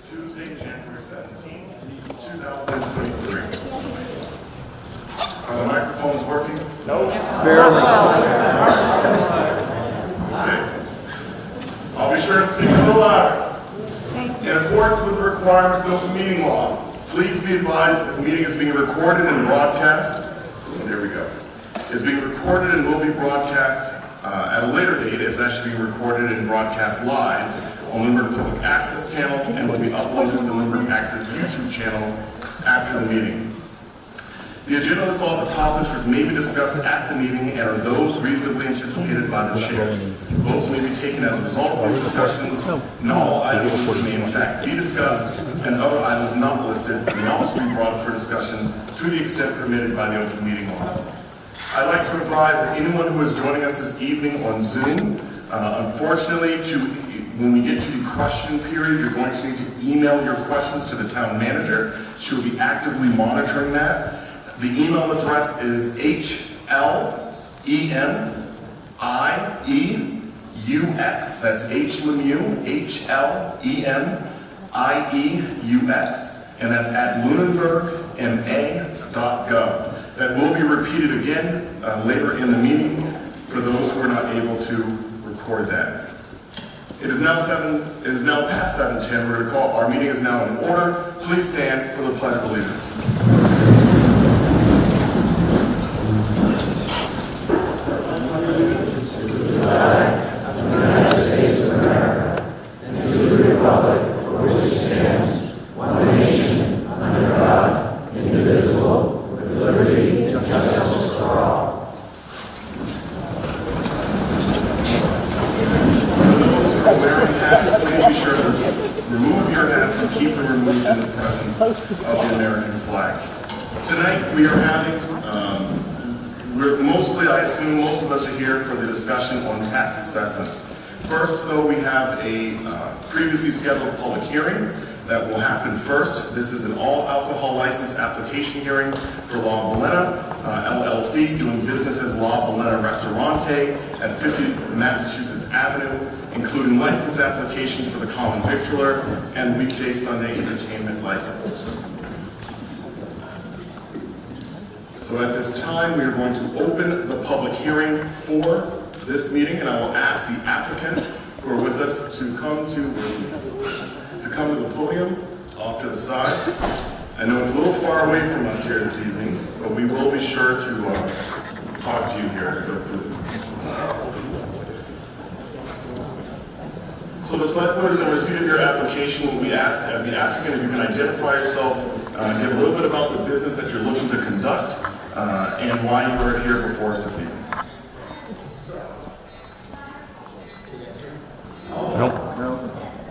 Tuesday, January 17th, 2023. Are the microphones working? No. Barely. Okay. I'll be sure to speak a little louder. In accordance with the requirements of the open meeting law, please be advised that this meeting is being recorded and broadcast. There we go. Is being recorded and will be broadcast at a later date. It's actually being recorded and broadcast live on the Limerick Public Access channel and will be uploaded to the Limerick Access YouTube channel after the meeting. The agenda lists all the topics which may be discussed at the meeting and are those reasonably anticipated by the chair. Votes may be taken as a result of these discussions, and all items listed may in fact be discussed, and other items not listed may also be brought up for discussion to the extent permitted by the open meeting law. I'd like to advise that anyone who is joining us this evening on Zoom, unfortunately, when we get to the question period, you're going to need to email your questions to the town manager. She will be actively monitoring that. The email address is HLEMIEUX. That's HLEMIEUX. And that's at lunenburgma.gov. That will be repeated again later in the meeting for those who are not able to record that. It is now past 7:10. We're going to call, our meeting is now in order. Please stand for the Pledge of Allegiance. Of the American flag. Tonight we are having, I assume most of us are here for the discussion on tax assessments. First though, we have a previously scheduled public hearing that will happen first. This is an all alcohol license application hearing for La Bellena LLC, doing business as La Bellena Restaurante at 50 Massachusetts Avenue, including license applications for the common victualler and weekday Sunday entertainment license. So at this time, we are going to open the public hearing for this meeting, and I will ask the applicants who are with us to come to the podium off to the side. I know it's a little far away from us here this evening, but we will be sure to talk to you here as we go through this. So the select board is in receipt of your application. Will be asked as the applicant if you can identify yourself, give a little bit about the business that you're looking to conduct, and why you are here before us this evening. Nope.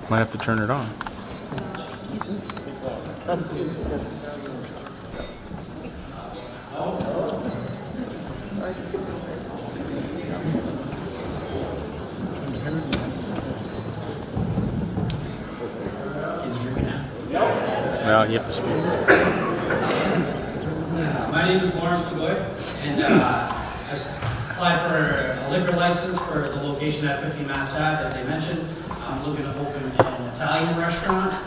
Might have to turn it on. Well, you have to speak. My name is Lawrence LeGoy, and I applied for a liquor license for the location at 50 Mass Ave, as they mentioned. I'm looking to open an Italian restaurant in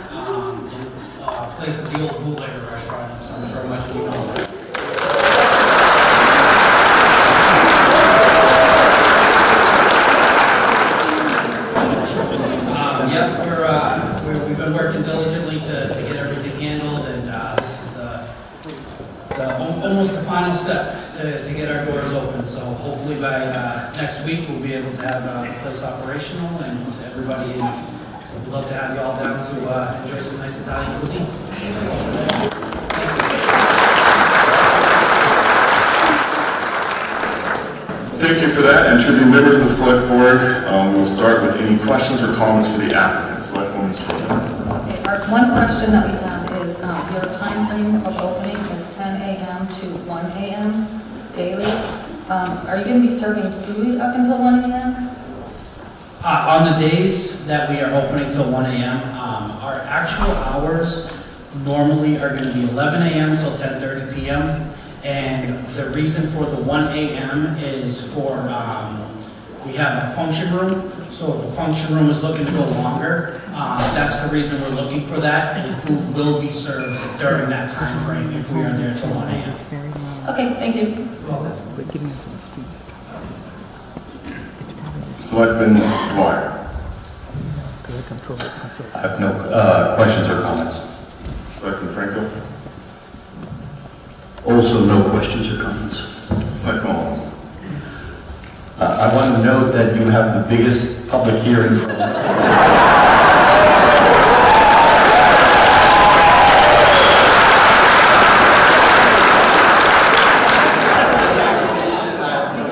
a place of the old bootlegger restaurant, so I'm sure much of you know. We've been working diligently to get everything handled, and this is almost the final step to get our doors open. So hopefully by next week we'll be able to have the place operational, and everybody would love to have you all down to enjoy some nice Italian cuisine. Thank you for that, and to the members of the select board, we'll start with any questions or comments for the applicant. Select woman Stroller. Okay, one question that we have is your time frame of opening is 10 a.m. to 1 a.m. daily. Are you going to be serving food up until 1 a.m.? On the days that we are opening till 1 a.m., our actual hours normally are going to be 11 a.m. till 10:30 p.m. And the reason for the 1 a.m. is for, we have a function room So if a function room is looking to go longer, that's the reason we're looking for that, and food will be served during that time frame if we are there till 1 a.m. Okay, thank you. Selectman Dwyer. I have no questions or comments. Selectman Franco. Also, no questions or comments. Selectman Holmes. I want to note that you have the biggest public hearing from...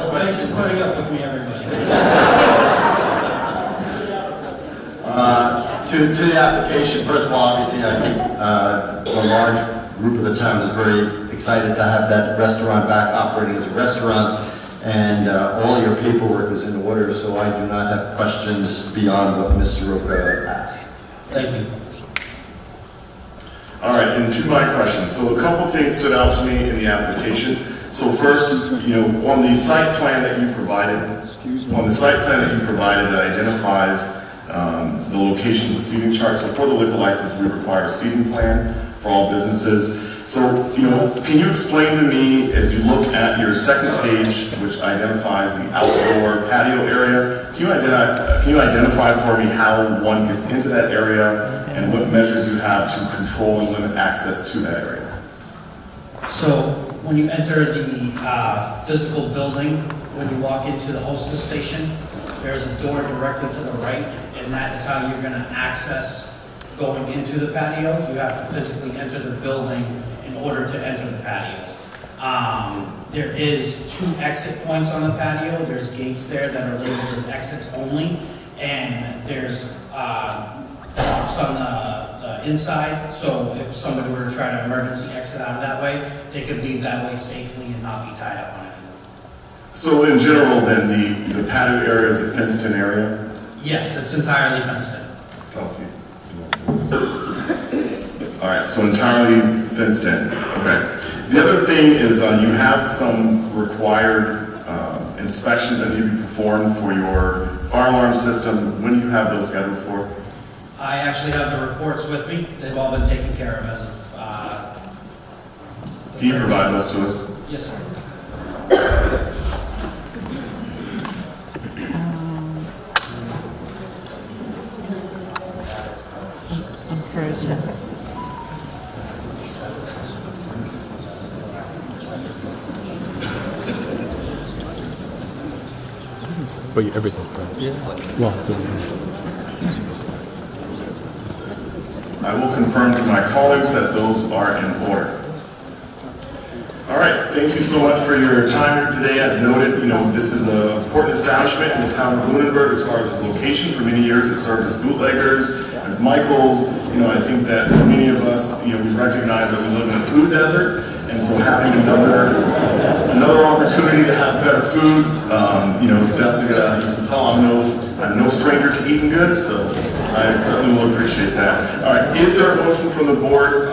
Thanks for putting up with me, everybody. To the application, first of all, obviously, I think a large group of the town is very excited to have that restaurant back operating as a restaurant, and all your paperwork is in order, so I do not have questions beyond what Mr. Roca asked. Thank you. All right, and to my questions. So a couple things stood out to me in the application. So first, on the site plan that you provided, it identifies the locations of seating charts. So for the liquor license, we require a seating plan for all businesses. So, can you explain to me, as you look at your second page, which identifies the outdoor patio area, can you identify for me how one gets into that area and what measures you have to control and limit access to that area? So when you enter the physical building, when you walk into the hostess station, there's a door directly to the right, and that is how you're going to access going into the patio. You have to physically enter the building in order to enter the patio. There is 2 exit points on the patio. There's gates there that are labeled as exits only, and there's locks on the inside, so if somebody were to try to emergency exit out of that way, they could leave that way safely and not be tied up on anything. So in general, then, the patio area is a fenced-in area? Yes, it's entirely fenced in. All right, so entirely fenced in. Okay. The other thing is you have some required inspections that need to be performed for your fire alarm system. When do you have those scheduled for? I actually have the reports with me. They've all been taken care of as of... Can you provide those to us? Yes, sir. I'm frozen. But everything's fine. Yeah. Well, I will confirm to my colleagues that those are in order. All right, thank you so much for your time here today. As noted, this is an important establishment in the town of Lunenburg as far as its location. For many years, it served as bootleggers, as Michael's. I think that for many of us, we recognize that we live in a food desert, and so having another opportunity to have better food, is definitely you can tell I'm no stranger to eating good, so I certainly will appreciate that. All right, is there a motion from the board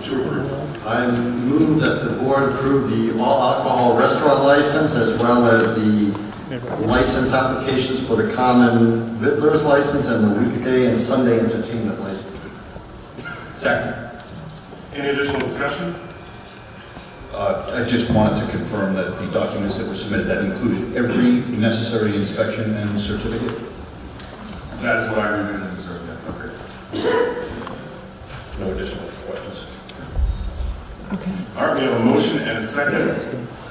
to approve? I move that the board approve the all-alcohol restaurant license as well as the license applications for the common Vittler's license and the weekday and Sunday entertainment license. Second. Any additional discussion? I just wanted to confirm that the documents that were submitted, that included every necessary inspection and certificate? That is what I reviewed and observed, yes, okay. No additional questions? Okay. All right, we have a motion and a second.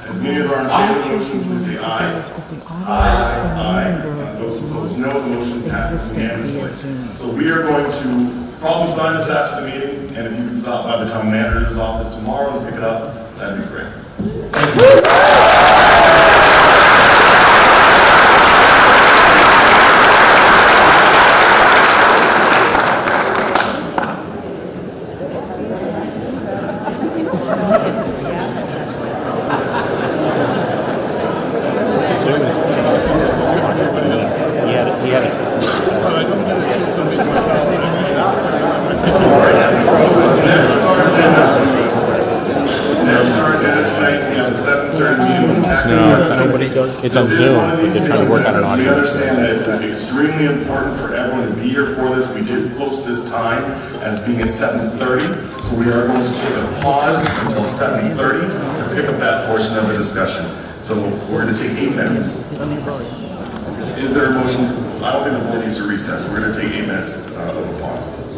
As many as are in favor of the motion, please say aye. Aye. Those opposed, no. The motion passes unanimously. So we are going to probably sign this after the meeting, and if you could stop by the town manager's office tomorrow and pick it up, that'd be great. Next on our agenda tonight, we have a 7:30 meeting with the tax assessor. It's on This is Zoom, one of but these they're trying to meetings work on an that we audio. understand that it's extremely important for everyone to be here for this. We did post this time as being at 7:30, so we are going to take a pause until 7:30 to pick up that portion of the discussion. So we're going to take 8 minutes. Is there a motion? I don't think the board needs to recess. We're going to take 8 minutes of a pause.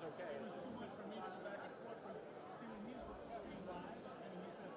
Okay. It was too much for me to go back and forth. See, when he's live and he says,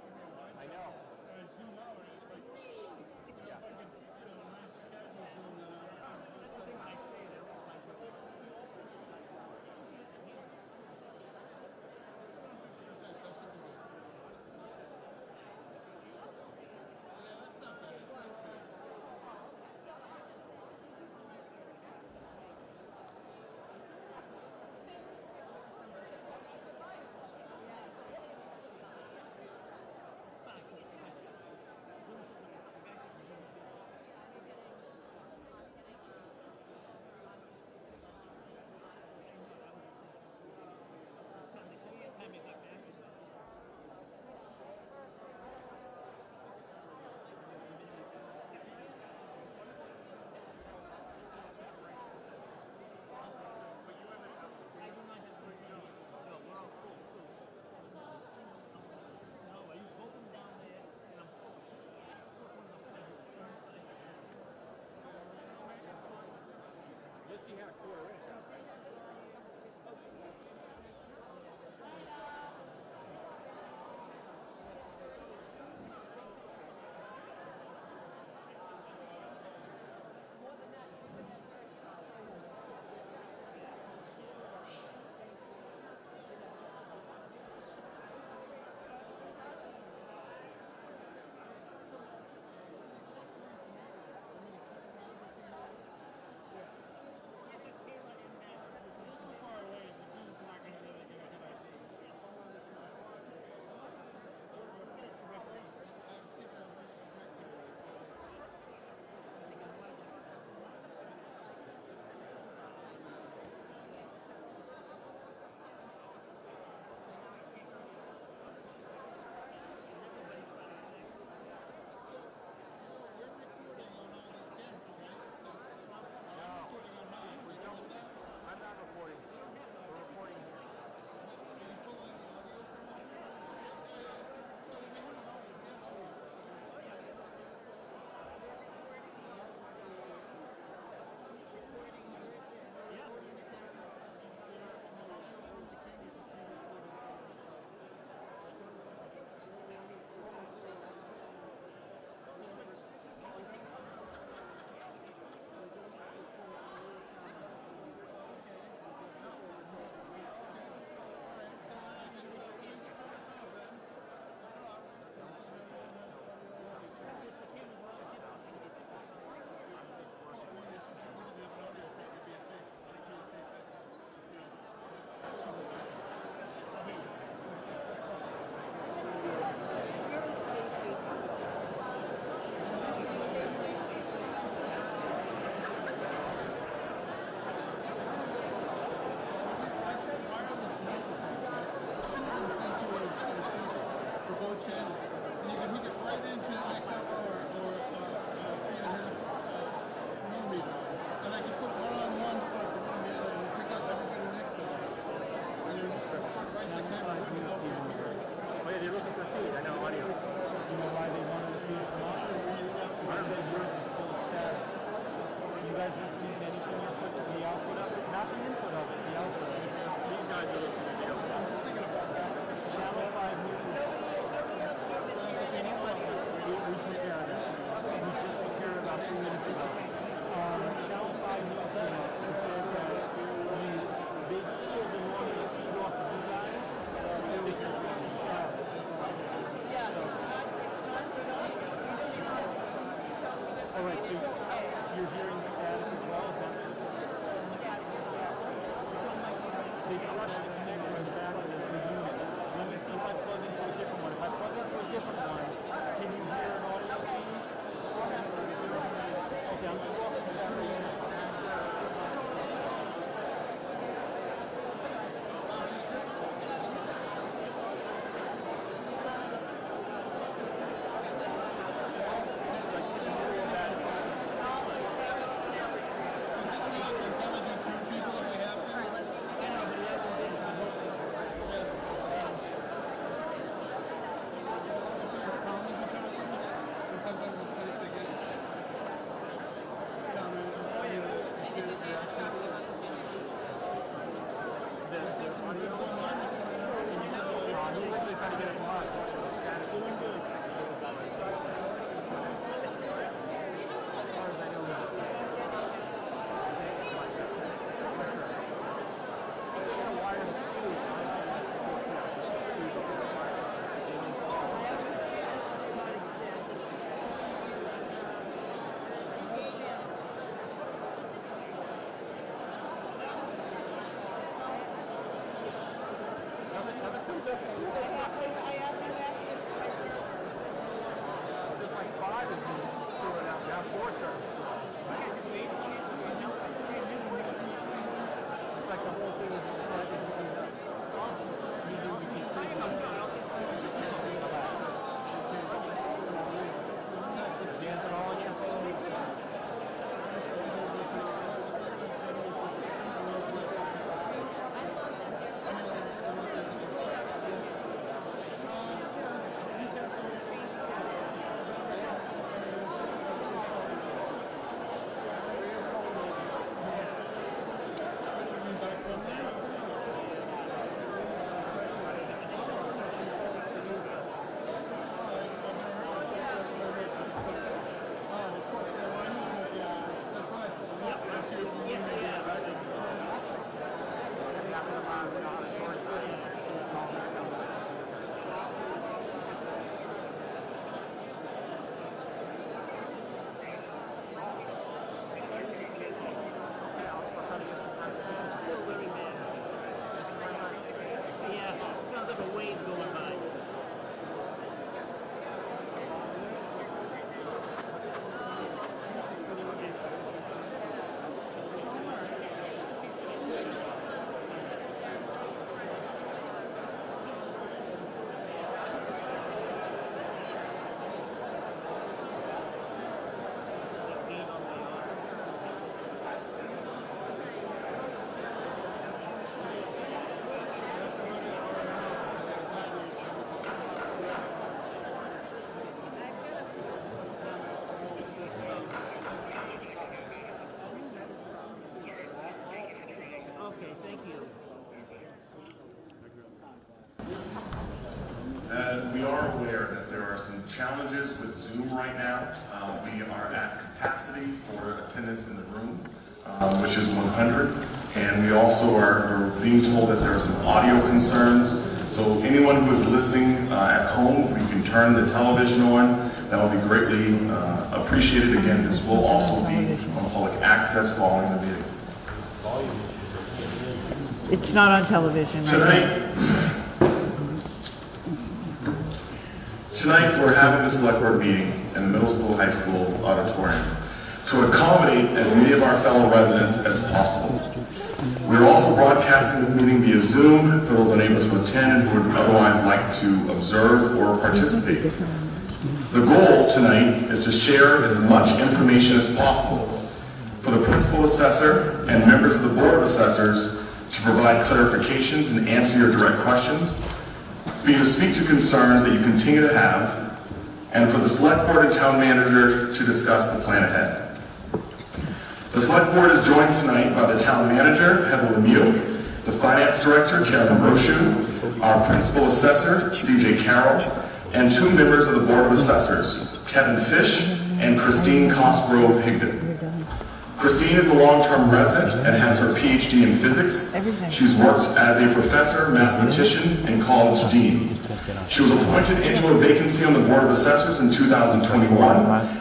All right, so you're hearing static as well? They trust the camera in the back of the unit. Let me see if I plug into a different one. If I plug into a different one, can you hear an audio feed? Okay, I'm just walking to that right now. There's like 5 of these stored out. We have 4 services. It's like the whole thing is scans it all in your phone. We are aware that there are some challenges with Zoom right now. We are at capacity for attendance in the room, which is 100. And we also are being told that there are some audio concerns. So anyone who is listening at home, if you can turn the television on, that will be greatly appreciated. Again, this will also be on public access following the meeting. It's not on television. Tonight we're having the select board meeting in the middle school, high school auditorium to accommodate as many of our fellow residents as possible. We're also broadcasting this meeting via Zoom for those unable to attend and who would otherwise like to observe or participate. The goal tonight is to share as much information as possible for the principal assessor and members of the board of assessors to provide clarifications and answer your direct questions, for you to speak to concerns that you continue to have, and for the select board and town manager to discuss the plan ahead. The select board is joined tonight by the town manager, Heather Lemieux, the finance director, Karen Brochu, our principal assessor, CJ Carroll, and 2 members of the board of assessors, Kevin Fish and Christine Cosgrove Higdon. Christine is a long-term resident and has her PhD in physics. She's worked as a professor, mathematician, and college dean. She was appointed into a vacancy on the Board of Assessors in 2021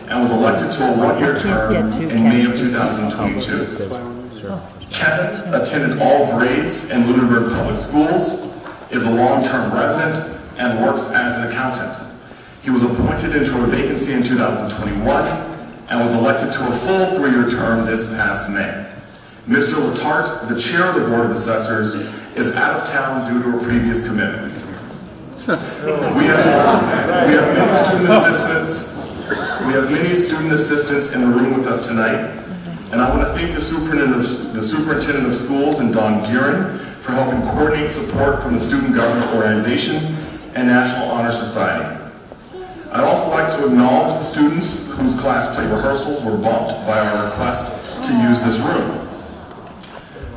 and was elected to a one-year term in May of 2022. Kevin attended all grades in Lunenburg Public Schools, is a long-term resident, and works as an accountant. He was appointed into a vacancy in 2021 and was elected to a full 3-year term this past May. Mr. Letarte, the chair of the Board of Assessors, is out of town due to a previous commitment. We have many student assistants in the room with us tonight, and I want to thank the superintendent of schools and Don Guerin for helping coordinate support from the Student Government Organization and National Honor Society. I'd also like to acknowledge the students whose class play rehearsals were bumped by our request to use this room.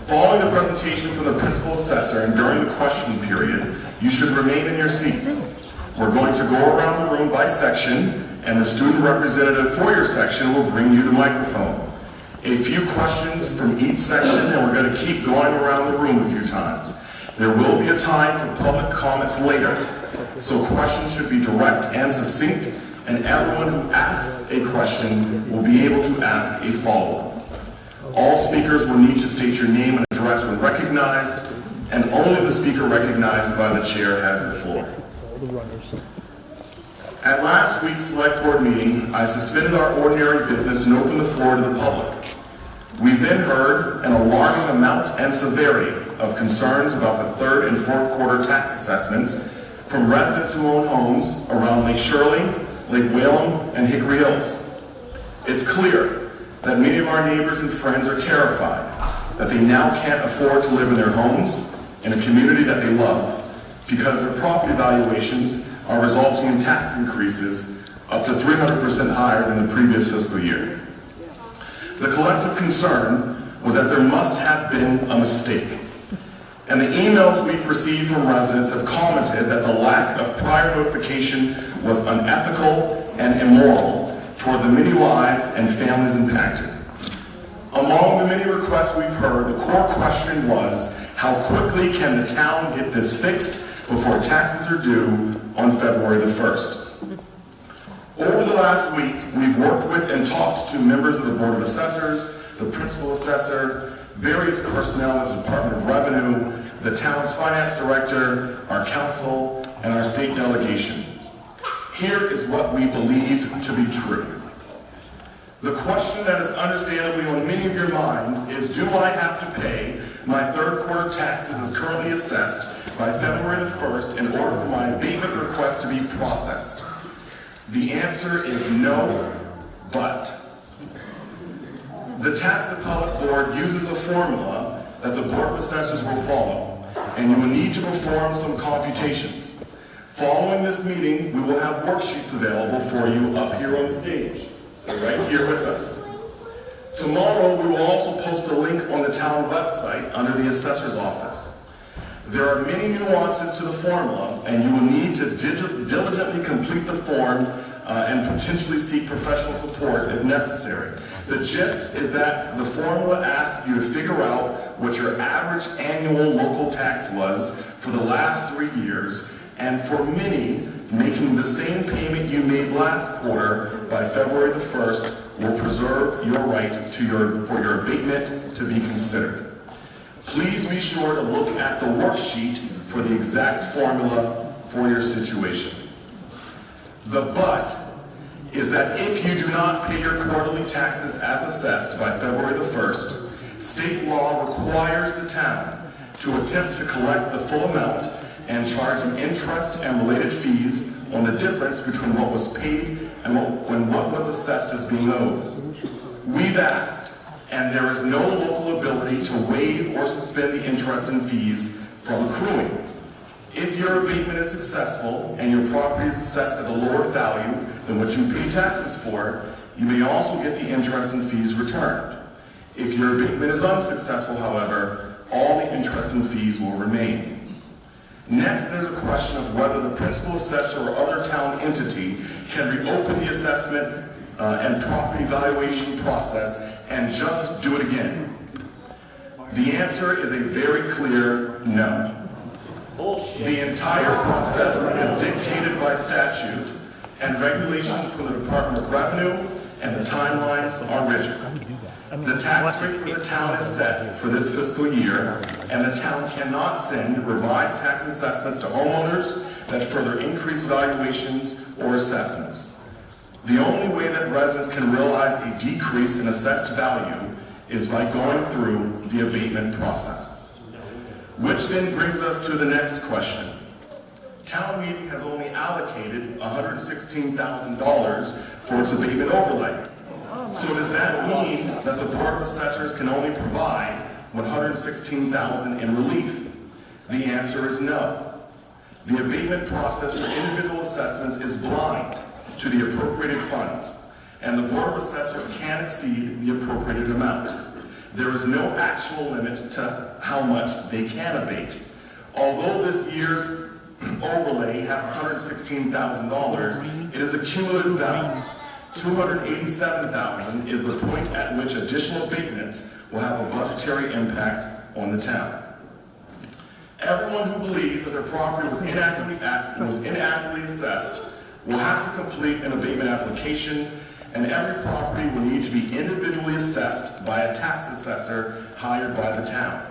Following the presentation from the principal assessor and during the question period, you should remain in your seats. We're going to go around the room by section, and the student representative for your section will bring you the microphone. A few questions from each section, and we're going to keep going around the room a few times. There will be a time for public comments later, so questions should be direct and succinct, and everyone who asks a question will be able to ask a follow-up. All speakers will need to state your name and address when recognized, and only the speaker recognized by the chair has the floor. At last week's select board meeting, I suspended our ordinary business and opened the floor to the public. We then heard an alarming amount and severity of concerns about the third and fourth quarter tax assessments from residents who own homes around Lake Shirley, Lake Whalum, and Hickory Hills. It's clear that many of our neighbors and friends are terrified that they now can't afford to live in their homes in a community that they love because their property valuations are resulting in tax increases up to 300% higher than the previous fiscal year. The collective concern was that there must have been a mistake. And the emails we've received from residents have commented that the lack of prior notification was unethical and immoral toward the many lives and families impacted. Among the many requests we've heard, the core question was, how quickly can the town get this fixed before taxes are due on February the 1st? Over the last week, we've worked with and talked to members of the Board of Assessors, the principal assessor, various personnel of the Department of Revenue, the town's finance director, our council, and our state delegation. Here is what we believe to be true. The question that is understandably on many of your minds is, do I have to pay my third quarter taxes as currently assessed by February the 1st in order for my abatement request to be processed? The answer is no, but. The Tax Appellate Board uses a formula that the Board of Assessors will follow, and you will need to perform some computations. Following this meeting, we will have worksheets available for you up here on the stage. They're right here with us. Tomorrow, we will also post a link on the town website under the assessor's office. There are many nuances to the formula, and you will need to diligently complete the form and potentially seek professional support if necessary. The gist is that the formula asks you to figure out what your average annual local tax was for the last 3 years, and for many, making the same payment you made last quarter by February the 1st will preserve your right for your abatement to be considered. Please be sure to look at the worksheet for the exact formula for your situation. The but is that if you do not pay your quarterly taxes as assessed by February the 1st, state law requires the town to attempt to collect the full amount and charge an interest and related fees on the difference between what was paid and what was assessed as being owed. We've asked, and there is no local ability to waive or suspend the interest and fees from accruing. If your abatement is successful and your property is assessed at a lower value than what you pay taxes for, you may also get the interest and fees returned. If your abatement is unsuccessful, however, all the interest and fees will remain. Next, there's a question of whether the principal assessor or other town entity can reopen the assessment and property valuation process and just do it again. The answer is a very clear no. The entire process is dictated by statute, and regulations from the Department of Revenue and the timelines are rigid. The tax rate for the town is set for this fiscal year, and the town cannot send revised tax assessments to homeowners that further increase valuations or assessments. The only way that residents can realize a decrease in assessed value is by going through the abatement process. Which then brings us to the next question. Town meeting has only allocated $116,000 for its abatement overlay. So does that mean that the Board of Assessors can only provide $116,000 in relief? The answer is no. The abatement process for individual assessments is blind to the appropriated funds, and the Board of Assessors can exceed the appropriated amount. There is no actual limit to how much they can abate. Although this year's overlay has $116,000, it is a cumulative balance. $287,000 is the point at which additional abatements will have a budgetary impact on the town. Everyone who believes that their property was inaccurately assessed will have to complete an abatement application, and every property will need to be individually assessed by a tax assessor hired by the town.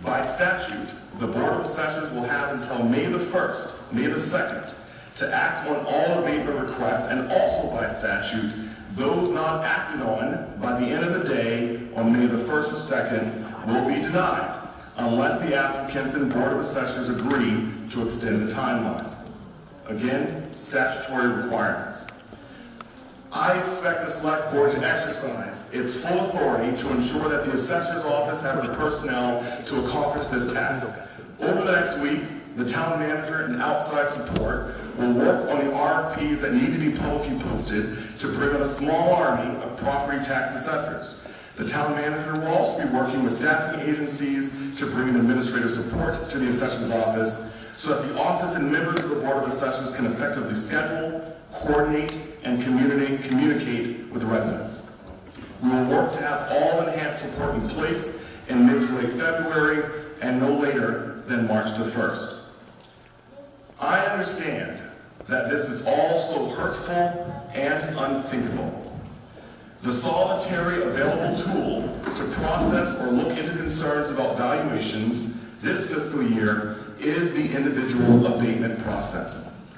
By statute, the Board of Assessors will have until May the 2nd, to act on all abatement requests, and also by statute, those not acted on by the end of the day on May the 1st or 2nd will be denied, unless the applicants and Board of Assessors agree to extend the timeline. Again, statutory requirements. I expect the Select Board to exercise its full authority to ensure that the Assessor's Office has the personnel to accomplish this task. Over the next week, the town manager and outside support will work on the RFPs that need to be publicly posted to bring in a small army of property tax assessors. The town manager will also be working with staffing agencies to bring in administrative support to the Assessor's Office so that the office and members of the Board of Assessors can effectively schedule, coordinate, and communicate with residents. We will work to have all enhanced support in place in mid to late February and no later than March the 1st. I understand that this is all so hurtful and unthinkable. The solitary available tool to process or look into concerns about valuations this fiscal year is the individual abatement process.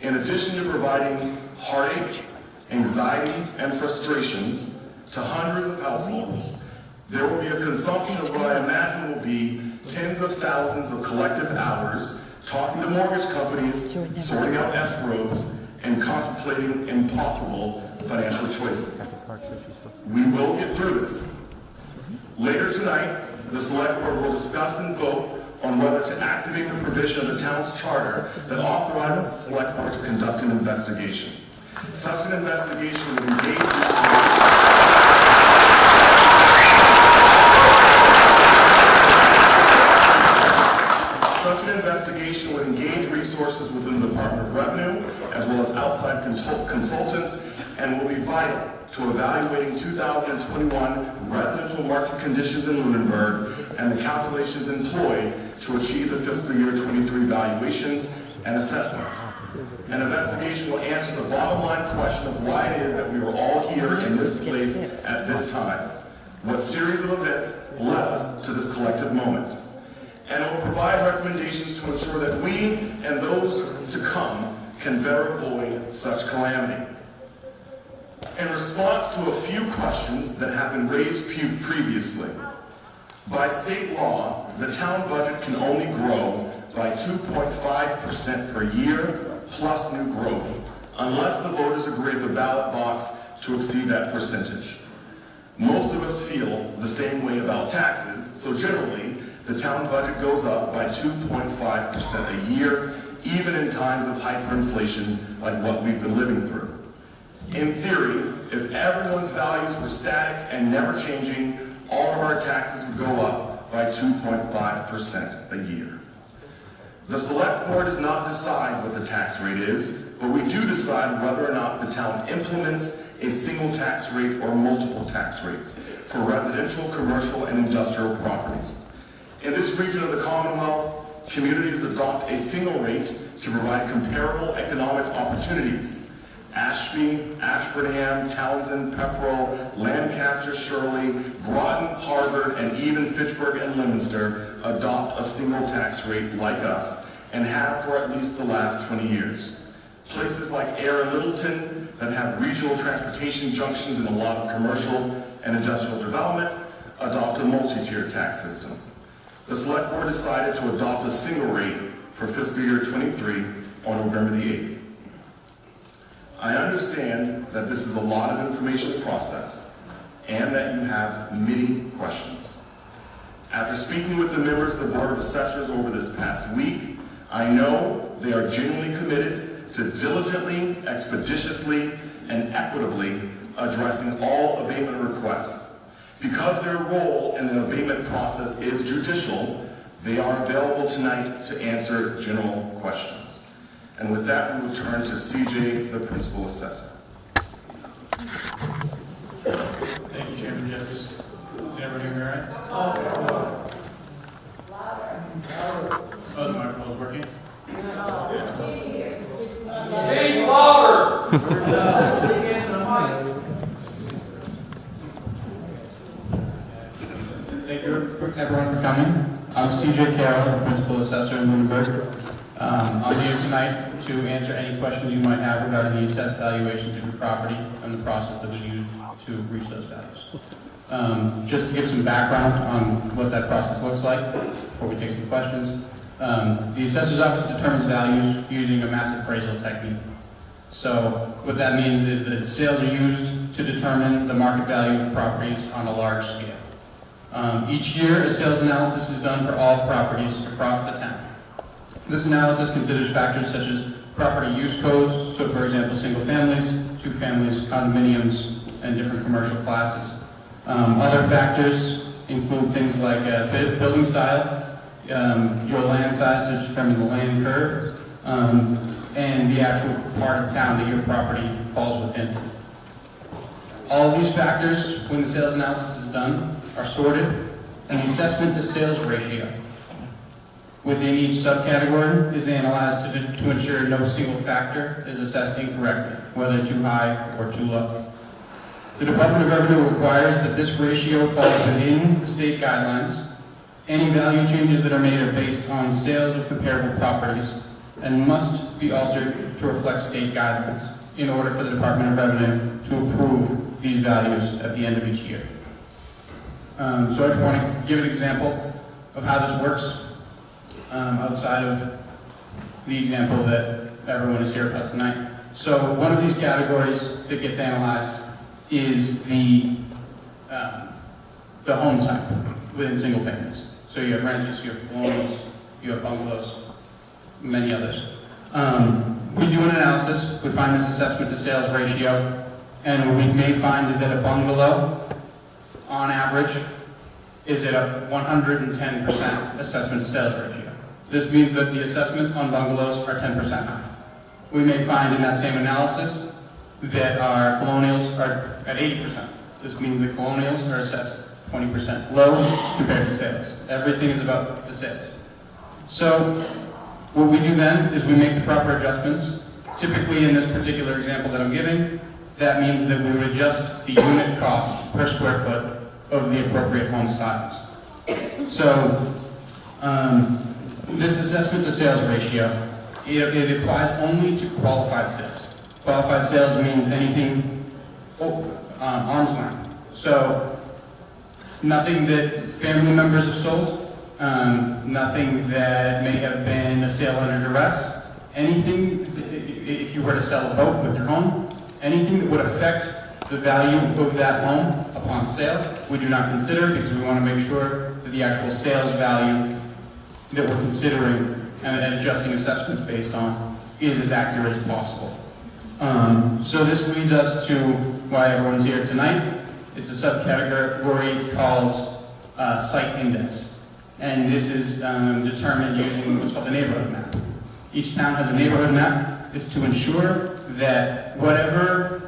In addition to providing heartache, anxiety, and frustrations to hundreds of households, there will be a consumption of what I imagine will be tens of thousands of collective hours talking to mortgage companies, sorting out escrows, and contemplating impossible financial choices. We will get through this. Later tonight, the Select Board will discuss and vote on whether to activate the provision of the town's charter that authorizes the Select Board to conduct an investigation. Such an investigation would engage resources within the Department of Revenue, as well as outside consultants, and will be vital to evaluating 2021 residential market conditions in Lunenburg and the calculations employed to achieve the fiscal year 23 valuations and assessments. An investigation will answer the bottom line question of why it is that we are all here in this place at this time. What series of events led us to this collective moment? And it will provide recommendations to ensure that we and those to come can better avoid such calamity. In response to a few questions that have been raised previously, by state law, the town budget can only grow by 2.5% per year plus new growth, unless the voters agree at the ballot box to exceed that percentage. Most of us feel the same way about taxes, so generally, the town budget goes up by 2.5% a year, even in times of hyperinflation like what we've been living through. In theory, if everyone's values were static and never changing, all of our taxes would go up by 2.5% a year. The Select Board does not decide what the tax rate is, but we do decide whether or not the town implements a single tax rate or multiple tax rates for residential, commercial, and industrial properties. In this region of the Commonwealth, Communities adopt a single rate to provide comparable economic opportunities. Ashby, Ashburnham, Townsend, Pepperell, Lancaster, Shirley, Groton, Harvard, and even Fitchburg and Leominster adopt a single tax rate like us and have for at least the last 20 years. Places like Ayr and Littleton that have regional transportation junctions and a lot of commercial and industrial development adopt a multi-tier tax system. The Select Board decided to adopt a single rate for fiscal year 23 on November the 8th. I understand that this is a lot of information to process and that you have many questions. After speaking with the members of the Board of Assessors over this past week, I know they are genuinely committed to diligently, expeditiously, and equitably addressing all abatement requests. Because their role in the abatement process is judicial, they are available tonight to answer general questions. And with that, we will turn to CJ, the Principal Assessor. Thank you, Chairman Jeffries. Can everyone hear me all right? Oh, the microphone's working? Speak louder! Thank you everyone for coming. I'm CJ Carroll, the Principal Assessor in Lunenburg. I'm here tonight to answer any questions you might have regarding the assessed valuations of your property and the process that was used to reach those values. Just to give some background on what that process looks like before we take some questions. The Assessor's Office determines values using a mass appraisal technique. So what that means is that sales are used to determine the market value of properties on a large scale. Each year, a sales analysis is done for all properties across the town. This analysis considers factors such as property use codes, so for example, single families, two families, condominiums, and different commercial classes. Other factors include things like building style, your land size to determine the land curve, and the actual part of town that your property falls within. All of these factors, when the sales analysis is done, are sorted, and the assessment to sales ratio within each subcategory is analyzed to ensure no single factor is assessed incorrectly, whether too high or too low. The Department of Revenue requires that this ratio falls within the state guidelines. Any value changes that are made are based on sales of comparable properties and must be altered to reflect state guidelines in order for the Department of Revenue to approve these values at the end of each year. So I just want to give an example of how this works outside of the example that everyone is here about tonight. So one of these categories that gets analyzed is the home type within single families. So you have ranches, you have colonials, you have bungalows, many others. We do an analysis, we find this assessment to sales ratio, and we may find that a bungalow, on average, is at a 110% assessment to sales ratio. This means that the assessments on bungalows are 10% high. We may find in that same analysis that our colonials are at 80%. This means that colonials are assessed 20% low compared to sales. Everything is about the sales. So what we do then is we make the proper adjustments. Typically in this particular example that I'm giving, that means that we would adjust the unit cost per square foot of the appropriate home size. So this assessment to sales ratio, it applies only to qualified sales. Qualified sales means anything arm's length. So nothing that family members have sold, nothing that may have been a sale under duress, anything, if you were to sell a boat with your home, anything that would affect the value of that home upon sale, we do not consider because we want to make sure that the actual sales value that we're considering and adjusting assessments based on is as accurate as possible. So this leads us to why everyone's here tonight. It's a subcategory called site index. And this is determined using what's called the neighborhood map. Each town has a neighborhood map. It's to ensure that whatever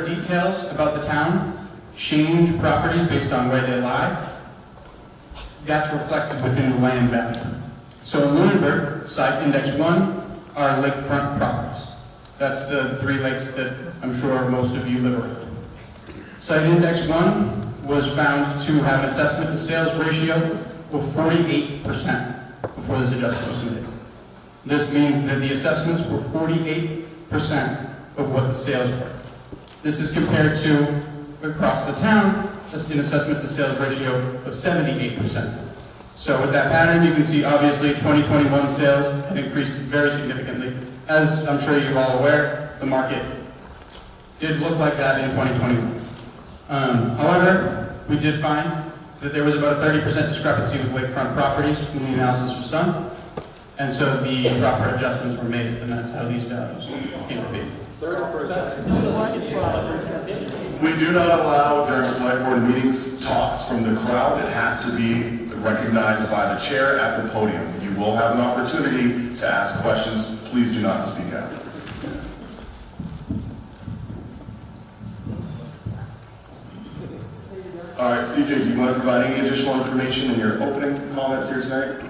details about the town change properties based on where they lie, that's reflected within the land value. So in Lunenburg, site index 1 are lakefront properties. That's the 3 lakes that I'm sure most of you live around. Site index 1 was found to have an assessment to sales ratio of 48% before this adjustment was made. This means that the assessments were 48% of what the sales were. This is compared to, across the town, an assessment to sales ratio of 78%. So with that pattern, you can see obviously 2021 sales had increased very significantly. As I'm sure you're all aware, the market did look like that in 2021. However, we did find that there was about a 30% discrepancy with lakefront properties when the analysis was done. And so the proper adjustments were made, and that's how these values came to be. We do not allow during select board meetings talks from the crowd. It has to be recognized by the chair at the podium. You will have an opportunity to ask questions. Please do not speak out. All right, CJ, do you want to provide any additional information in your opening comments here tonight?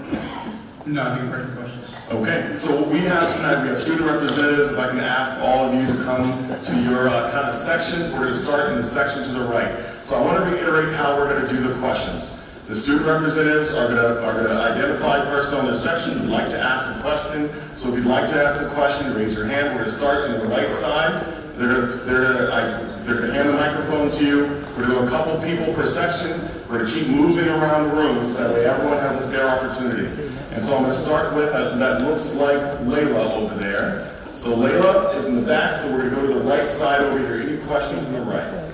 No, I think we're ready for questions. Okay, so what we have tonight, we have student representatives. If I can ask all of you to come to your kind of sections. We're going to start in the section to the right. So I want to reiterate how we're going to do the questions. The student representatives are going to identify a person on their section who'd like to ask a question. So if you'd like to ask a question, raise your hand. We're going to start on the right side. They're going to hand the microphone to you. We're going to do a couple people per section. We're going to keep moving around the room so that way everyone has a fair opportunity. And so I'm going to start with, that looks like Layla over there. So Layla is in the back, so we're going to go to the right side over here. Any questions from the right?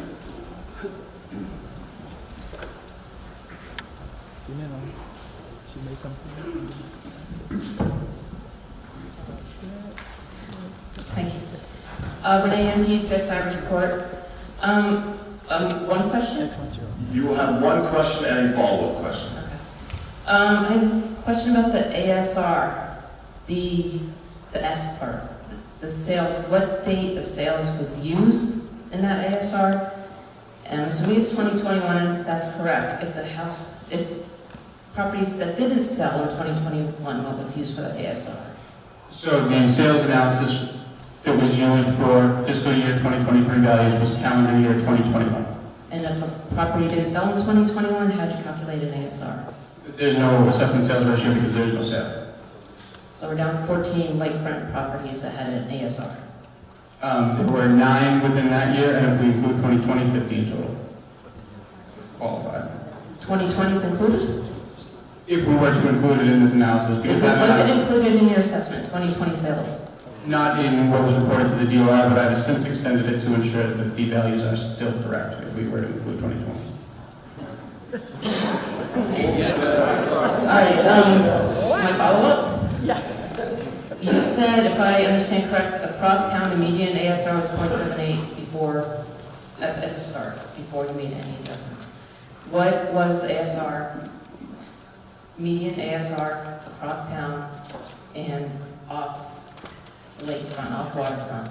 Thank you. Renee, MD6, Iris Court. One question? You will have one question and a follow-up question. Okay. I have a question about the ASR, the S part, the sales. What date of sales was used in that ASR? And I'm assuming it's 2021, and that's correct. If properties that didn't sell in 2021, what was used for the ASR? So the sales analysis that was used for fiscal year 2023 values was calendar year 2021. And if a property didn't sell in 2021, how'd you calculate an ASR? There's no assessment sales ratio because there's no sale. So we're down to 14 lakefront properties that had an ASR. There were 9 within that year, and if we include 2020, 15 total qualified. 2020 is included? If we were to include it in this analysis, because Was it included in your assessment, 2020 sales? not in what was reported to the DOI, but I have since extended it to ensure that the values are still correct if we were to include 2020. All right, my follow-up? Yeah. You said, if I understand correct, across town, the median ASR was 0.78 before, at the start, before you made any adjustments. What was the ASR, median ASR across town and off lakefront, off waterfront,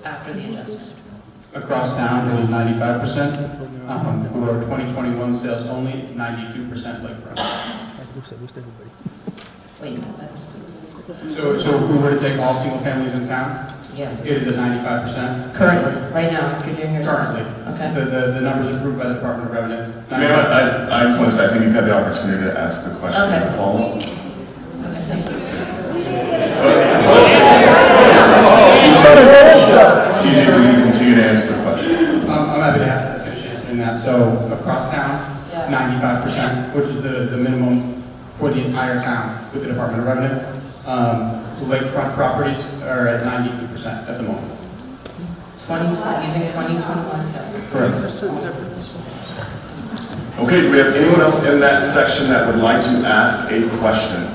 after the adjustment? Across town, it was 95%. For 2021 sales only, it's 92% lakefront. Wait, that just makes sense. So if we were to take all single families in town, Yeah. it is at 95%. Currently, right now, if you're doing your Currently. assessment. Okay. The numbers approved by the Department of Revenue. Ma'am, I just want to say, I think you've had the opportunity to ask the question Okay. and follow. Okay, thank you. CJ, will you continue to answer the question? I'm happy to finish answering that. So across town, Yeah. 95%, which is the minimum for the entire town with the Department of Revenue. Lakefront properties are at 92% at the moment. 2020, using 2021 sales. Correct. Okay, do we have anyone else in that section that would like to ask a question?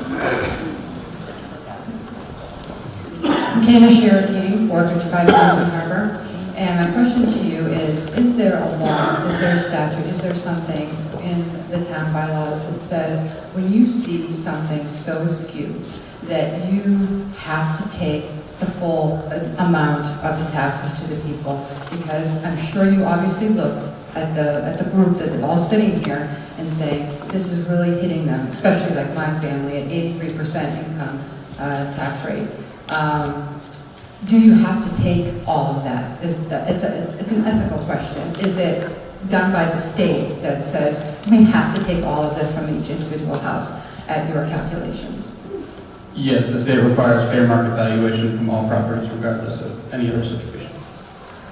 Kayla Sherry King, 455 Townsend Harbor. And my question to you is there a law, is there a statute, is there something in the town bylaws that says when you see something so askew that you have to take the full amount of the taxes to the people? Because I'm sure you obviously looked at the group that are all sitting here and saying, this is really hitting them, especially like my family at 83% income tax rate. Do you have to take all of that? It's an ethical question. Is it done by the state that says, we have to take all of this from each individual house at your calculations? Yes, the state requires fair market valuation from all properties regardless of any other situation.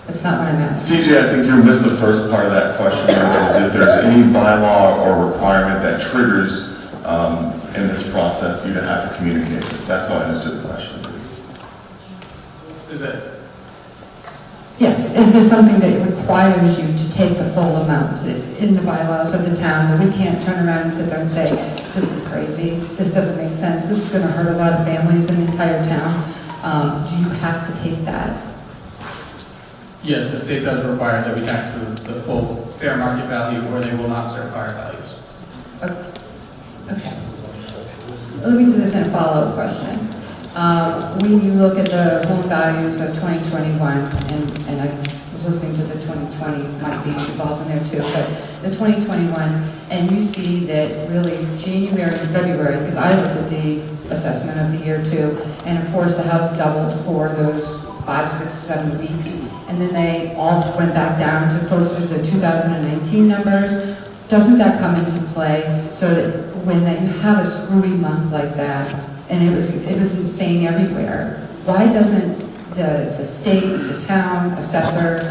That's not what I'm asking. CJ, I think you missed the first part of that question, is if there's any bylaw or requirement that triggers in this process, you have to communicate it. That's how I understood the question. Is it? Yes, is there something that requires you to take the full amount in the bylaws of the town that we can't turn around and sit there and say, this is crazy, this doesn't make sense, this is going to hurt a lot of families in the entire town? Do you have to take that? Yes, the state does require that we tax the full fair market value or they will not serve higher values. Okay. Let me do this in a follow-up question. When you look at the home values of 2021, and I was listening to the 2020, might be involved in there too, but the 2021, and you see that really January and February, because I looked at the assessment of the year too, and of course the house doubled for those 5, 6, 7 weeks, and then they all went back down to closer to the 2019 numbers. Doesn't that come into play so that when you have a screwy month like that, and it was insane everywhere, why doesn't the state, the town, assessor,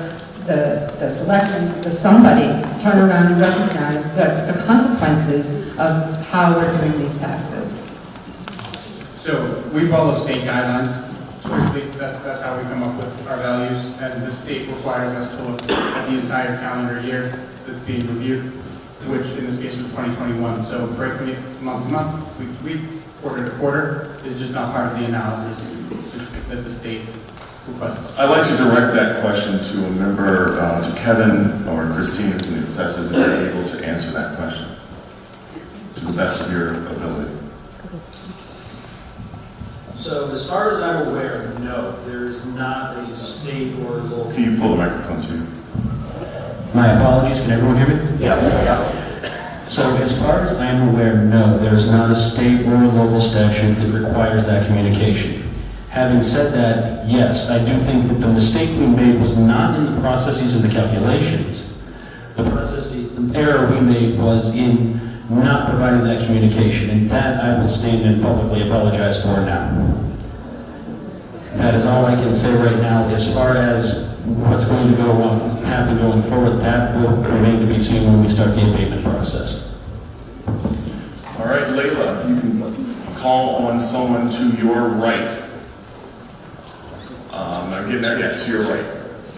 the selectmen, somebody turn around and recognize the consequences of how we're doing these taxes? So we follow state guidelines strictly. That's how we come up with our values, and the state requires us to look at the entire calendar year that's being reviewed, which in this case was 2021. So breaking it month to month, week to week, quarter to quarter is just not part of the analysis that the state requests. I'd like to direct that question to a member, to Kevin or Christine from the assessors, if they're able to answer that question to the best of your ability. So as far as I'm aware, no, there is not a state or local. Can you pull the microphone to you? My apologies, can everyone hear me? Yeah. So as far as I'm aware, no, there is not a state or a local statute that requires that communication. Having said that, yes, I do think that the mistake we made was not in the processes of the calculations. The error we made was in not providing that communication, and that I will stand and publicly apologize for now. That is all I can say right now. As far as what's going to happen going forward, that will remain to be seen when we start the abatement process. All right, Layla, you can call on someone to your right. I'm getting there yet, to your right.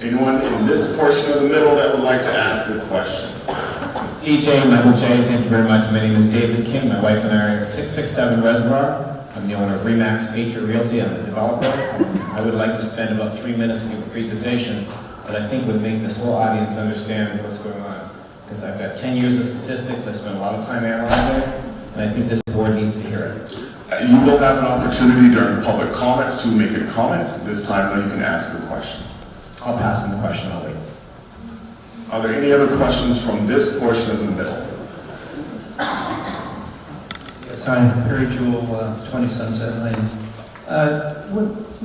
Anyone in this portion of the middle that would like to ask a question? CJ, Michael J., thank you very much. My name is David King. My wife and I are at 667 Reservoir. I'm the owner of Remax Patriot Realty. I'm a developer. I would like to spend about 3 minutes to give a presentation, but I think would make this whole audience understand what's going on. Because I've got 10 years of statistics, I spent a lot of time analyzing it, and I think this board needs to hear it. You will have an opportunity during public comments to make a comment. This time, though, you can ask a question. I'll pass on the question, I'll wait. Are there any other questions from this portion of the middle? Yes, I'm Perry Jewell, 20 Sunset Lane.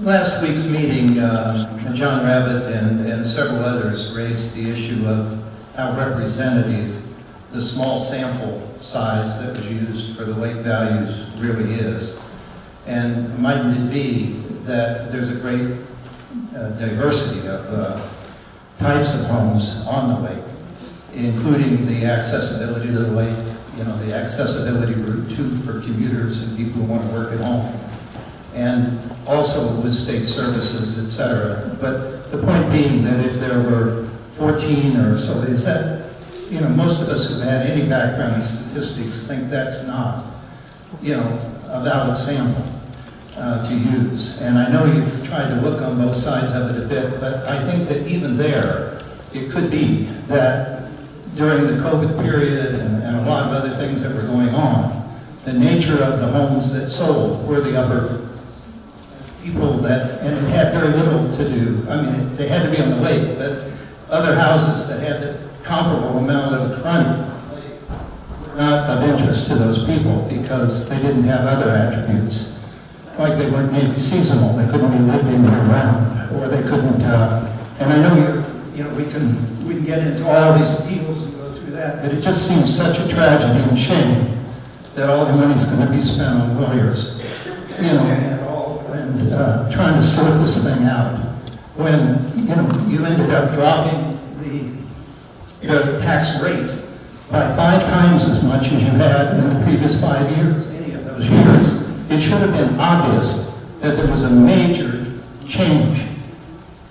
Last week's meeting, John Rabbit and several others raised the issue of how representative the small sample size that was used for the lake values really is. And mightn't it be that there's a great diversity of types of homes on the lake, including the accessibility to the lake, the accessibility route too for commuters and people who want to work at home, and also with state services, etc. But the point being that if there were 14 or so, is that, most of us who've had any background in statistics think that's not, a valid sample to use. And I know you've tried to look on both sides of it a bit, but I think that even there, it could be that during the COVID period and a lot of other things that were going on, the nature of the homes that sold were the upper people that, and it had very little to do, they had to be on the lake, but other houses that had the comparable amount of frontage were not of interest to those people because they didn't have other attributes. Like they weren't maybe seasonal, they couldn't be lived in year round, or they couldn't, and I know we can get into all these appeals and go through that, but it just seems such a tragedy and shame that all the money's going to be spent on lawyers, and trying to sort this thing out. When, you ended up dropping the tax rate by 5 times as much as you had in the previous 5 years, any of those years. It should have been obvious that there was a major change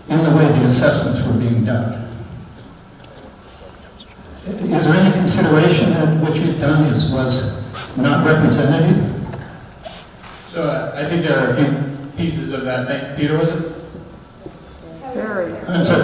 in the way the assessments were being done. Is there any consideration that what you've done was not representative? So I think there are a few pieces of that. Peter, was it? Very. I'm sorry,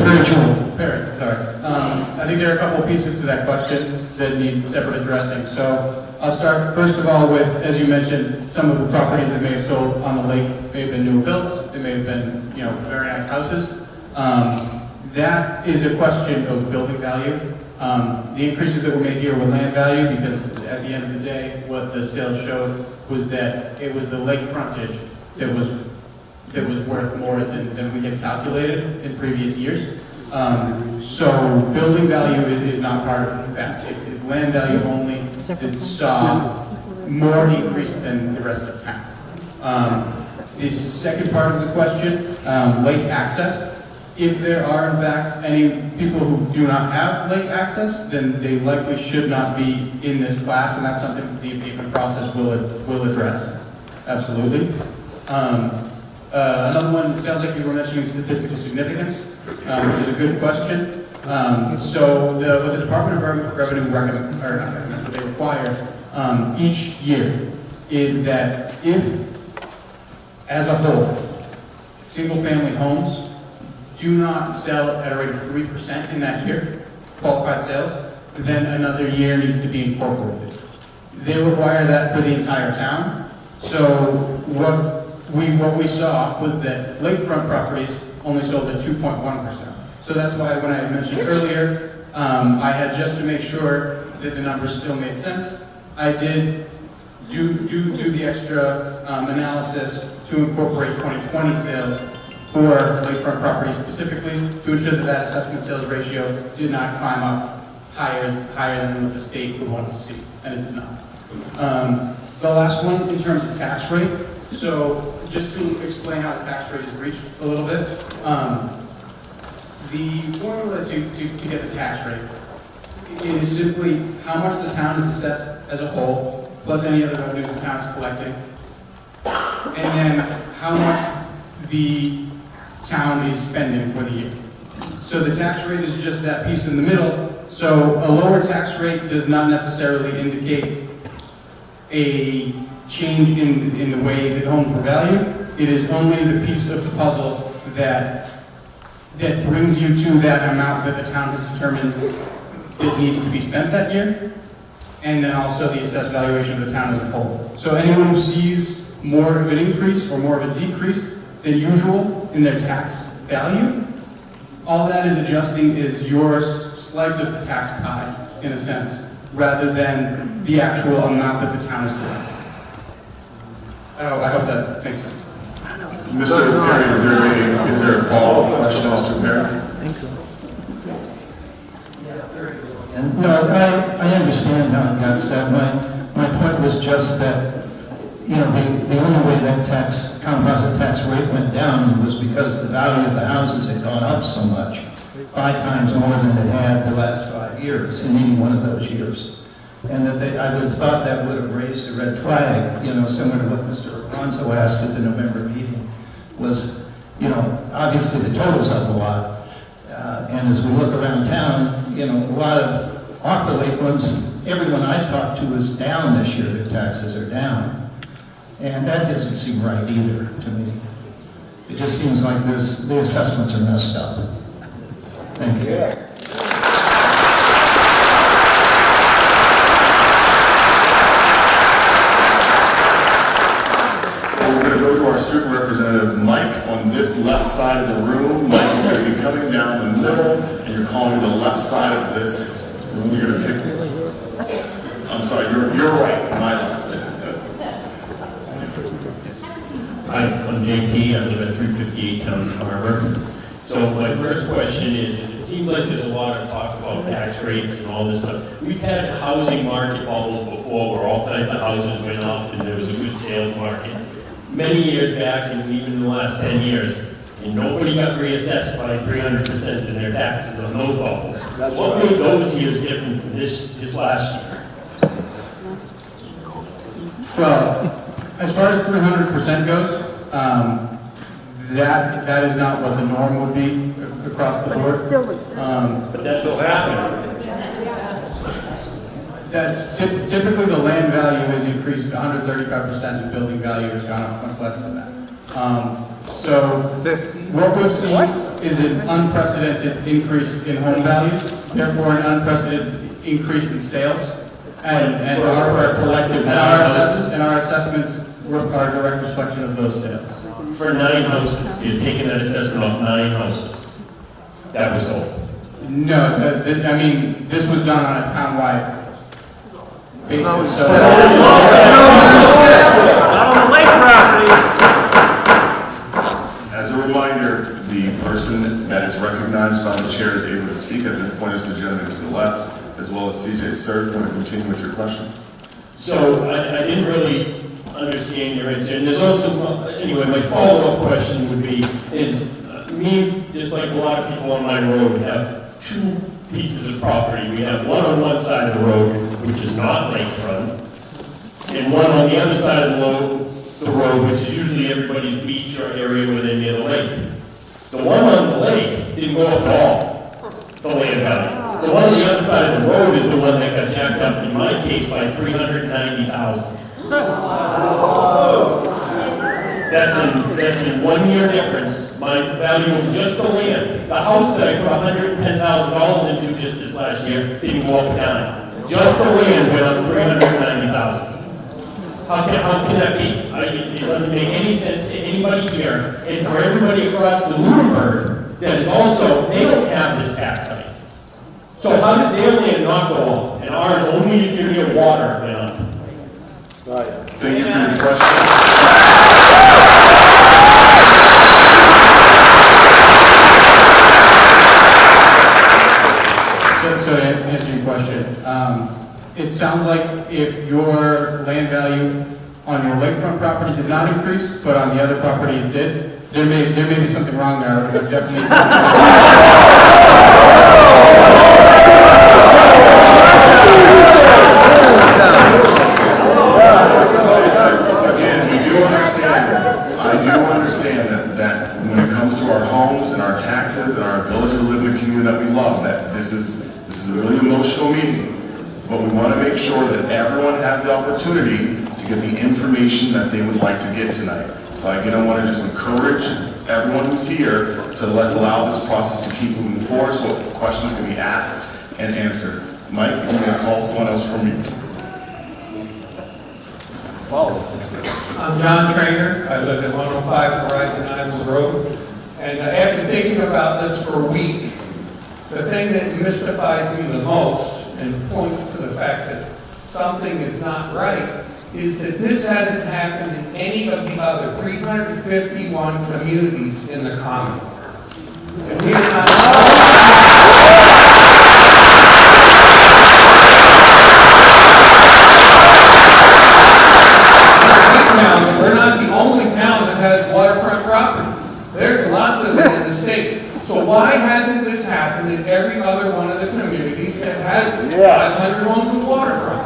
Perry, sorry. I think there are a couple of pieces to that question that need separate addressing. So I'll start, first of all, with, as you mentioned, some of the properties that may have sold on the lake may have been newer builds, they may have been, very nice houses. That is a question of building value. The increases that were made here were land value because at the end of the day, what the sales showed was that it was the lake frontage that was worth more than we had calculated in previous years. So building value is not part of that. It's land value only that saw more increase than the rest of town. The second part of the question, lake access. If there are in fact any people who do not have lake access, then they likely should not be in this class, and that's something that the abatement process will address. Absolutely. Another one, it sounds like you were mentioning statistical significance, which is a good question. So what the Department of Revenue what they require each year is that if, as a whole, single-family homes do not sell at a rate of 3% in that year, qualified sales, then another year needs to be incorporated. They require that for the entire town. So what we saw was that lakefront properties only sold at 2.1%. So that's why when I mentioned earlier, I had just to make sure that the numbers still made sense, I did do the extra analysis to incorporate 2020 sales for lakefront properties specifically to ensure that that assessment sales ratio did not climb up higher than what the state would want to see, and it did not. The last one in terms of tax rate. So just to explain how the tax rate is reached a little bit, the formula to get the tax rate is simply how much the town is assessed as a whole, plus any other revenues the town is collecting, and then how much the town is spending for the year. So the tax rate is just that piece in the middle. So a lower tax rate does not necessarily indicate a change in the way that homes were valued. It is only the piece of the puzzle that brings you to that amount that the town has determined it needs to be spent that year, and then also the assessed valuation of the town as a whole. So anyone who sees more of an increase or more of a decrease than usual in their tax value, all that is adjusting is your slice of the tax pie, in a sense, rather than the actual amount that the town is collecting. I hope that makes sense. Mr. Perry, is there a follow-up question, Mr. Perry? No, I understand how it got said. My point was just that, the only way that composite tax rate went down was because the value of the houses had gone up so much, 5 times more than it had the last 5 years in any one of those years. And that I would have thought that would have raised a red flag, similar to what Mr. Alonso asked at the November meeting, was, obviously the total's up a lot. And as we look around town, a lot of off-the-lake ones, everyone I've talked to is down this year, their taxes are down. And that doesn't seem right either to me. It just seems like the assessments are messed up. Thank you. We're going to go to our student representative, Mike, on this left side of the room. Mike is going to be coming down the middle, and you're calling the left side of this We're gonna pick. I'm sorry, you're right, my left. Hi, I'm JT, I live at 358 Town Harbor. So my first question is it seems like there's a lot of talk about tax rates and all this stuff. We've had housing market bubbles before where all kinds of houses went up and there was a good sales market. Many years back, and even in the last 10 years, and nobody got reassessed by 300% in their taxes on those bubbles. What made those years different from this last year? Well, as far as 300% goes, that is not what the norm would be across the board. But that's what's happening. Typically, the land value has increased 135%, and building value has gone up much less than that. So what we've seen is an unprecedented increase in home value, therefore an unprecedented increase in sales, and our collective and our assessments are a direct reflection of those sales. For 9 houses, you're taking that assessment of 9 houses that was sold. No, I mean, this was done on a town-wide basis. So As a reminder, the person that is recognized by the chair is able to speak. At this point is the gentleman to the left, as well as CJ. Sir, if you want to continue with your question. So I didn't really understand your answer. And there's also, anyway, my follow-up question would be, is me, just like a lot of people on my road, have 2 pieces of property. We have one on one side of the road, which is not lakefront, and one on the other side of the road, which is usually everybody's beach or area where they're near the lake. The one on the lake didn't go up at all, the land value. The one on the other side of the road is the one that got jacked up, in my case, by $390,000. That's in 1 year difference. My value of just the land, the house that I put $110,000 into just this last year didn't go up a dime. Just the land went up $390,000. How can that be? It doesn't make any sense to anybody here, and for everybody across the Lunenburg that is also, they don't have this tax site. So how did their land not go up, and ours only if you're near water went up? Thank you for your question. So to answer your question, it sounds like if your land value on your lakefront property did not increase, but on the other property it did, there may be something wrong there. I would definitely. Again, I do understand that when it comes to our homes and our taxes and our ability to live in a community that we love, that this is a really emotional meeting. But we want to make sure that everyone has the opportunity to get the information that they would like to get tonight. So again, I want to just encourage everyone who's here to let's allow this process to keep moving forward so questions can be asked and answered. Mike, I'm going to call someone else from you. I'm John Trainer. I live at 105 Horizon Island Road. And after thinking about this for a week, the thing that mystifies me the most and points to the fact that something is not right is that this hasn't happened in any of the other 351 communities in the Commonwealth. And we are not. We're not the only town that has waterfront property. There's lots of it in the state. So why hasn't this happened in every other one of the communities that has 500 homes with waterfront?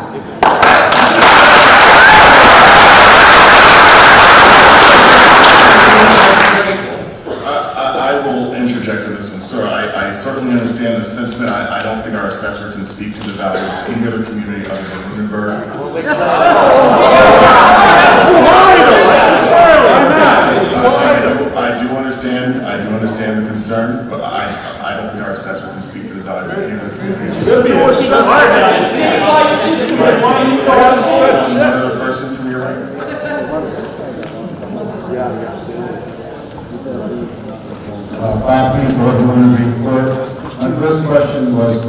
I will interject in this one. Sir, I certainly understand the sentiment. I don't think our assessor can speak to the values of any other community other than Lunenburg. I do understand the concern, but I don't think our assessor can speak to the values of any other community. Another person from your right. Bob Peace, 11 Report. first question was,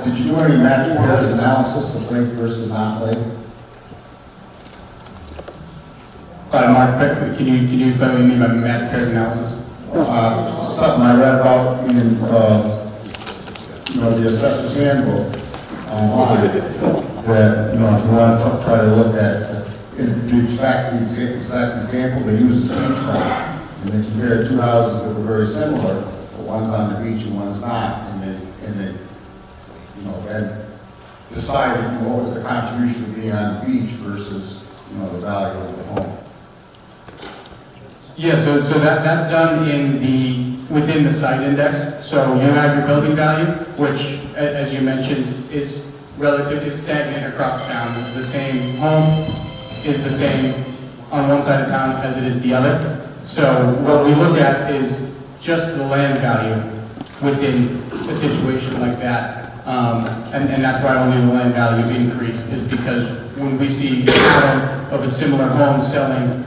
did you do any match pairs analysis of lake versus not lake? Mark, can you explain what you mean by match pairs analysis? Something I read about in the Assessor's Handbook online, that if you want to try to look at the exact example, they use a speech crime, and they compared two houses that were very similar, but one's on the beach and one's not, and they decided what was the contribution of being on the beach versus the value of the home. Yeah, so that's done within the site index. So you have your building value, which, as you mentioned, is stagnant across town. The same home is the same on one side of town as it is the other. So what we look at is just the land value within a situation like that. And that's why only the land value increased, is because when we see of a similar home selling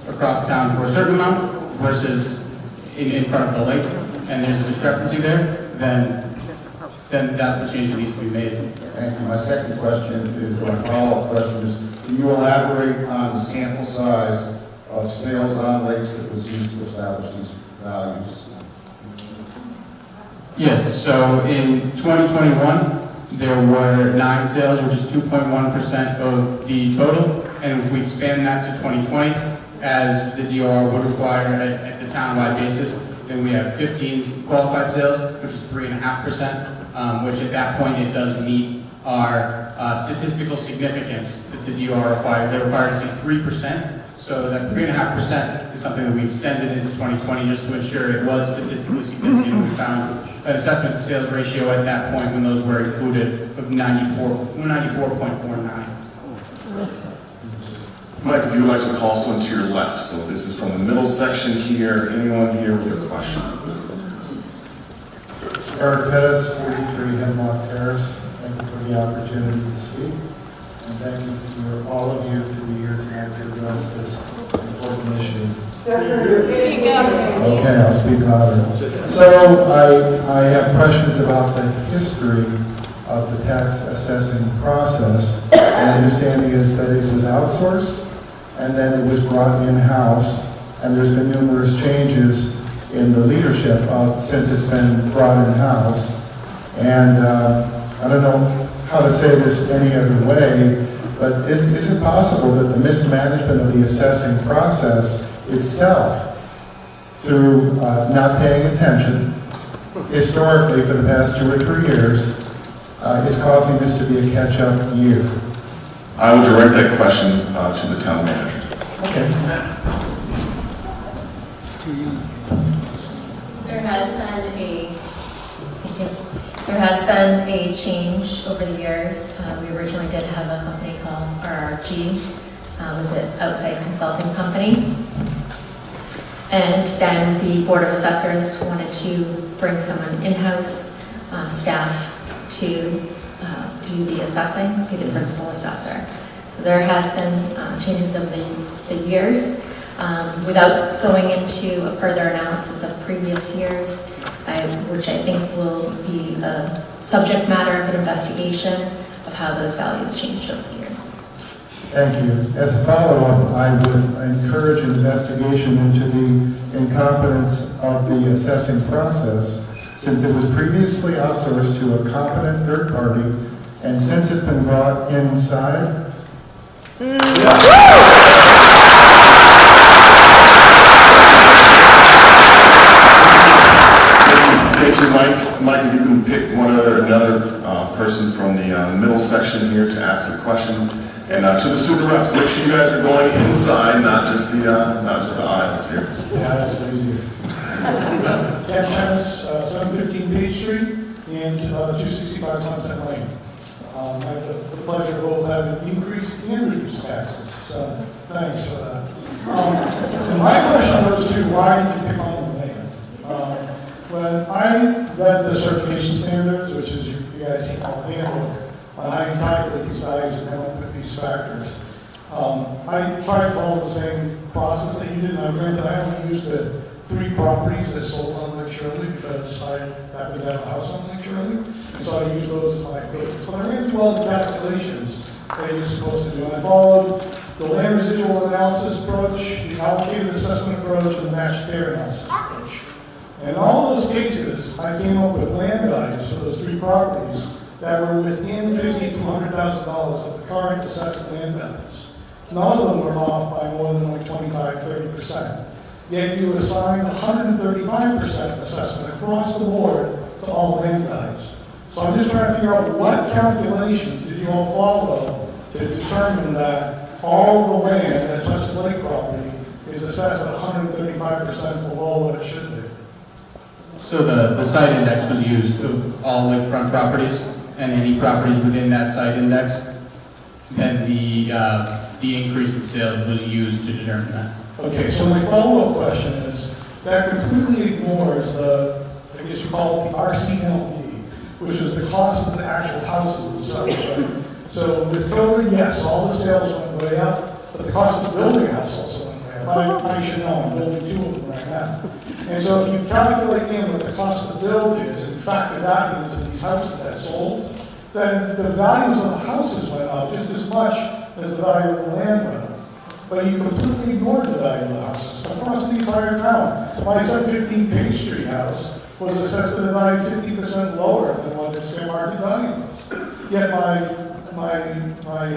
across town for a certain amount versus in front of the lake, and there's a discrepancy there, then that's the change that needs to be made. Thank you. My second question is, or my follow-up question is, can you elaborate on the sample size of sales on lakes that was used to establish these values? Yes, so in 2021, there were 9 sales, which is 2.1% of the total, and if we expand that to 2020, as the DOR would require at the town-wide basis, then we have 15 qualified sales, which is 3.5%, which at that point it does meet our statistical significance that the DOR requires. They require to see 3%, so that 3.5% is something that we extended into 2020 just to ensure it was statistically significant. We found an assessment to sales ratio at that point when those were included of 94.49. Mike, if you would like to call someone to your left. So this is from the middle section here. Anyone here with a question? Eric Pettis, 43 Hemlock Terrace. Thank you for the opportunity to speak. And thank you for all of you to be here tonight to address this important issue. Okay, I'll speak louder. So I have questions about the history of the tax assessing process. My understanding is that it was outsourced, and then it was brought in-house, and there's been numerous changes in the leadership since it's been brought in-house. And I don't know how to say this any other way, but is it possible that the mismanagement of the assessing process itself, through not paying attention, historically for the past 2 or 3 years, is causing this to be a catch-up year? I will direct that question to the town manager. Okay. There has been a change over the years. We originally did have a company called RRG, was an outside consulting company. And then the Board of Assessors wanted to bring someone in-house staff to do the assessing, be the principal assessor. So there has been changes over the years. Without going into a further analysis of previous years, which I think will be a subject matter of an investigation of how those values changed over the years. Thank you. As a follow-up, I would encourage an investigation into the incompetence of the assessing process, since it was previously outsourced to a competent third party, and since it's been brought inside. Thank you, Mike. Mike, if you can pick one or another person from the middle section here to ask a question. And to the student reps, make sure you guys are going inside, not just the aisles here. Yeah, that's easier. Jeff Tennis, 715 Page Street and 265 Sunset Lane. I have the pleasure of both having increased and reduced taxes, so thanks for that. And my question goes to, why did you pick on the land? When I read the certification standards, which is you guys call handbook, on how you calculate these values and come up with these factors, I tried to follow the same process that you did. Now, granted, I only used the 3 properties that sold on Lake Shirley because I happened to have a house on Lake Shirley, and so I used those as my equivalents. But I ran through all the calculations that you're supposed to do. I followed the land residual analysis approach, the allocated assessment approach, and the matched pair analysis approach. And in all those cases, I came up with land values for those 3 properties that were within $50,000 to $100,000 of the current assessed land values. None of them were off by more than like 25–30%. Yet you assigned 135% assessment across the board to all land values. So I'm just trying to figure out what calculations did you all follow to determine that all the land that touches lake property is assessed at 135% below what it should be. So the site index was used of all lakefront properties and any properties within that site index, then the increase in sales was used to determine that. Okay, so my follow-up question is, that completely ignores the, I guess you call it the RCLP, which is the cost of the actual houses themselves, right? So with COVID, yes, all the sales went way up, but the cost of building a house also went way up. I should know, I'm building 2 of them right now. And so if you calculate in what the cost to build is, and factor that into these houses that sold, then the values of the houses went up just as much as the value of the land went up. But you completely ignored the value of the houses across the entire town. My 715 Page Street house was assessed at a value 50% lower than what its fair market value was. Yet my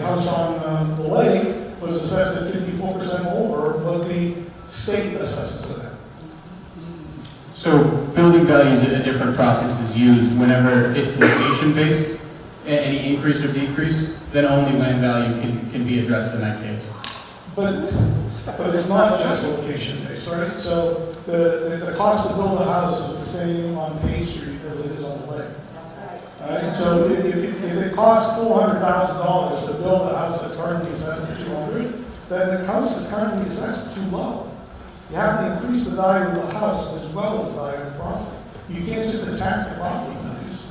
house on the lake was assessed at 54% over what the state assesses it at. So building values, a different process is used whenever it's location-based, any increase or decrease, then only land value can be addressed in that case. But it's not just location-based, right? So the cost to build a house is the same on Page Street as it is on the lake. Right? So if it costs $400,000 to build a house that's currently assessed at $200,000, then the house is currently assessed too low. You have to increase the value of the house as well as the value of the property. You can't just attack the property values.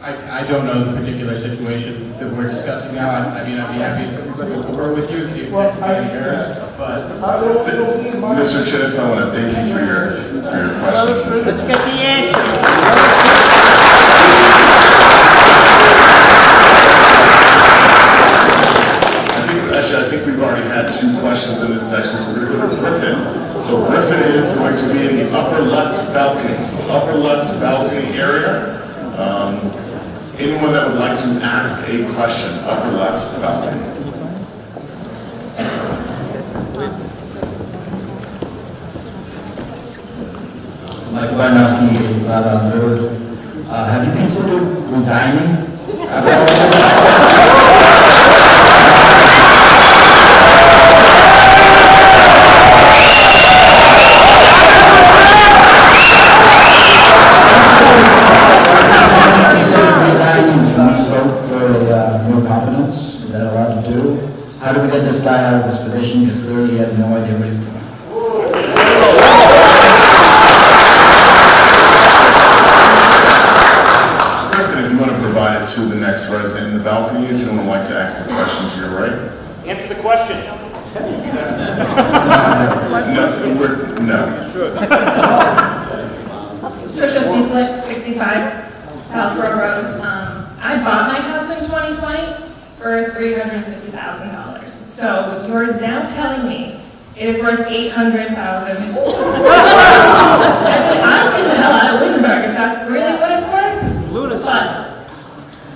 I don't know the particular situation that we're discussing now. I mean, I'd be happy to go over with you and see if we can but Mr. Chittis, I want to thank you for your questions. Let's get the answer. I think we've already had 2 questions in this section, so we're going to go to Griffin. So Griffin is going to be in the upper left balcony. So upper left balcony area. Anyone that would like to ask a question, upper left balcony. Michael Barnowski, 85 on the road. Have you considered resigning? How do we get this guy out of his position? Because clearly he had no idea what he was doing. If you want to provide it to the next resident in the balcony, if you don't like to ask the question to your right. Answer the question. No. Trisha Seaflick, 65 South Road Road. I bought my house in 2020 for $350,000. So you're now telling me it is worth $800,000. I mean, I'll get the hell out of Wittenberg if that's really what it's worth. But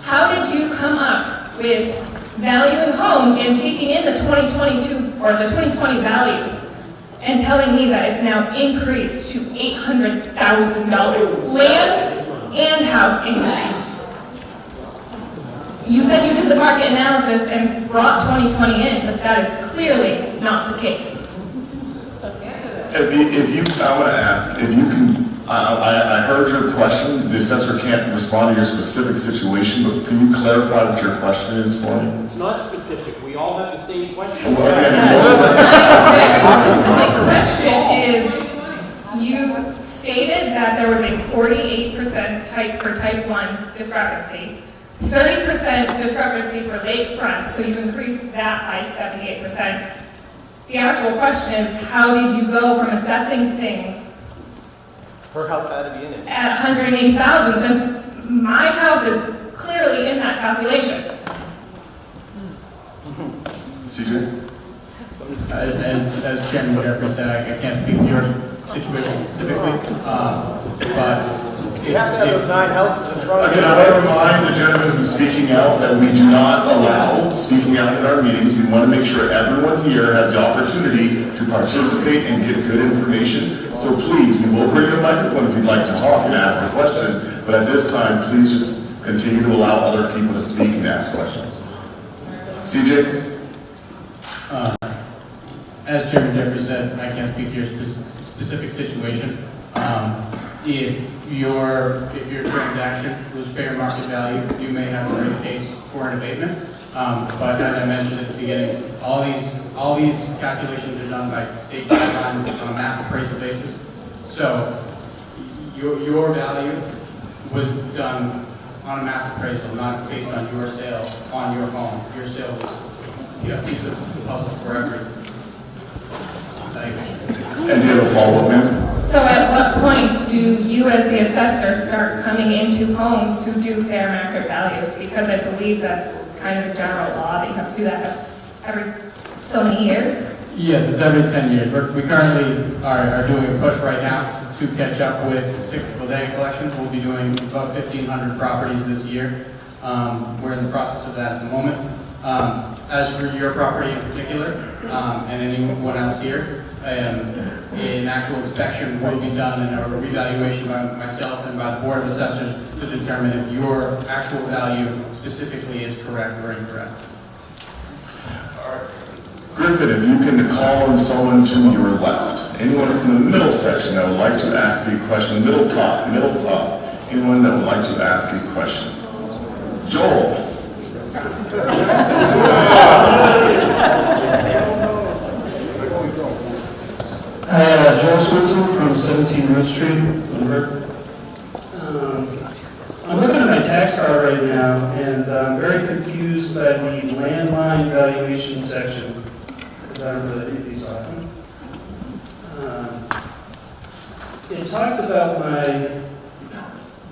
how did you come up with valuing homes and taking in the 2022 or the 2020 values and telling me that it's now increased to $800,000 land and house increase? You said you did the market analysis and brought 2020 in, but that is clearly not the case. If you, I want to ask, if you can, I heard your question. The assessor can't respond to your specific situation, but can you clarify what your question is for me? It's not specific. We all have the same question. My question is, you stated that there was a 48% type 1 discrepancy, 30% discrepancy for lakefront, so you increased that by 78%. The actual question is, how did you go from assessing things Her house had to be in it. at 180,000 since my house is clearly in that calculation? CJ? As Chairman Jeffrey said, I can't speak to your situation specifically, but... You have to have those 9 houses in front of you. Again, I want to remind the gentleman who's speaking out that we do not allow speaking out in our meetings. We want to make sure everyone here has the opportunity to participate and get good information. So please, we will bring your microphone if you'd like to talk and ask a question, but at this time, please just continue to allow other people to speak and ask questions. CJ? As Chairman Jeffrey said, I can't speak to your specific situation. If your transaction was fair market value, you may have a great case for an abatement. But as I mentioned at the beginning, all these calculations are done by state guidelines on a mass appraisal basis. So your value was done on a mass appraisal, not based on your sale on your home. Your sale was a piece of the puzzle for every valuation. And do you have a follow-up, ma'am? So at what point do you as the assessor start coming into homes to do fair market values? Because I believe that's kind of a general law that you have to do that every so many years. Yes, it's every 10 years. We currently are doing a push right now to catch up with cyclical data collection. We'll be doing about 1,500 properties this year. We're in the process of that at the moment. As for your property in particular, and anyone else here, an actual inspection will be done and a revaluation by myself and by the Board of Assessors to determine if your actual value specifically is correct or incorrect. Griffin, if you can call on someone to your left. Anyone from the middle section that would like to ask a question. Middle top. Anyone that would like to ask a question. Joel. Hi, Joel Swinson from 17 Road Street, Lindbergh. I'm looking at my tax card right now, and I'm very confused by the landline valuation section, because I don't really read these often. It talks about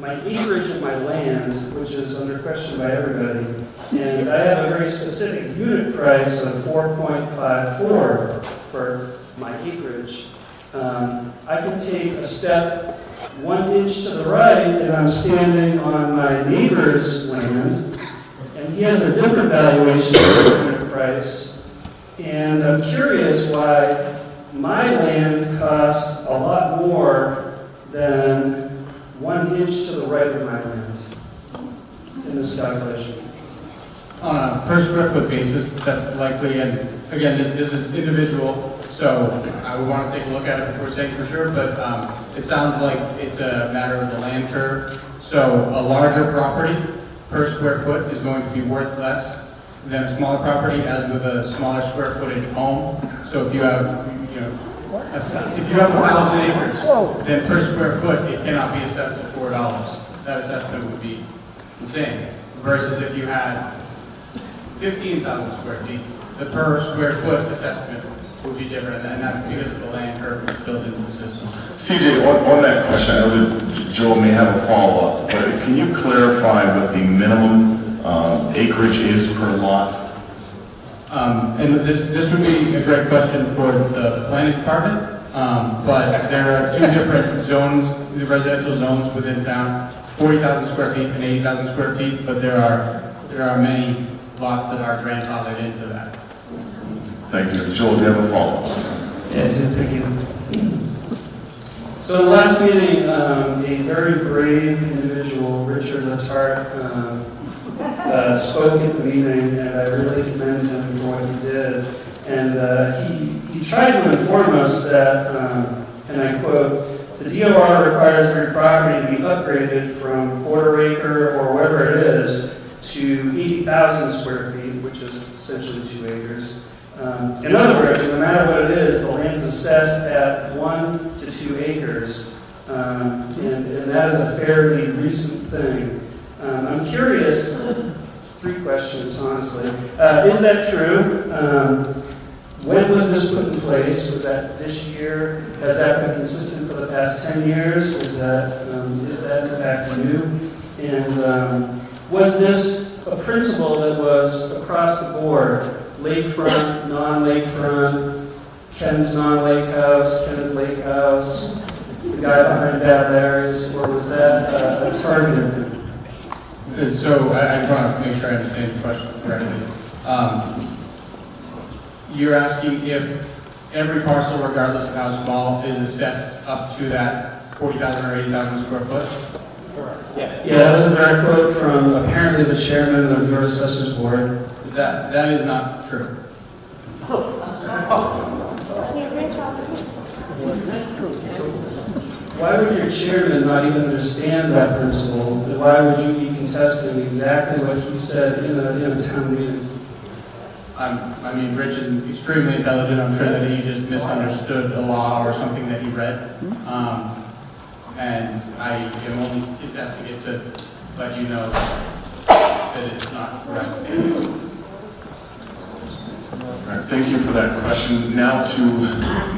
my acreage of my land, which is under question by everybody, and I have a very specific unit price of 4.54 for my acreage. I can take a step 1 inch to the right, and I'm standing on my neighbor's land, and he has a different valuation of unit price. And I'm curious why my land costs a lot more than 1 inch to the right of my land in this calculation. On a per square foot basis, that's likely, and again, this is individual, so I would want to take a look at it before saying for sure, but it sounds like it's a matter of the land curve. So a larger property per square foot is going to be worth less than a smaller property, as with a smaller square footage home. So if you have, if you have 1,000 acres, then per square foot it cannot be assessed at $4. That assessment would be insane. Versus if you had 15,000 square feet, the per square foot assessment would be different, and that's because of the land curve that's built into the system. CJ, on that question, I know that Joel may have a follow-up, but can you clarify what the minimum acreage is per lot? And this would be a great question for the planning department, but there are 2 different zones, the residential zones within town, 40,000 square feet and 80,000 square feet, but there are many lots that are grandfathered into that. Thank you. Joel, do you have a follow-up? Yeah, thank you. So the last meeting, a very brave individual, Richard Letarte, spoke at the meeting, and I really commend him for what he did. And he tried to inform us that, and I quote, "The DOR requires every property to be upgraded from quarter acre or whatever it is to 80,000 square feet, which is essentially 2 acres. In other words, no matter what it is, the land is assessed at 1 to 2 acres, and that is a fairly recent thing. I'm curious, 3 questions, honestly. Is that true? When was this put in place? Was that this year? Has that been consistent for the past 10 years? Is that in fact new? And was this a principle that was across the board? Lakefront, non-lakefront, Ken's non-lake house, Ken's lake house, the guy behind bad areas, or was that a targeted thing? So I just want to make sure I understand the question correctly. You're asking if every parcel, regardless of how small, is assessed up to that 40,000 or 80,000 square foot? Yeah, that was a direct quote from apparently the chairman of your assessor's board. That is not true. Why would your chairman not even understand that principle? And why would you be contesting exactly what he said in a town meeting? I mean, Rich is extremely intelligent. I'm sure that he just misunderstood a law or something that he read. And I am only contesting it to let you know that it's not correct. All right, thank you for that question. Now to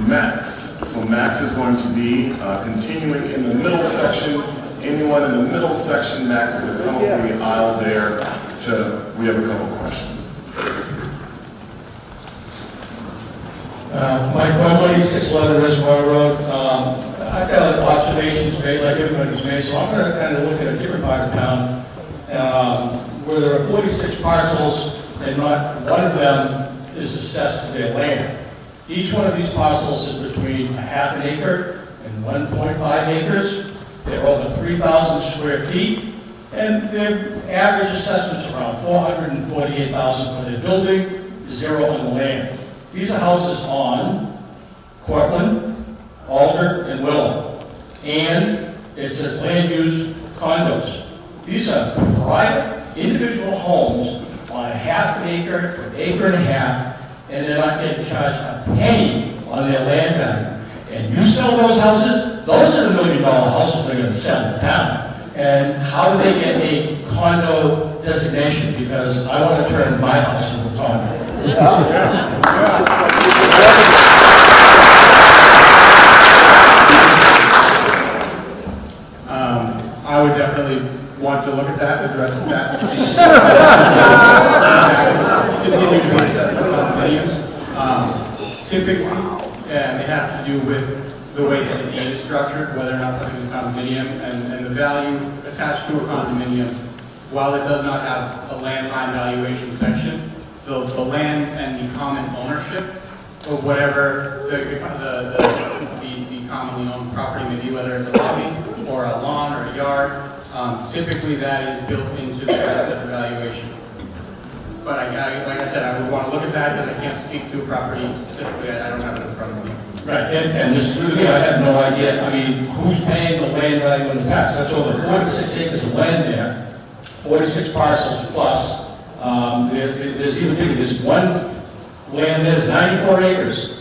Max. So Max is going to be continuing in the middle section. Anyone in the middle section, Max is going to come up the aisle there we have a couple questions. Mike Wembley, 611 Reservoir Road. I've got observations made like everybody's made, so I'm going to kind of look at a different part of town where there are 46 parcels and not one of them is assessed for their land. Each one of these parcels is between a half an acre and 1.5 acres. They're over 3,000 square feet, and their average assessment is around $448,000 for their building, 0 on the land. These are houses on Cortland, Alder, and Willow, and it says land use condos. These are private individual homes on a half an acre to an acre and a half, and they're not getting charged a penny on their land value. And you sell those houses, those are the $1 million houses they're going to sell in town. And how do they get a condo designation? Because I want to turn my house into a condo. I would definitely want to look at that, address that. Continue to assess the condominiums. Typically, it has to do with the way that the deed is structured, whether or not something is a condominium, and the value attached to a condominium. While it does not have a landline valuation section, the land and the common ownership of whatever the commonly owned property may be, whether it's a lobby or a lawn or a yard, typically that is built into the rest of the valuation. But like I said, I would want to look at that because I can't speak to a property specifically. I don't have it in front of me. Right, and just through me, I have no idea. I mean, who's paying the land value in the past? That's over 46 acres of land there, 46 parcels plus. There's even bigger. There's one land, there's 94 acres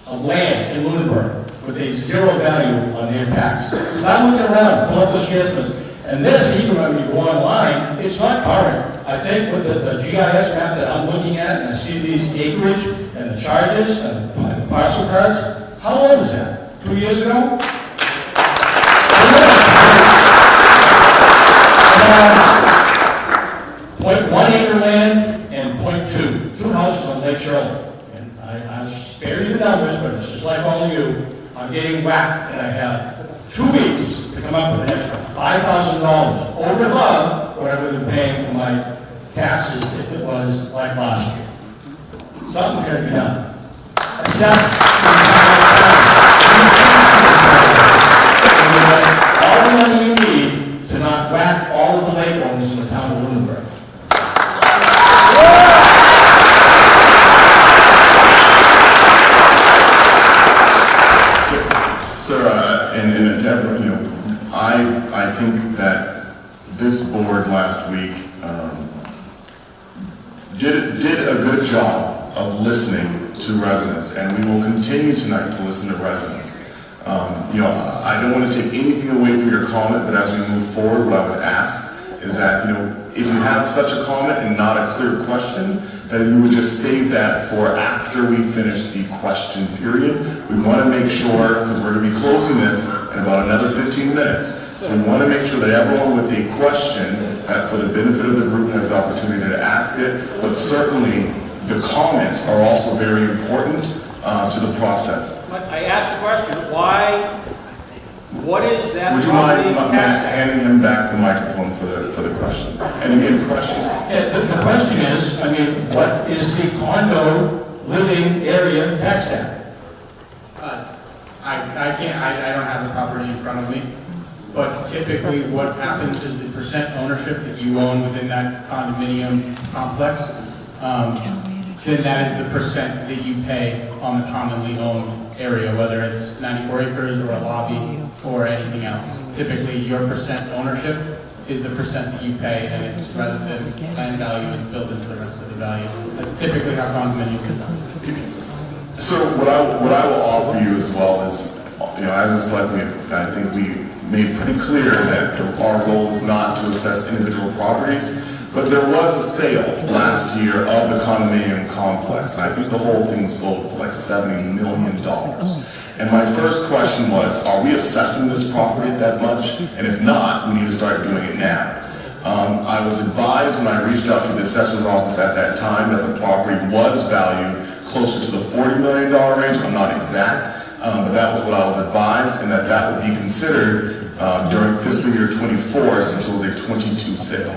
of land in Lunenburg with a 0 value on their tax. So I'm looking around, pull up those transfers, and this, even when you go online, it's not current. I think with the GIS map that I'm looking at, and I see these acreage and the charges and the parcel cards, how old is that? 2 years ago? 0.1 acre land and 0.2. 2 houses on Lake Charlotte. And I'll spare you the numbers, but it's just like all of you. I'm getting whacked, and I have 2 weeks to come up with an extra $5,000 over and above what I would have been paying for my taxes if it was like last year. Something's got to be done. Assess all the money you need to not whack all of the lake owners in the town of Lunenburg. Sir, in an endeavor, I think that this board last week did a good job of listening to residents, and we will continue tonight to listen to residents. I don't want to take anything away from your comment, but as we move forward, what I would ask is that, if you have such a comment and not a clear question, that you would just save that for after we finish the question period. We want to make sure, because we're going to be closing this in about another 15 minutes, so we want to make sure that everyone with a question, that for the benefit of the group, has the opportunity to ask it, but certainly the comments are also very important to the process. I asked the question, why, what is that? Would you mind, Max, handing him back the microphone for the question? And again, questions? Yeah, the question is, I mean, what is the condo living area tax cap? I don't have the property in front of me, but typically what happens is the percent ownership that you own within that condominium complex, then that is the percent that you pay on the commonly owned area, whether it's 94 acres or a lobby or anything else. Typically, your percent ownership is the percent that you pay, and it's rather than land value is built into the rest of the value. That's typically how condominiums are done. So what I will offer you as well is, as a selectman, I think we made pretty clear that our goal is not to assess individual properties, but there was a sale last year of the condominium complex, and I think the whole thing sold for like $70 million. And my first question was, are we assessing this property at that much? And if not, we need to start doing it now. I was advised when I reached out to the assessor's office at that time that the property was valued closer to the $40 million range. I'm not exact, but that was what I was advised, and that would be considered during fiscal year 24, since it was a 22 sale.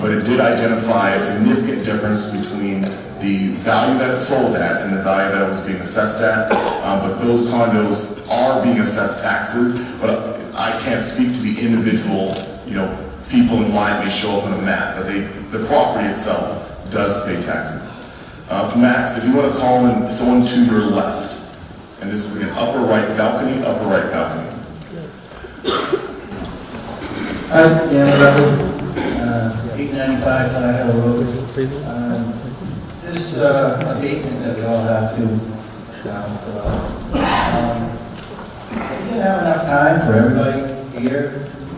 But it did identify a significant difference between the value that it sold at and the value that it was being assessed at. But those condos are being assessed taxes, but I can't speak to the individual, people and why it may show up on a map, but the property itself does pay taxes. Max, if you want to call in someone to your left, and this is an upper right balcony, upper right balcony. Hi, Dan, 895 Flat Hill Road. This abatement that we all have to fill out. We didn't have enough time for everybody here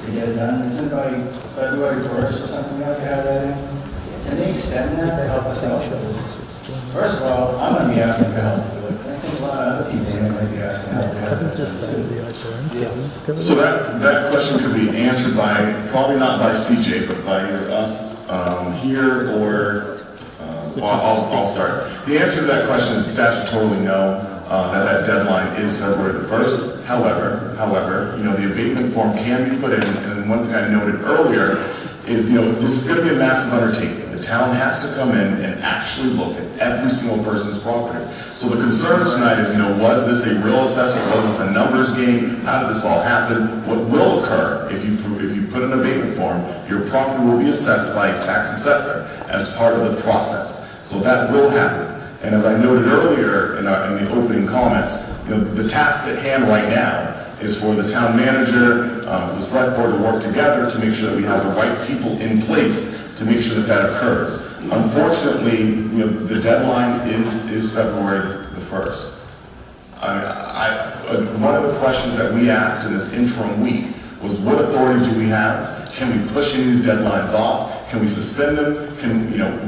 to get it done. Isn't it by February 1st or something we have to have that in? Can they extend that to help us out with this? First of all, I'm going to be asking for help to do it. I think a lot of other people here might be asking help to have that done too. So that question could be answered by, probably not by CJ, but by either us here or, I'll start. The answer to that question is statutorily no, that deadline is February the 1st. However, the abatement form can be put in, and one thing I noted earlier is, this is going to be a massive undertaking. The town has to come in and actually look at every single person's property. So the concern tonight is, was this a real assessment? Was this a numbers game? How did this all happen? What will occur if you put an abatement form, your property will be assessed by a tax assessor as part of the process. So that will happen. And as I noted earlier in the opening comments, the task at hand right now is for the town manager, for the select board to work together to make sure that we have the right people in place to make sure that occurs. Unfortunately, the deadline is February the 1st. One of the questions that we asked in this interim week was, what authority do we have? Can we push any of these deadlines off? Can we suspend them?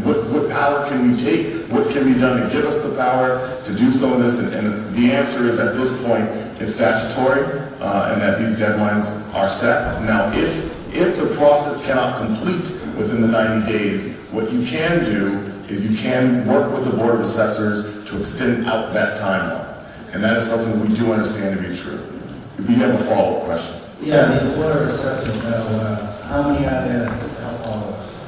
What power can we take? What can be done to give us the power to do some of this? And the answer is, at this point, it's statutory, and that these deadlines are set. Now, if the process cannot complete within the 90 days, what you can do is you can work with the Board of Assessors to extend out that timeline. And that is something that we do understand to be true. We have a follow-up question. Yeah, the Board of Assessors now, how many are there to help all of us?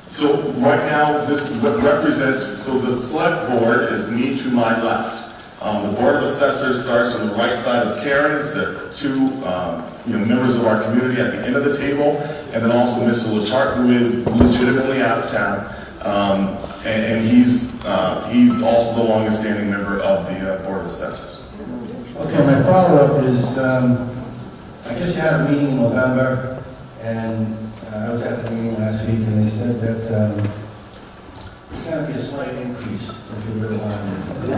So right now, this represents, so the select board is me to my left. The Board of Assessors starts on the right side of Karen, is the two members of our community at the end of the table, and then also Mr. LeChart, who is legitimately out of town, and he's also the longest standing member of the Board of Assessors. Okay, my follow-up is, I guess you had a meeting in November, and I was at the meeting last week, and they said that there's going to be a slight increase if you really want to.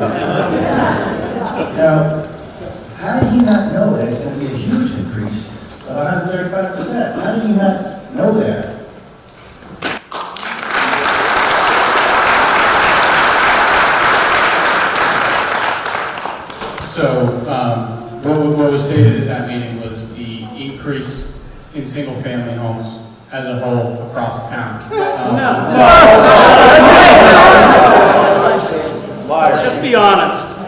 Now, how did he not know that it's going to be a huge increase of 135%? How did he not know that? So what was stated at that meeting was the increase in single-family homes as a whole across town. Just be honest.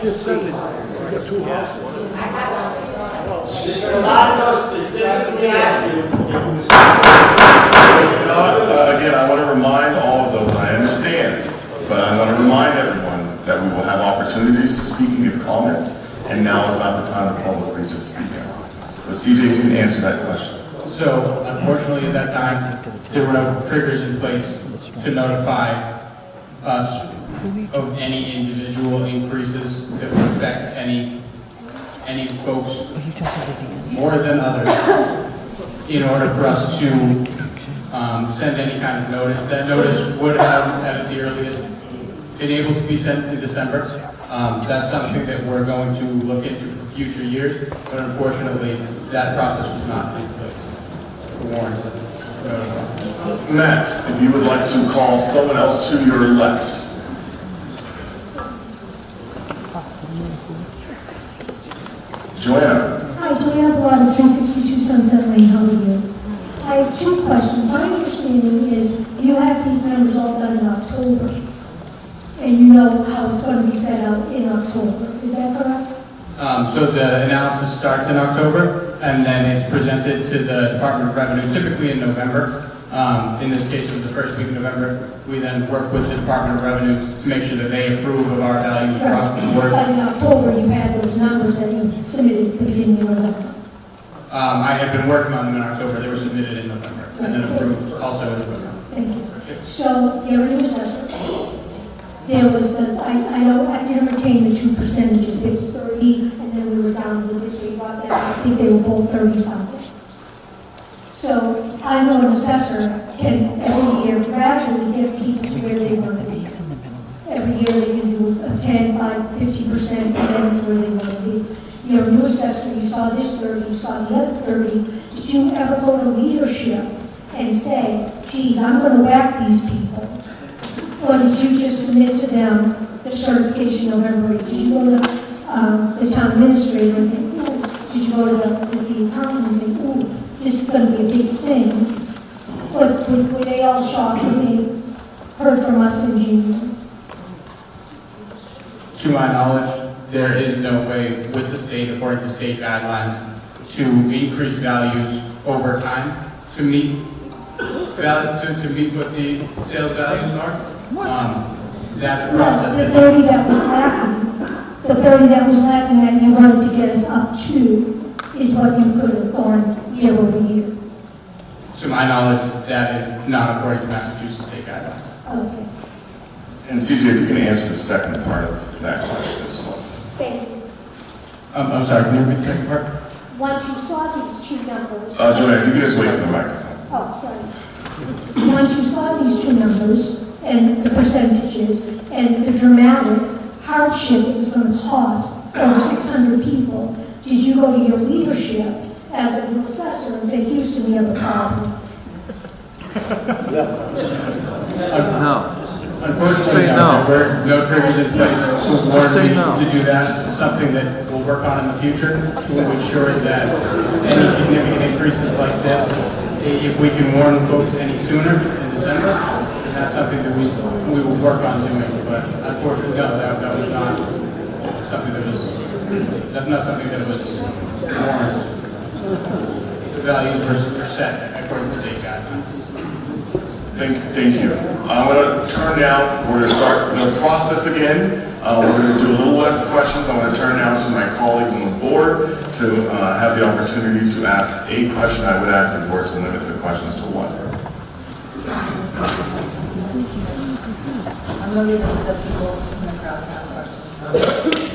Again, I want to remind all of those, I understand, but I want to remind everyone that we will have opportunities to speak and give comments, and now is not the time to publicly just speak out. But CJ, if you can answer that question. So, unfortunately, at that time, there were no triggers in place to notify us of any individual increases that would affect any folks more than others in order for us to send any kind of notice. That notice would have, at the earliest, been able to be sent in December. That's something that we're going to look into for future years, but unfortunately, that process was not in place. Matt, if you would like to call someone else to your left. Joanna. Hi, Joanna Bellata, 362 Sunset Lane. How are you? I have two questions. My understanding is you have these numbers all done in October, and you know how it's going to be set out in October. Is that correct? So the analysis starts in October, and then it's presented to the Department of Revenue, typically in November. In this case, it was the first week of November. We then work with the Department of Revenue to make sure that they approve of our values across the board. But in October, you had those numbers that you submitted at the beginning of November. I had been working on them in October. They were submitted in November, and then approved also in November. Thank you. So, you're a new assessor. There was the, I know, I didn't retain the two percentages. There was 30, and then we were down to the district. I think they were both 30-something. So, I know an assessor can every year gradually get people to where they want to be. Every year they can do a 10, 5, 50% and then to where they want to be. You're a new assessor, you saw this 30, you saw the other 30. Did you ever go to leadership and say, geez, I'm going to whack these people? Or did you just submit to them the certification November 8th? Did you go to the town administrator and say, ooh? Did you go to the accountant and say, ooh, this is going to be a big thing? Or were they all shocked when they heard from us in June? To my knowledge, there is no way with the state, according to state guidelines, to increase values over time to meet what the sales values are. That's a process. The 30 that was lacking, the 30 that was lacking that you wanted to get us up to is what you could have gone year over year. To my knowledge, that is not according to Massachusetts state guidelines. Okay. And CJ, if you can answer the second part of that question as well. Thank you. I'm sorry, can you repeat the second part? Once you saw these two numbers. Joanna, if you could just wait for the microphone. Oh, sorry. Once you saw these two numbers and the percentages and the dramatic hardship it was going to cost over 600 people, did you go to your leadership as a new assessor and say, Houston, we have a problem? No. Unfortunately, no. There were no triggers in place to warn me to do that. It's something that we'll work on in the future to ensure that any significant increases like this, if we can warn folks any sooner in December, then that's something that we will work on doing. But unfortunately, no, that was not something that was, that's not something that was warranted. The values were set according to state guidelines. Thank you. I'm going to turn now, we're going to start the process again. We're going to do a little less questions. I'm going to turn now to my colleagues on the board to have the opportunity to ask a question. I would ask the board to limit the questions to one. I'm going to leave it to the people in the crowd to ask questions.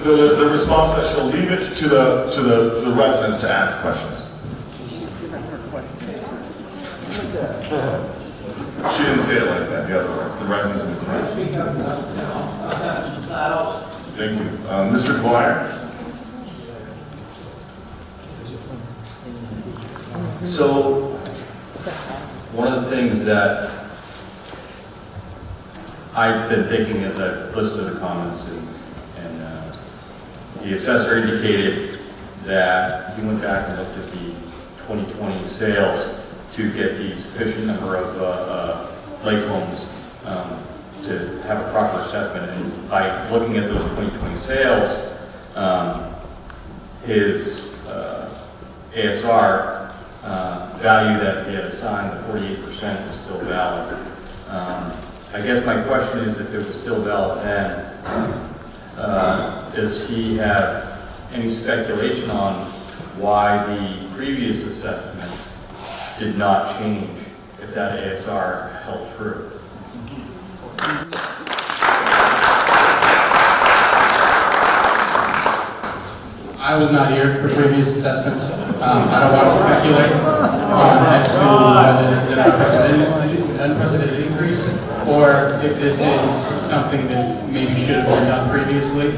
The response that she'll leave it to the residents to ask questions. She didn't say it like that. The other ones, the residents in the crowd. Thank you, Mr. Dwyer. So, one of the things that I've been thinking as I've listened to the comments, and the assessor indicated that he went back and looked at the 2020 sales to get the sufficient number of lake homes to have a proper assessment. And by looking at those 2020 sales, his ASR value that he had assigned, the 48%, is still valid. I guess my question is, if it was still valid then, does he have any speculation on why the previous assessment did not change if that ASR held true? I was not here for previous assessments. I don't want to speculate as to whether this is an unprecedented increase or if this is something that maybe should have been done previously.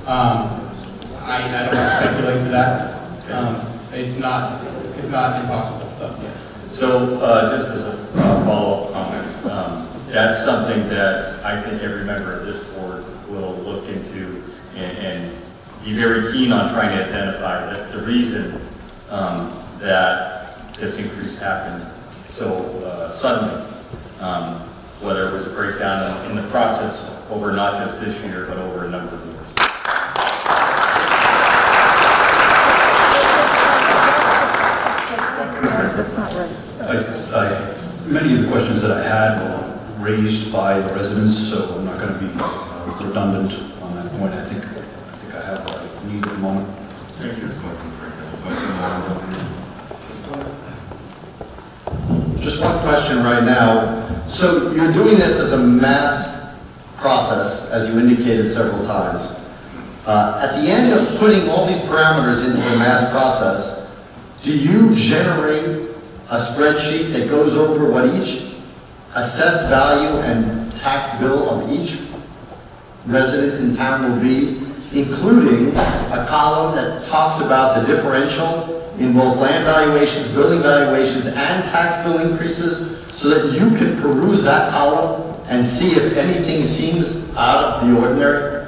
I don't want to speculate to that. It's not impossible, though. So, just as a follow-up comment, that's something that I think every member of this board will look into and be very keen on trying to identify that the reason that this increase happened so suddenly, whether it was a breakdown in the process over not just this year, but over a number of years. Many of the questions that I had were raised by the residents, so I'm not going to be redundant on that point. I think I have what I need at the moment. Thank you, Selectman Just one question right now. So you're doing this as a mass process, as you indicated several times. At the end of putting all these parameters into the mass process, do you generate a spreadsheet that goes over what each assessed value and tax bill of each resident in town will be, including a column that talks about the differential in both land valuations, building valuations, and tax bill increases, so that you can peruse that column and see if anything seems out of the ordinary?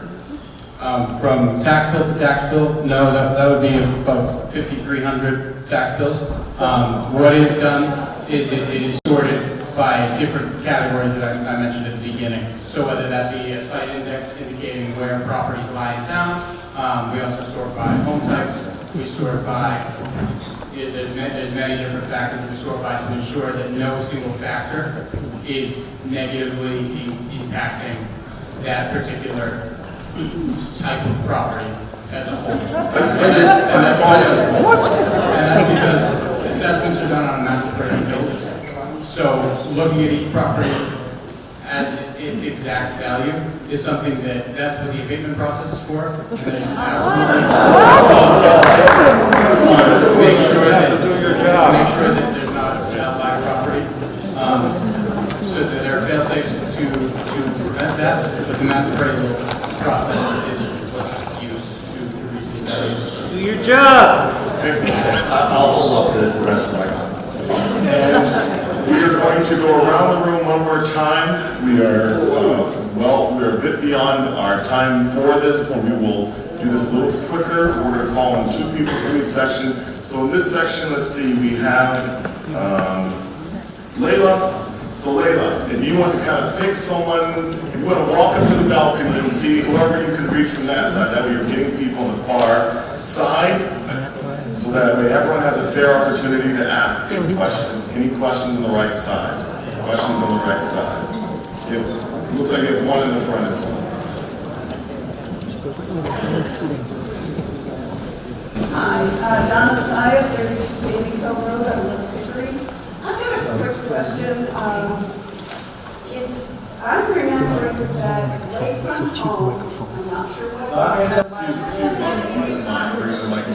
From tax bill to tax bill, no, that would be about 5,300 tax bills. What is done is it is sorted by different categories that I mentioned at the beginning. So whether that be a site index indicating where properties lie in town, we also sort by home types, we sort by, there's many different factors that we sort by to ensure that no single factor is negatively impacting that particular type of property as a whole. And that's because assessments are done on a mass appraisal basis. So looking at each property as its exact value is something that's what the abatement process is for. And there's absolutely to make sure that there's not an outlier property. So that there are fail-safes to prevent that, but the mass appraisal process is what's used to reduce the value. Do your job! I'll hold up the rest of my comments. And we are going to go around the room one more time. We are, we're a bit beyond our time for this, so we will do this a little quicker. We're going to call on 2 people from each section. So in this section, let's see, we have Layla. So Layla, if you want to kind of pick someone, if you want to walk up to the balcony and see whoever you can reach from that side, that way you're getting people on the far side, so that way everyone has a fair opportunity to ask a question. Any questions on the right side? Questions on the right side. It looks like you have one in the front as well. Hi, Donna Saya, 32 Sandy Cove Road, I'm Little Hickory. I've got a quick question. I'm remembering that lakefront homes, I'm not sure what it is. Excuse me, bring the mic to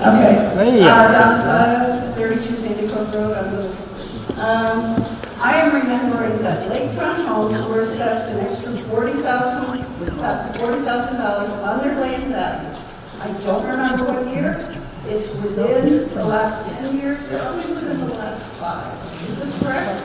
Okay. Donna Saya, 32 Sandy Cove Road, I'm Little Hickory. I am remembering that lakefront homes were assessed an extra $40,000 on their land value. I don't remember what year. It's within the last 10 years, probably within the last 5. Is this correct?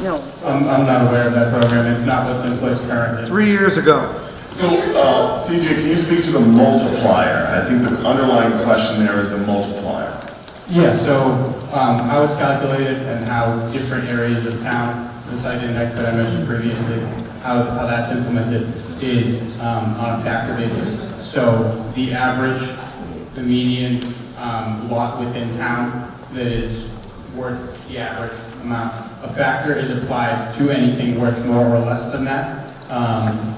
No. I'm not aware of that program. It's not what's in place currently. 3 years ago. So, CJ, can you speak to the multiplier? I think the underlying question there is the multiplier. Yeah, so how it's calculated and how different areas of town, the site index that I mentioned previously, how that's implemented is on a factor basis. So the average, the median lot within town that is worth the average amount, a factor is applied to anything worth more or less than that.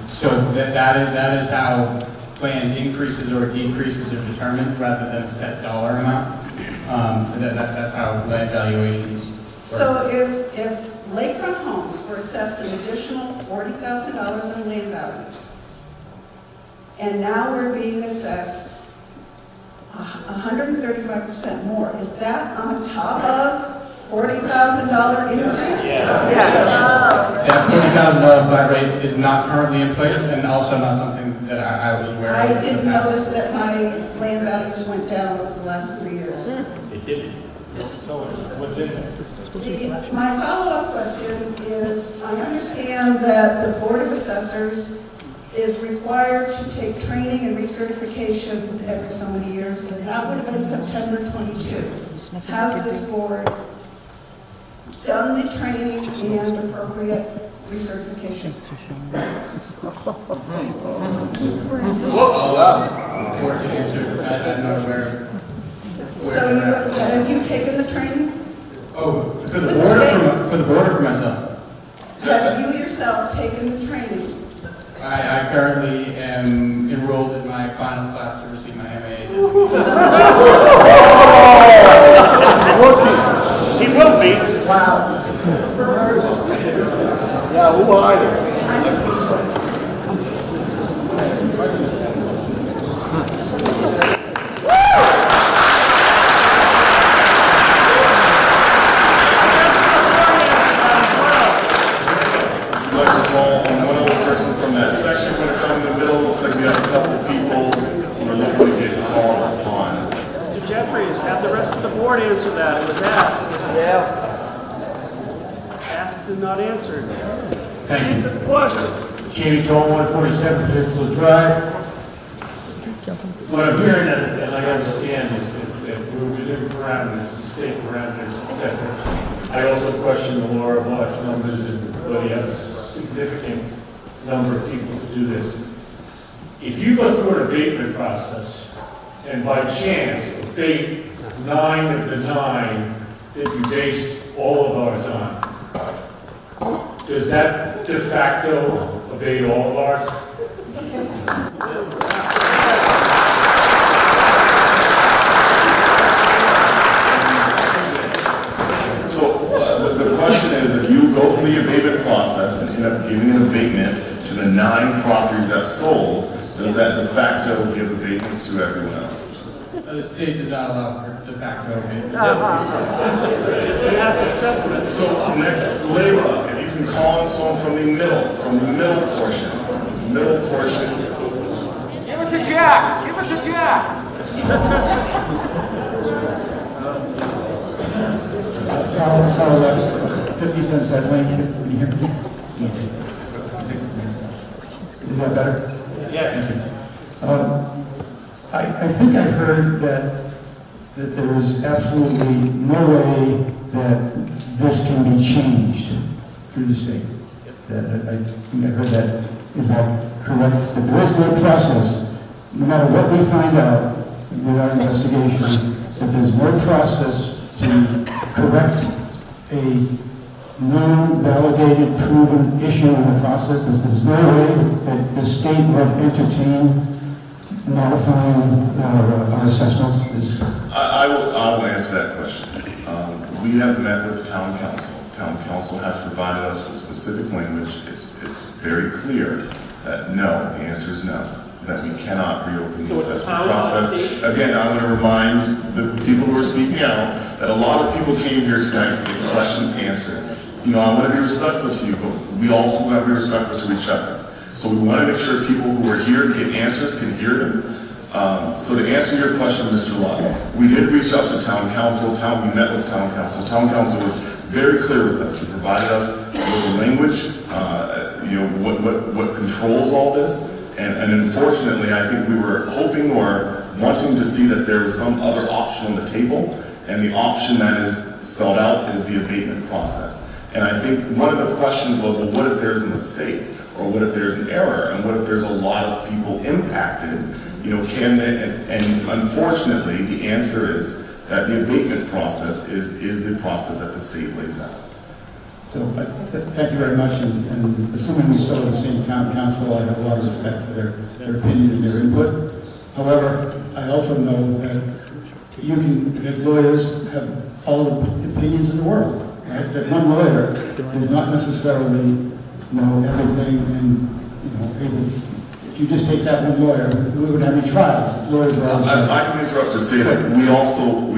So that is how land increases or decreases are determined rather than a set dollar amount. That's how land valuations work. So if lakefront homes were assessed an additional $40,000 in land values, and now we're being assessed 135% more, is that on top of $40,000 increase? That $40,000 flat rate is not currently in place and also not something that I was aware of. I did notice that my land values went down over the last 3 years. It didn't. So what's in there? My follow-up question is, I understand that the Board of Assessors is required to take training and recertification every so many years, and that would have been September 22. Has this board done the training and appropriate recertification? So have you taken the training? Oh, for the board or for myself? Have you yourself taken the training? I currently am enrolled in my final class to receive my MA. He will be. Wow. Yeah, who are you? I'm speechless. I'd like to call on one other person from that section. We're going to come in the middle. Looks like we have a couple of people who are looking to get called upon. Mr. Jeffries, have the rest of the board answer that. It was asked. Yeah. Asked and not answered. Thank you. Pleasure. Jamie Toll, 147 Peninsula Drive. What I'm hearing, and I understand, is that we're within parameters, the state parameters, etc. I also question the law of large numbers and whether you have a significant number of people to do this. If you go through an abatement process, and by chance abate 9 of the 9 that you based all of ours on, does that de facto abate all of ours? So the question is, if you go through the abatement process and end up giving an abatement to the 9 properties that sold, does that de facto give abatements to everyone else? The state does not allow for de facto abatement. So next, Layla, if you can call on someone from the middle portion. Middle portion. Give it to Jack. Give it to Jack. Carl, 50 cents that link. Can you hear me? Is that better? Yeah. Thank you. I think I heard that there is absolutely no way that this can be changed through the state. I think I heard that. Is that correct? That there is no process, no matter what we find out with our investigation, that there's no process to correct a non-validated, proven issue in the process, that there's no way that the state would entertain modifying our assessment? I will answer that question. We have met with town council. Town council has provided us with specific language. It's very clear that no, the answer is no, that we cannot reopen the assessment process. Again, I want to remind the people who are speaking out that a lot of people came here tonight to get questions answered. You know, I want to be respectful to you, but we also got to be respectful to each other. So we want to make sure people who are here to get answers can hear them. So to answer your question, Mr. Lott, we did reach out to town council. We met with town council. Town council was very clear with us. He provided us with the language, what controls all this. And unfortunately, I think we were hoping or wanting to see that there was some other option on the table, and the option that is spelled out is the abatement process. And I think one of the questions was, well, what if there's a mistake? Or what if there's an error? And what if there's a lot of people impacted? Can they, and unfortunately, the answer is that the abatement process is the process that the state lays out. So, thank you very much, and assuming we still have the same town council, I have a lot of respect for their opinion and their input. However, I also know that lawyers have all the opinions in the world, right? That one lawyer is not necessarily know everything and, able to, if you just take that one lawyer, we wouldn't have any trials. If lawyers were always I can interrupt to say that we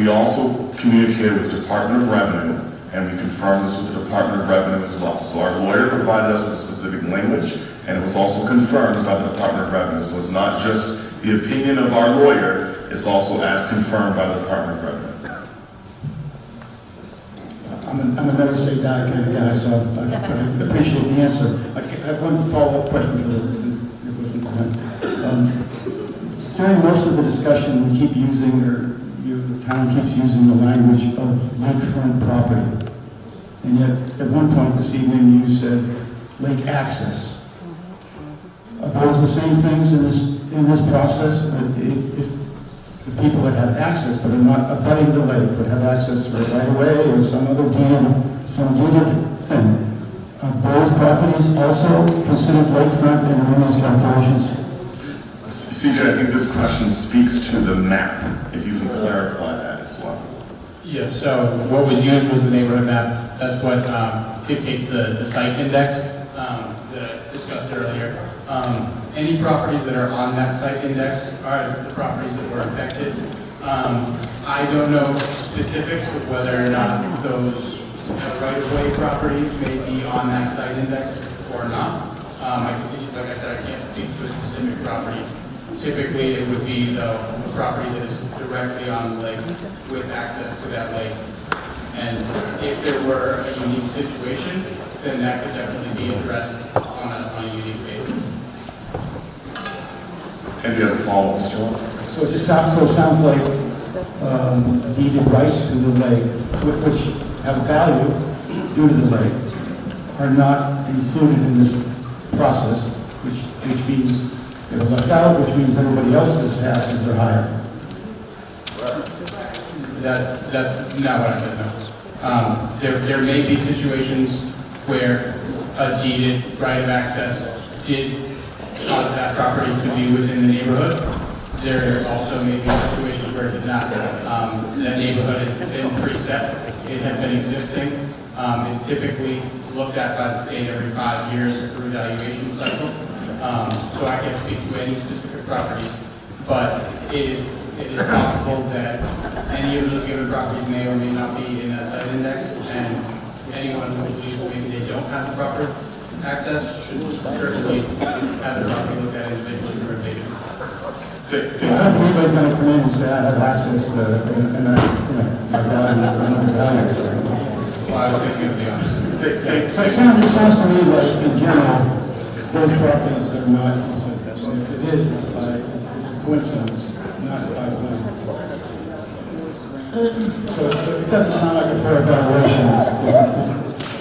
also communicated with the Department of Revenue, and we confirmed this with the Department of Revenue as well. So our lawyer provided us with a specific language, and it was also confirmed by the Department of Revenue. So it's not just the opinion of our lawyer, it's also as confirmed by the Department of Revenue. I'm a never say die kind of guy, so I appreciate the answer. I have one follow-up question for this, since it wasn't done. During most of the discussion, we keep using, or the town keeps using the language of lakefront property. And yet, at one point this evening, you said lake access. Are those the same things in this process? If the people that have access but are not abutting the lake, but have access right away or some other deeded thing, are those properties also considered lakefront in these calculations? CJ, I think this question speaks to the map, if you can clarify that as well. Yeah, so what was used was the neighborhood map. That's what dictates the site index that I discussed earlier. Any properties that are on that site index are the properties that were affected. I don't know specifics of whether or not those right-of-way properties may be on that site index or not. Like I said, I can't speak to a specific property. Typically, it would be the property that is directly on the lake with access to that lake. And if there were a unique situation, then that could definitely be addressed on a unique basis. And you have a follow-up, Mr. Long? So it sounds like deeded rights to the lake, which have value due to the lake, are not included in this process, which means they're left out, which means everybody else's taxes are higher. That's not what I said, no. There may be situations where a deeded right of access did cause that property to be within the neighborhood. There also may be situations where it did not. That neighborhood has been preset. It has been existing. It's typically looked at by the state every 5 years through evaluation cycle. So I can't speak to any specific properties, but it is possible that any of those given properties may or may not be in that site index, and anyone who believes that maybe they don't have the proper access should certainly have the property looked at individually for abatement. I don't think anybody's going to come in and say, I have access to, and my value, Well, I was thinking of the opposite. It sounds to me like, in general, those properties are not considered. And if it is, it's a coincidence, not by coincidence. So it doesn't sound like a fair evaluation.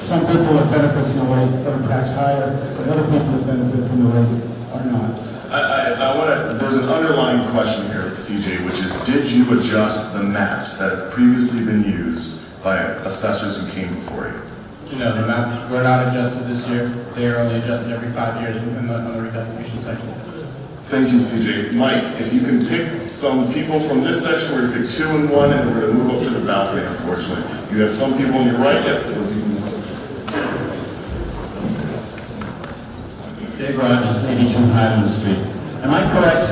Some people that benefit from the lake are taxed higher, but other people that benefit from the lake are not. There's an underlying question here, CJ, which is, did you adjust the maps that have previously been used by assessors who came before you? No, the maps were not adjusted this year. They are only adjusted every 5 years within the revaluation cycle. Thank you, CJ. Mike, if you can pick some people from this section, we're going to pick 2 and 1, and we're going to move up to the balcony, unfortunately. You have some people on your right, yep, so you can... Dave Rogers, 82 Highland Street. Am I correct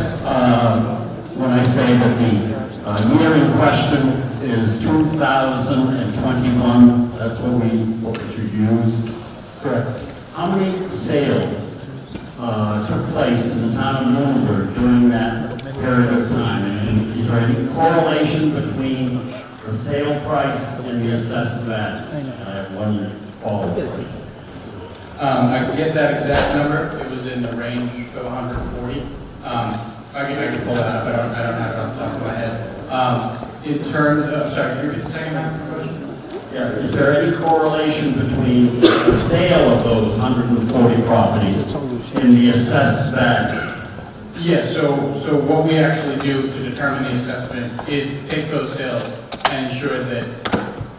when I say that the year in question is 2021? That's what you used? Correct. How many sales took place in the town of Lunenburg during that period of time? And is there any correlation between the sale price and the assessed value? And I have one follow-up question. I can get that exact number. It was in the range of 140. I can pull that up. I don't have it off the top of my head. In terms of, sorry, can you repeat the second half of the question? Yeah, is there any correlation between the sale of those 140 properties and the assessed value? Yeah, so what we actually do to determine the assessment is take those sales and ensure that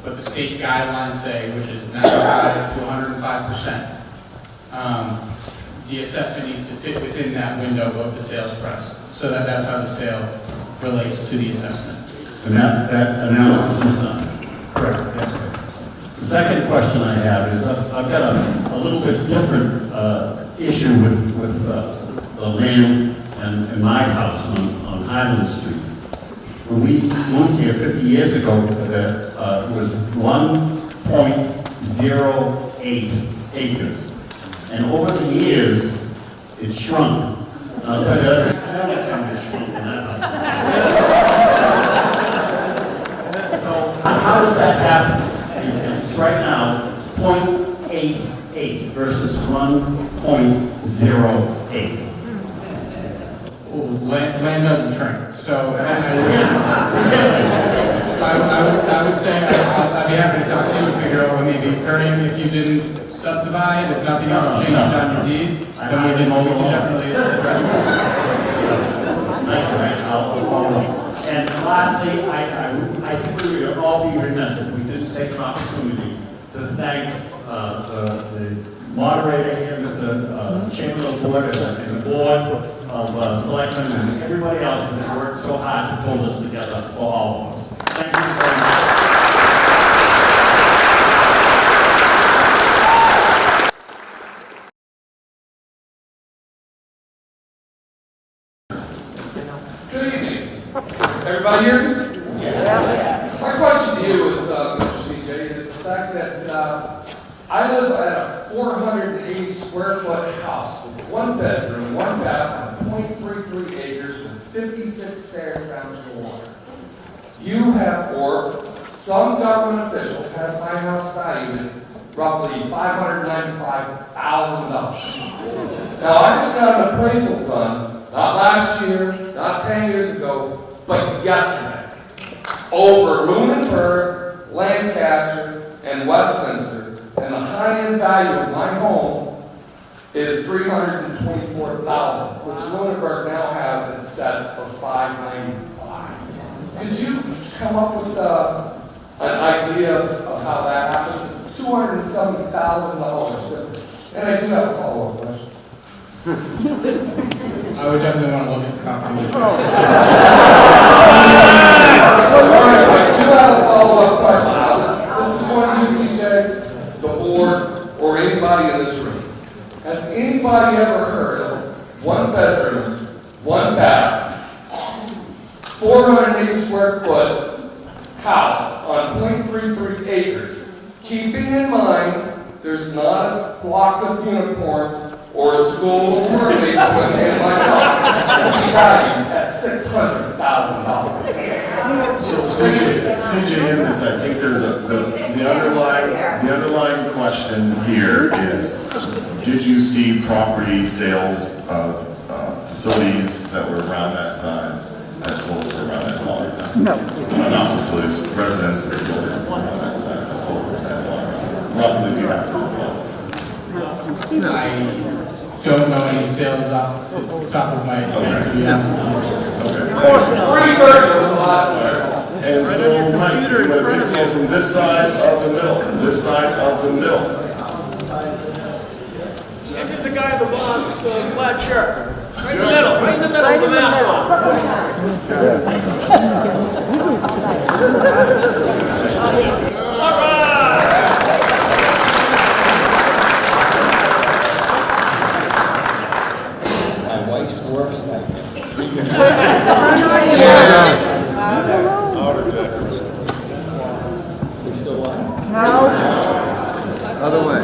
what the state guidelines say, which is 95 to 105%, the assessment needs to fit within that window of the sales price. So that's how the sale relates to the assessment. And that analysis was done? Correct. Yes. The second question I have is I've got a little bit different issue with the land and my house on Highland Street. When we moved here 50 years ago, it was 1.08 acres. And over the years, it shrunk. I'll tell you, that's another shrunk in that house. So how does that happen? It's right now 0.88 versus 1.08. Land doesn't shrink. So I would say I'd be happy to talk to you and figure out what may be occurring if you didn't subdivide, if nothing else changed on your deed, then we can definitely address that. And lastly, I think we would all be remiss if we didn't take an opportunity to thank the moderator here, Mr. Chairman of the Board, and the Board of Selectmen, and everybody else that worked so hard to pull this together for all of us. Thank you very much. Good evening. Everybody here? Yeah. My question to you is, Mr. CJ, is the fact that I live at a 480 square foot house with 1 bedroom, 1 bath, on 0.33 acres with 56 stairs down to the water. You have, or some government official has my house valued at roughly $595,000. Now, I just got an appraisal done, not last year, not 10 years ago, but yesterday, over Lunenburg, Lancaster, and Westminster, and the high-end value of my home is $324,000, which Lunenburg now has it set for $595,000. Could you come up with an idea of how that happens? It's $270,000 difference. And I do have a follow-up question. I would definitely want to look at the property. I do have a follow-up question. This is one you, CJ, the board, or anybody in this room. Has anybody ever heard of 1 bedroom, 1 bath, 480 square foot house on 0.33 acres, keeping in mind there's not a flock of unicorns or a school of mermaids within my property, valued at $600,000? So CJ, in this, I think there's the underlying question here is, did you see property sales of facilities that were around that size that sold for around that dollar? No. Not facilities, residences, buildings around that size that sold for that dollar. Roughly, do you have I don't know any sales off the top of my head, to be honest with you. And so, Mike, you're going to pick some from this side of the middle, this side of the middle. Give the guy the black shirt. Right in the middle, right in the middle of the map. All right. My wife's works like that. We still want? No. Other way.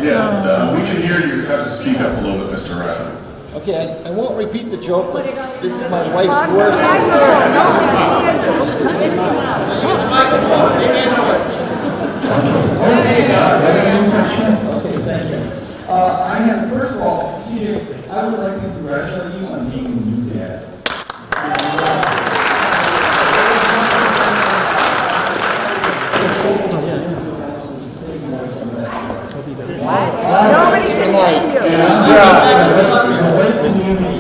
Yeah, we can hear you, just have to speak up a little bit, Mr. Ryder. Okay, I won't repeat the joke, but this is my wife's worst. Okay, thank you. Nobody can hear you. The Lake community,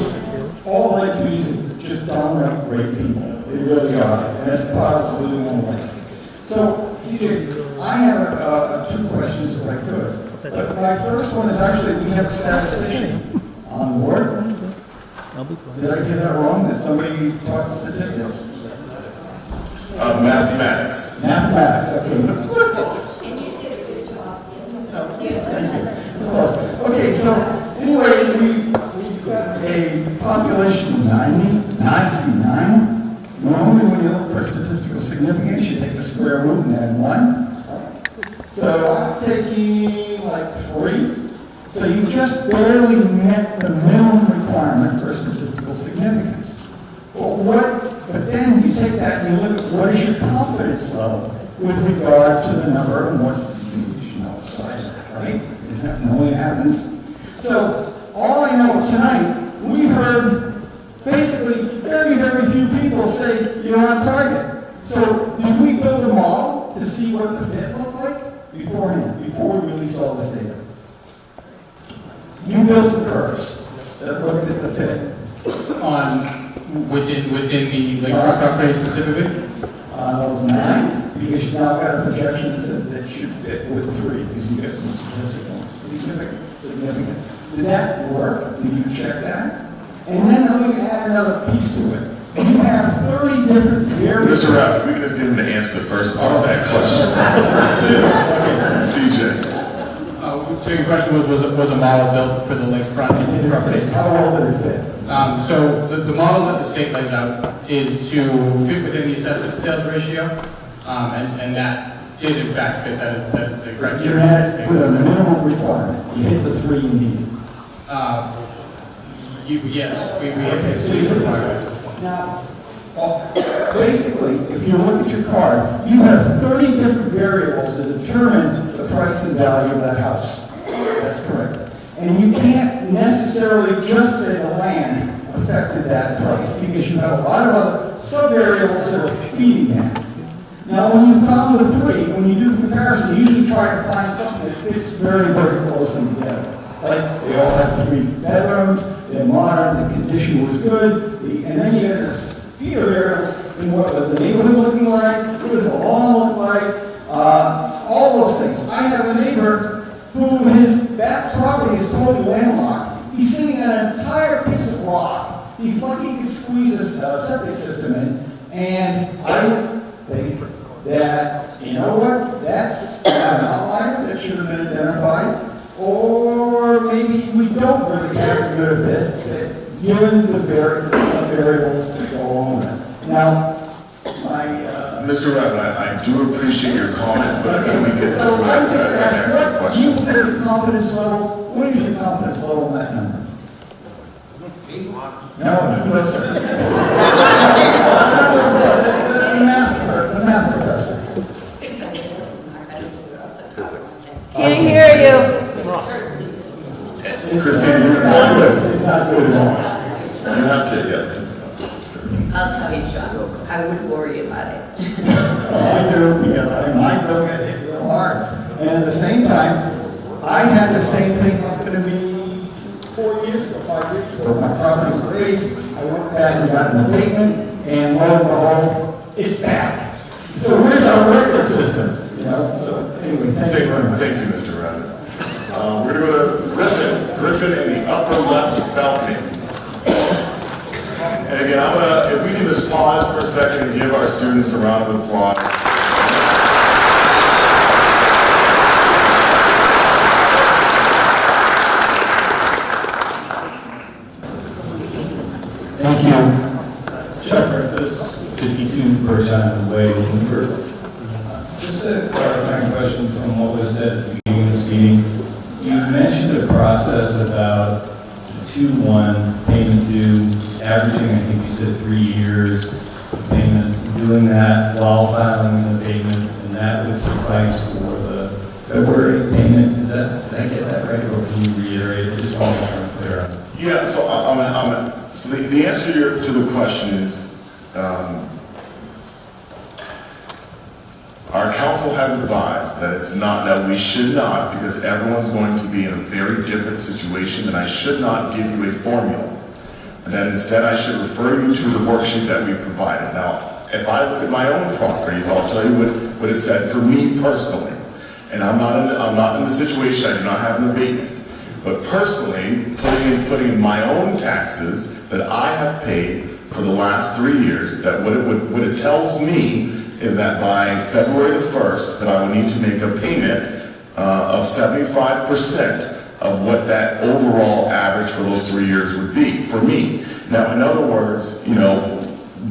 all Lake communities are just downright great people. They really are, and that's part of living on the lake. So, CJ, I have two questions if I could. But my first one is actually, we have a statistician on board. Did I get that wrong? Did somebody talk statistics? Mathematics. Mathematics, okay. And you did a good job. Thank you. Okay, so anyway, we've got a population of 99. Normally, when you look for statistical significance, you take the square root and add 1. So I'm taking like 3. So you just barely met the minimum requirement for statistical significance. But then you take that and you look at what is your confidence level with regard to the number and what's the deviation outside, right? Isn't that normally happens? So all I know tonight, we heard basically very, very few people say you're on target. So did we build a model to see what the fit looked like beforehand, before we released all this data? You built some curves that looked at the fit. Within the lakefront property specifically? Those 9, because you now got a projection that should fit with 3, because you got some statistical significance. Did that work? Did you check that? And then let me add another piece to it. You have 30 different variables. Mr. Rapp, we can just get him to answer the first part of that question. CJ. So your question was a model built for the lakefront property? How well did it fit? So the model that the state lays out is to fit within the assessment sales ratio, and that did in fact fit. That is the criteria. You had with a minimum requirement. You hit the 3 you needed. Yes, we hit Okay, the so you hit the requirement. Now, basically, if you look at your card, you have 30 different variables that determine the price and value of that house. That's correct. And you can't necessarily just say the land affected that price, because you have a lot of other sub-variables that are feeding that. Now, when you found the 3, when you do the comparison, you usually try to find something that fits very, very closely together. Like, they all have 3 bedrooms, they're modern, the condition was good, and then you get this feeder variables in what was the neighborhood looking like, what does the lawn look like, all those things. I have a neighbor who his back property is totally landlocked. He's sitting on an entire piece of rock. He's lucky he could squeeze a septic system in, and I think that, you know what, that's an outlier that should have been identified, or maybe we don't really have as good a fit given the variables that go along with it. Now, Mr. Rapp, I do appreciate your comment, but can we get so to I just ask the asked, what do question? you think your confidence level, what is your confidence level in that number? No, sir. The math professor. Can't hear you. Christine, it's not good at all. You have to, yeah. I'll tell you, John, I would worry about it. I do, because my bill got hit real hard. And at the same time, I had the same thing happen to me 4 years ago, 5 years ago. My property was raised, I went back and got an abatement, and lo and behold, it's back. So where's our record system? You know, so anyway, thank you very much. Thank you, Mr. Rabbit. We're going to go to Griffin. Griffin in the upper left balcony. And again, if we can just pause for a second and give our students a round of applause. Thank you. Chuck Griffiths, 52 Birchland Way, Bloomberg. Just a clarifying question from what was said at the beginning of this meeting. You mentioned a process about 2-1 payment due, averaging, I think you said 3 years of payments, doing that while filing an abatement, and that would suffice for the February payment. Did I get that right, or can you reiterate? I just want to be clear. Yeah, so so the answer to the question is, Our council has advised that it's not, that we should not, because everyone's going to be in a very different situation, and I should not give you a formula. And that instead I should refer you to the worksheet that we provided. Now, if I look at my own properties, I'll tell you what it said for me personally. And I'm not in the situation, I do not have an abatement. But personally, putting in my own taxes that I have paid for the last 3 years, that what it tells me is that by February the 1st, that I would need to make a payment of 75% of what that overall average for those 3 years would be for me. Now, in other words, you know,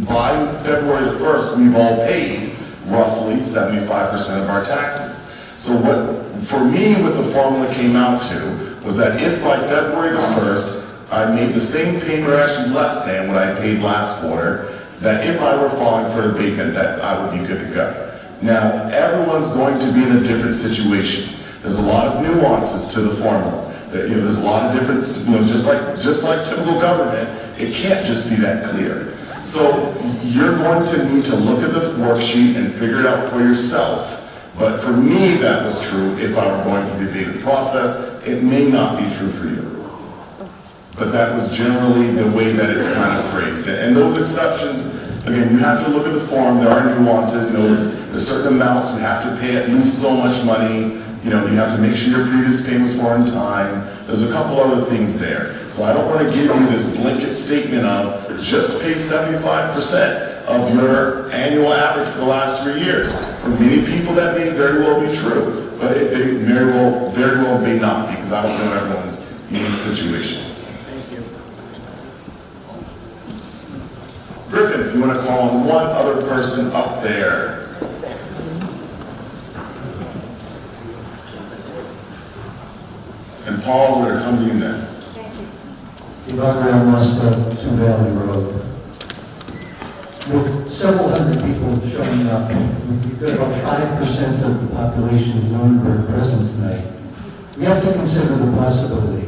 by February the 1st, we've all paid roughly 75% of our taxes. So for me, what the formula came out to was that if by February the 1st, I made the same payment, or actually less than what I paid last quarter, that if I were filing for an abatement, that I would be good to go. Now, everyone's going to be in a different situation. There's a lot of nuances to the formula. There's a lot of different, just like typical government, it can't just be that clear. So you're going to need to look at the worksheet and figure it out for yourself. But for me, that was true if I were going through the abatement process. It may not be true for you. But that was generally the way that it's kind of phrased. And those exceptions, again, you have to look at the form. There are nuances. There's certain amounts. You have to pay at least so much money. You have to make sure your previous payments were on time. There's a couple other things there. So I don't want to give you this blanket statement of just pay 75% of your annual average for the last 3 years. For many people, that may very well be true, but it very well may not, because I don't know everyone's unique situation. Thank you. Griffin, if you want to call on one other person up there. And Paul, we're going to come to you next. Evacuate Moscow to Valley Road. With several hundred people showing up, we've got about 5% of the population of Lunenburg present tonight. We have to consider the possibility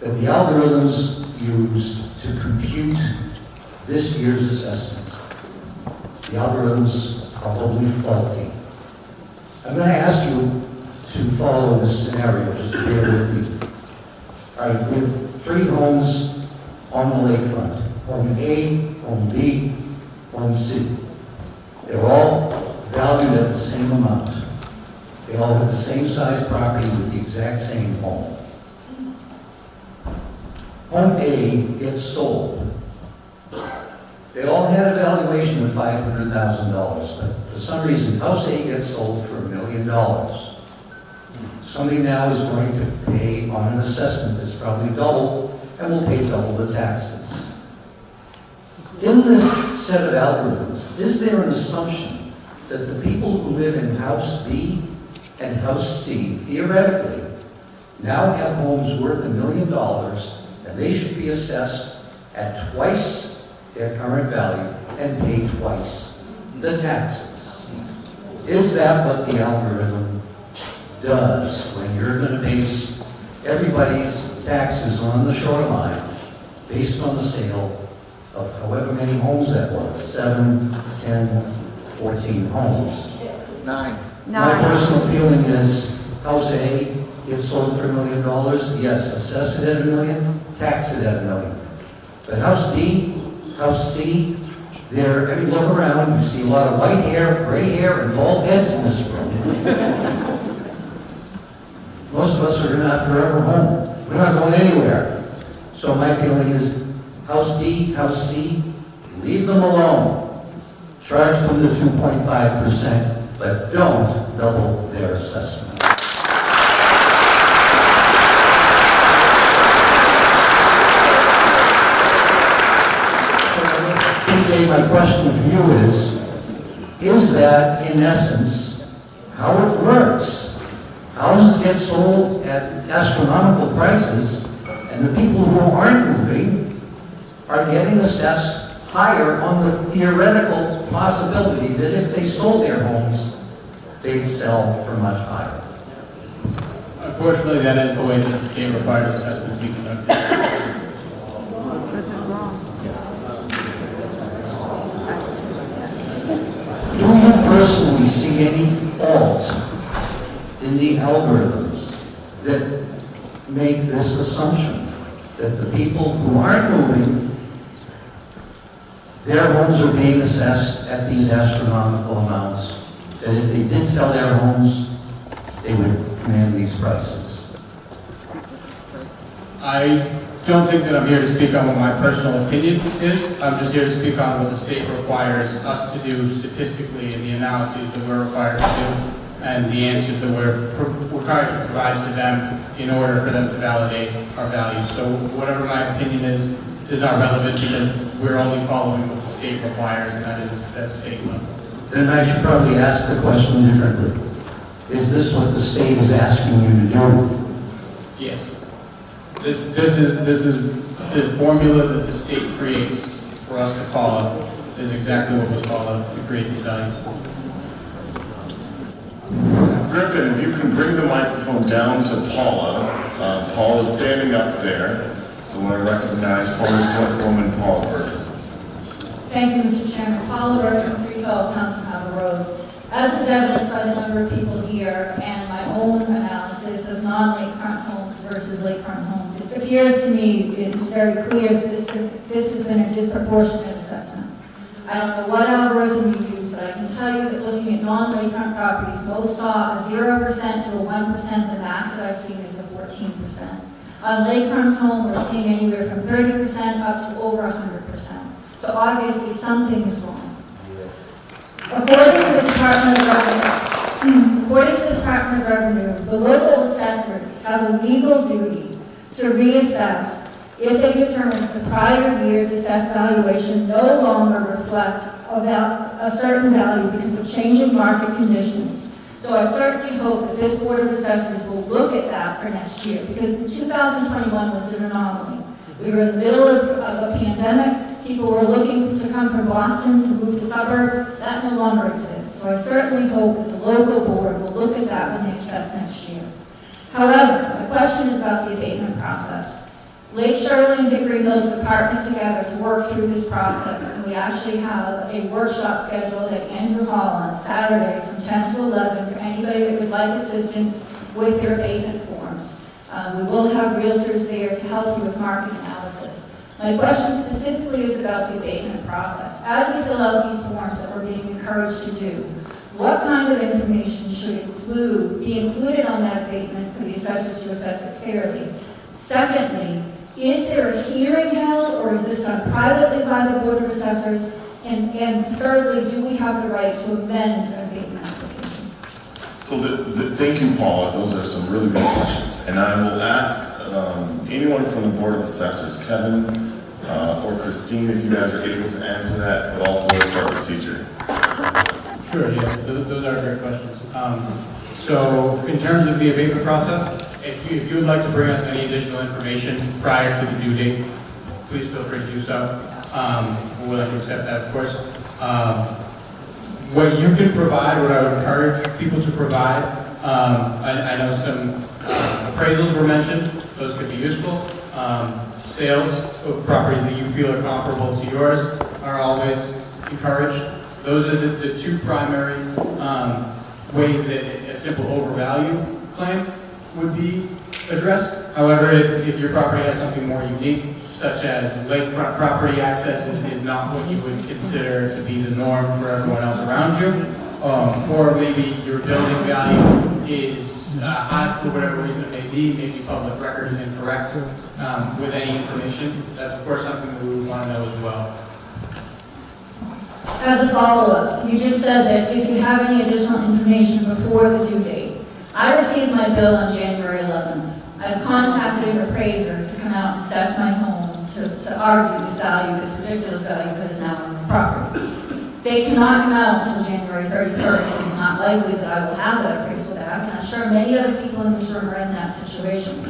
that the algorithms used to compute this year's assessments, the algorithms are probably faulty. I'm going to ask you to follow this scenario, just bear with me. All right, we have 3 homes on the lakefront. Home A, Home B, Home C. They're all valued at the same amount. They all have the same size property with the exact same home. Home A gets sold. They all had a valuation of $500,000, but for some reason, House A gets sold for $1 million. Somebody now is going to pay on an assessment that's probably double, and will pay double the taxes. In this set of algorithms, is there an assumption that the people who live in House B and House C, theoretically, now have homes worth $1 million, and they should be assessed at twice their current value and pay twice the taxes? Is that what the algorithm does when you're going to base everybody's taxes on the shoreline based on the sale of however many homes that was, 7, 10, 14 homes? 9. My personal feeling is House A gets sold for $1 million, yes, assess it at $1 million, tax it at $1 million. But House B, House C, I mean, look around, you see a lot of white hair, gray hair, and bald heads in this room. Most of us are not forever home. We're not going anywhere. So my feeling is House B, House C, leave them alone. Charge them the 2.5%, but don't double their assessment. CJ, my question for you is that in essence how it works? Houses get sold at astronomical prices, and the people who aren't moving are getting assessed higher on the theoretical possibility that if they sold their homes, they'd sell for much higher. Unfortunately, that is the way that the state requires assessment to be conducted. Do you personally see any fault in the algorithms that make this assumption that the people who aren't moving, their homes are being assessed at these astronomical amounts, that if they did sell their homes, they would command these prices. I don't think that I'm here to speak on what my personal opinion is. I'm just here to speak on what the state requires us to do statistically and the analyses that we're required to do and the answers that we're required to provide to them in order for them to validate our values. So whatever my opinion is not relevant because we're only following what the state requires, and that is at state level. Then I should probably ask the question differently. Is this what the state is asking you to do? Yes. This is the formula that the state creates for us to follow is exactly what was followed to create these values. Griffin, if you can bring the microphone down to Paula. Paula is standing up there, so I recognize former Selectwoman Paula Bertram. Thank you, Mr. Chairman. Paula Bertram, 312 Thompson Harbor Road. As is evidenced by the number of people here and my own analysis of non-lakefront homes versus lakefront homes, it appears to me it is very clear that this has been a disproportionate assessment. I don't know what algorithm you use, but I can tell you that looking at non-lakefront properties, most saw a 0% to a 1%. The max that I've seen is a 14%. On lakefront homes, we're seeing anywhere from 30% up to over 100%. So obviously something is wrong. According to the Department of Revenue, the local assessors have a legal duty to reassess if they determine that the prior year's assessed valuation no longer reflect a certain value because of changing market conditions. So I certainly hope that this Board of Assessors will look at that for next year, because 2021 was an anomaly. We were in the middle of a pandemic. People were looking to come from Boston to move to suburbs. That no longer exists. So I certainly hope that the local board will look at that when they assess next year. However, the question is about the abatement process. Lake Shirley and Hickory Hills have partnered together to work through this process, and we actually have a workshop scheduled at Andrew Hall on Saturday from 10 to 11 for anybody that would like assistance with their abatement forms. We will have realtors there to help you with market analysis. My question specifically is about the abatement process. As we fill out these forms that we're being encouraged to do, what kind of information should be included on that abatement for the assessors to assess it fairly? Secondly, is there a hearing held, or is this done privately by the Board of Assessors? And thirdly, do we have the right to amend an abatement application? So thank you, Paula. Those are some really good questions. And I will ask anyone from the Board of Assessors, Kevin or Christine, if you guys are able to answer that, but also let's start with CJ. Sure, yeah, those are great questions. So in terms of the abatement process, if you would like to bring us any additional information prior to the due date, please feel free to do so. We're willing to accept that, of course. What you can provide, what I would encourage people to provide, I know some appraisals were mentioned. Those could be useful. Sales of properties that you feel are comparable to yours are always encouraged. Those are the two primary ways that a simple overvalue claim would be addressed. However, if your property has something more unique, such as lakefront property access is not what you would consider to be the norm for everyone else around you, or maybe your building value is high for whatever reason it may be, maybe public record is incorrect with any information, that's of course something that we would want to know as well. As a follow-up, you just said that if you have any additional information before the due date. I received my bill on January 11th. I've contacted an appraiser to come out and assess my home to argue this value, this ridiculous value that is now on the property. They cannot come out until January 31st. It's not likely that I will have that appraisal back, and I'm sure many other people in this room are in that situation.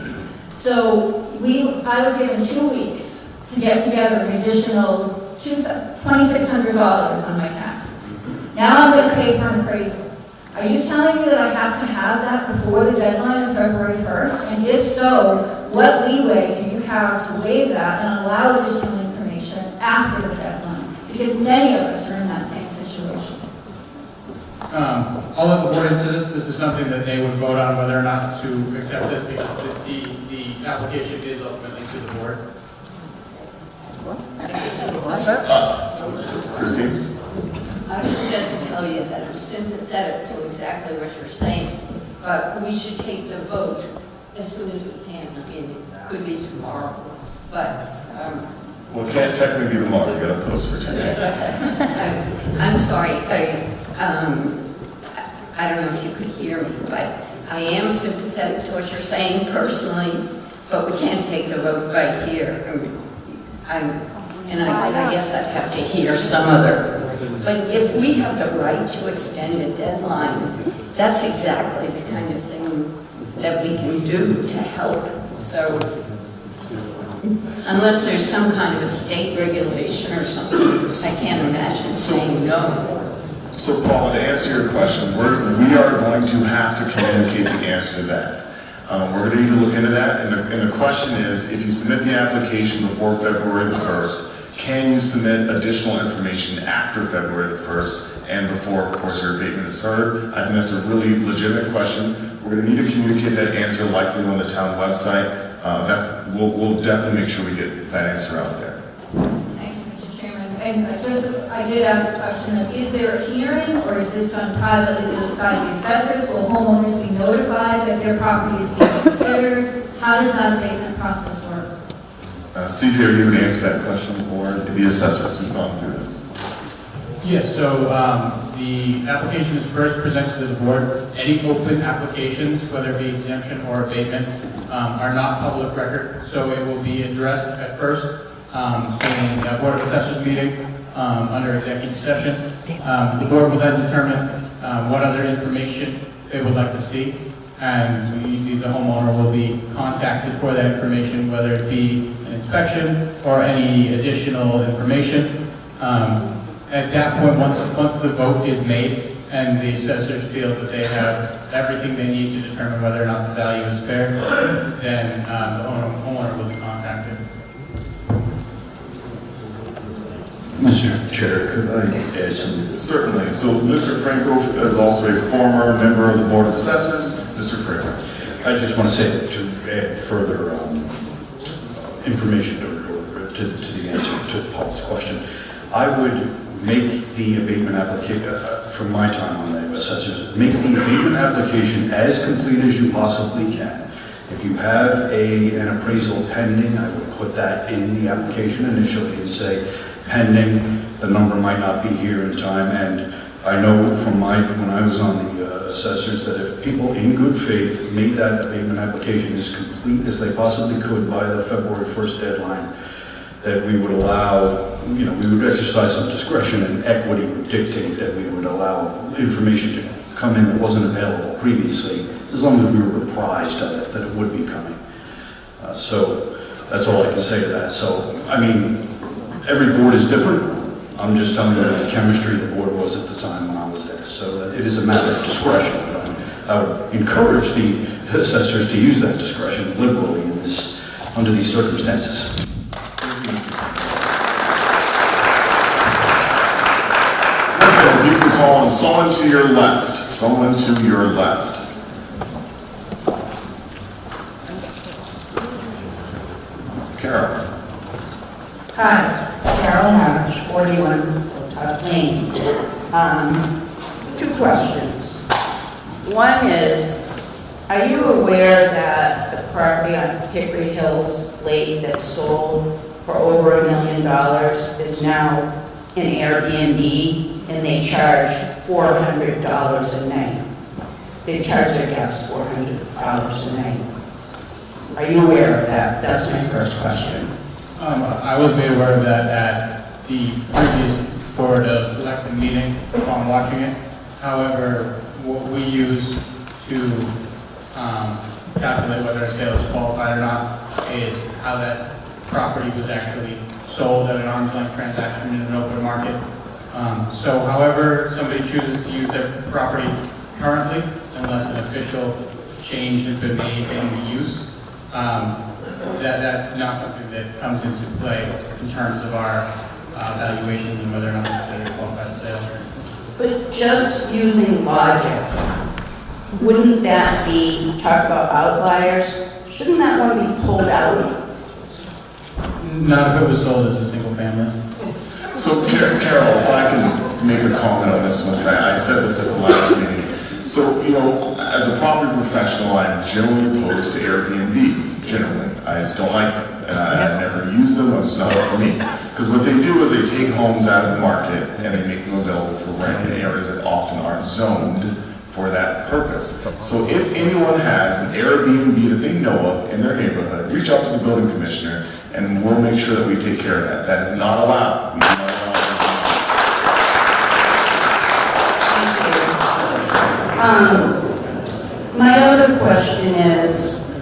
So I was given 2 weeks to get together an additional $2,600 on my taxes. Now I'm going to pay for an appraisal. Are you telling me that I have to have that before the deadline of February 1st? And if so, what leeway do you have to waive that and allow additional information after the deadline? Because many of us are in that same situation. I'll let the board into this. This is something that they would vote on whether or not to accept this because the application is ultimately to the board. Christine? I would just tell you that I'm sympathetic to exactly what you're saying, but we should take the vote as soon as we can. I mean, it could be tomorrow, but... Well, it can't technically be tomorrow. You got to post for 2 days. I'm sorry. I don't know if you could hear me, but I am sympathetic to what you're saying personally, but we can't take the vote right here. I guess I'd have to hear some other. But if we have the right to extend a deadline, that's exactly the kind of thing that we can do to help. So unless there's some kind of a state regulation or something, I can't imagine saying no. So Paula, to answer your question, we are going to have to communicate the answer to that. We're going to need to look into that, and the question is, if you submit the application before February the 1st, can you submit additional information after February the 1st and before, of course, your abatement is heard? I think that's a really legitimate question. We're going to need to communicate that answer likely on the town website. We'll definitely make sure we get that answer out there. Thank you, Mr. Chairman. And I did ask the question of, is there a hearing or is this done privately by the assessors? Will homeowners be notified that their property is being considered? How does that abatement process work? CJ, are you able to answer that question for the assessors who've gone through this? Yes, so the application is first presented to the board. Any open applications, whether it be exemption or abatement, are not public record, so it will be addressed at first in the Board of Assessors meeting under executive session. The board will then determine what other information they would like to see, and the homeowner will be contacted for that information, whether it be an inspection or any additional information. At that point, once the vote is made and the assessors feel that they have everything they need to determine whether or not the value is fair, then the homeowner will be contacted. Mr. Chair, could I add something? Certainly. So Mr. Franco is also a former member of the Board of Assessors. Mr. Franco. I just want to say, to add further information to the answer to Paul's question, I would make the abatement application, from my time on the assessors, make the abatement application as complete as you possibly can. If you have an appraisal pending, I would put that in the application initially and say, pending, the number might not be here in time. And I know from when I was on the assessors that if people in good faith made that abatement application as complete as they possibly could by the February 1st deadline, that we would allow, we would exercise some discretion, and equity would dictate that we would allow information to come in that wasn't available previously, as long as we were apprised of it, that it would be coming. So that's all I can say to that. So, I mean, every board is different. I'm just telling you what the chemistry of the board was at the time when I was there. So it is a matter of discretion. I would encourage the assessors to use that discretion liberally under these circumstances. You can call on someone to your left. Someone to your left. Carol. Hi, Carol Hatch, 41 Lane. 2 questions. One is, are you aware that the property on Hickory Hills Lake that sold for over $1 million is now an Airbnb, and they charge $400 a night? They charge their guests $400 a night. Are you aware of that? That's my first question. I was made aware of that at the previous Board of Selectmen meeting upon watching it. However, what we use to calculate whether a sale is qualified or not is how that property was actually sold at an arm's length transaction in an open market. So however somebody chooses to use their property currently, unless an official change has been made in the use, that's not something that comes into play in terms of our valuations and whether or not it's a qualified sale. But just using logic, wouldn't that be, talk about outliers, shouldn't that one be pulled out? Not if it was sold as a single family. So Carol, if I can make a comment on this one, because I said this at the last meeting. So, as a property professional, I'm generally opposed to Airbnbs, generally. I just don't like them. And I never use them, it's not for me. Because what they do is they take homes out of the market and they make them available for rent in areas that often aren't zoned for that purpose. So if anyone has an Airbnb that they know of in their neighborhood, reach out to the building commissioner and we'll make sure that we take care of that. That is not allowed. We do not allow My other question is,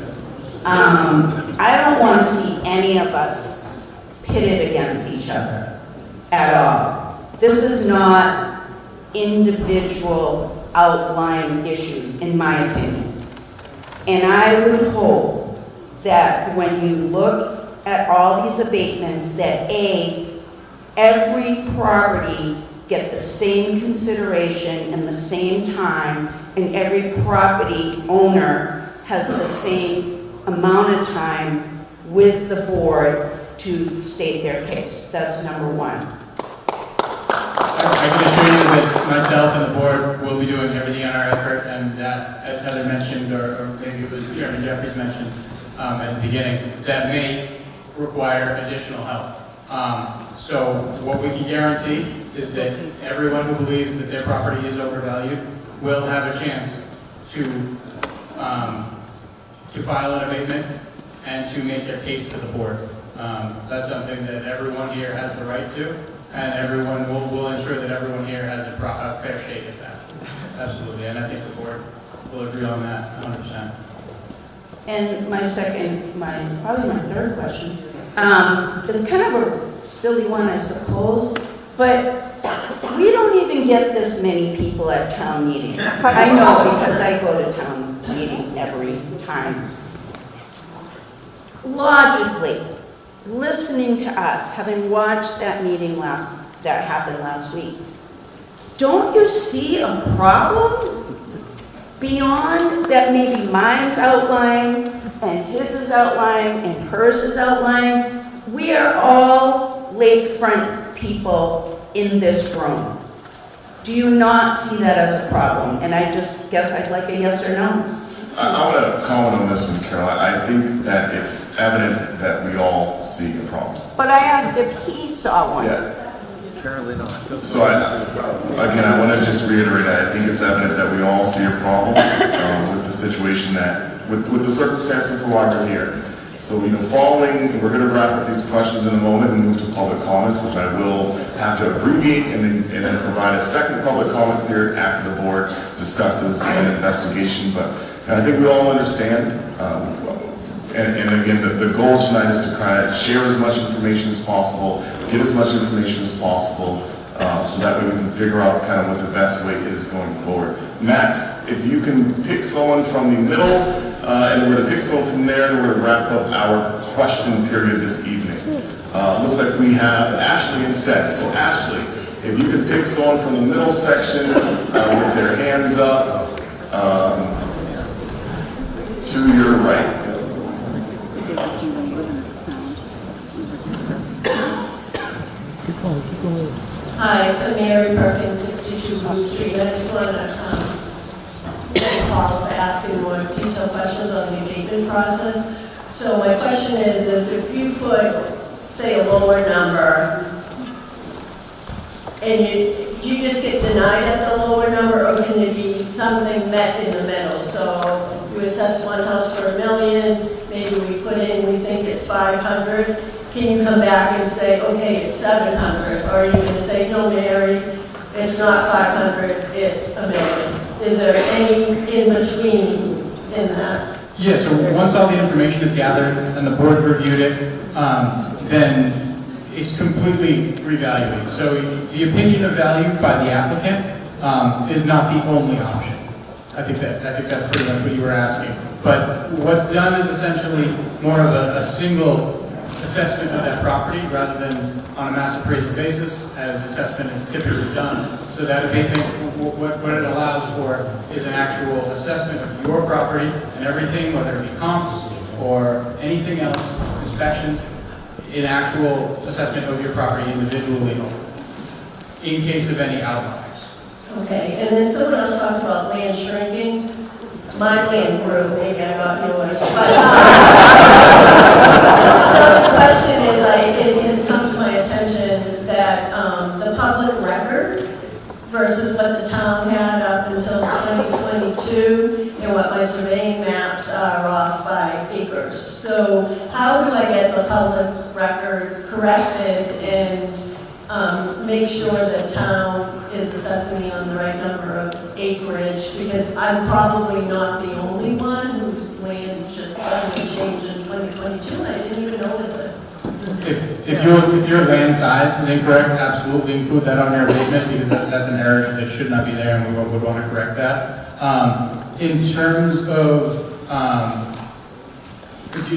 I don't want to see any of us pitted against each other at all. This is not individual outlying issues, in my opinion. And I would hope that when you look at all these abatements, that every property get the same consideration and the same time, and every property owner has the same amount of time with the board to state their case. That's number one. I can assure you that myself and the board will be doing everything in our effort, and that, as Heather mentioned, or maybe it was Chairman Jeffries mentioned at the beginning, that may require additional help. So what we can guarantee is that everyone who believes that their property is overvalued will have a chance to file an abatement and to make their case to the board. That's something that everyone here has the right to, and everyone will ensure that everyone here has a fair shake at that. Absolutely, and I think the board will agree on that 100%. And probably my third question, is kind of a silly one, I suppose, but we don't even get this many people at town meeting. I know, because I go to town meeting every time. Logically, listening to us, having watched that meeting that happened last week, don't you see a problem beyond that? Maybe mine's outlying and his is outlying and hers is outlying. We are all lakefront people in this room. Do you not see that as a problem? And I just guess I'd like a yes or no. I want to comment on this one, Carol. I think that it's evident that we all see a problem. But I asked if he saw one. Yeah. So again, I want to just reiterate, I think it's evident that we all see a problem with the situation with the circumstances for why we're here. So, we're going to wrap up these questions in a moment and move to public comments, which I will have to abbreviate and then provide a second public comment period after the board discusses an investigation. But I think we all understand, and again, the goal tonight is to kind of share as much information as possible, get as much information as possible, so that way we can figure out kind of what the best way is going forward. Max, if you can pick someone from the middle, and we're going to pick someone from there, and we're going to wrap up our question period this evening. Looks like we have Ashley instead. So Ashley, if you can pick someone from the middle section with their hands up to your right. Hi, I'm Mary Perkins, 62 Blue Street. I just wanted to thank Paul for asking more detailed questions on the abatement process. So my question is if you put, say, a lower number, and you just get denied at the lower number, or can it be something met in the middle? So you assess one house for $1 million, maybe we put in, we think it's 500. Can you come back and say, okay, it's 700? Or are you going to say, no, Mary, it's not 500, it's $1 million? Is there any in between in that? Yeah, so once all the information is gathered and the board's reviewed it, then it's completely revalued. So the opinion of value by the applicant is not the only option. I think that's pretty much what you were asking. But what's done is essentially more of a single assessment of that property rather than on a mass appraisal basis, as assessment is typically done. So that abatement, what it allows for is an actual assessment of your property and everything, whether it be comps or anything else, inspections, an actual assessment of your property individually in case of any outliers. Okay, and then someone else talked about land shrinking. My land grew, maybe I got yours. So the question is, it has come to my attention that the public record versus what the town had up until 2022 and what my surveying maps are off by acres. So how do I get the public record corrected and make sure that town is assessing me on the right number of acreage? Because I'm probably not the only one whose land just suddenly changed in 2022 and I didn't even notice it. If your land size is incorrect, absolutely include that on your abatement, because that's an error that should not be there, and we would want to correct that. In terms of, can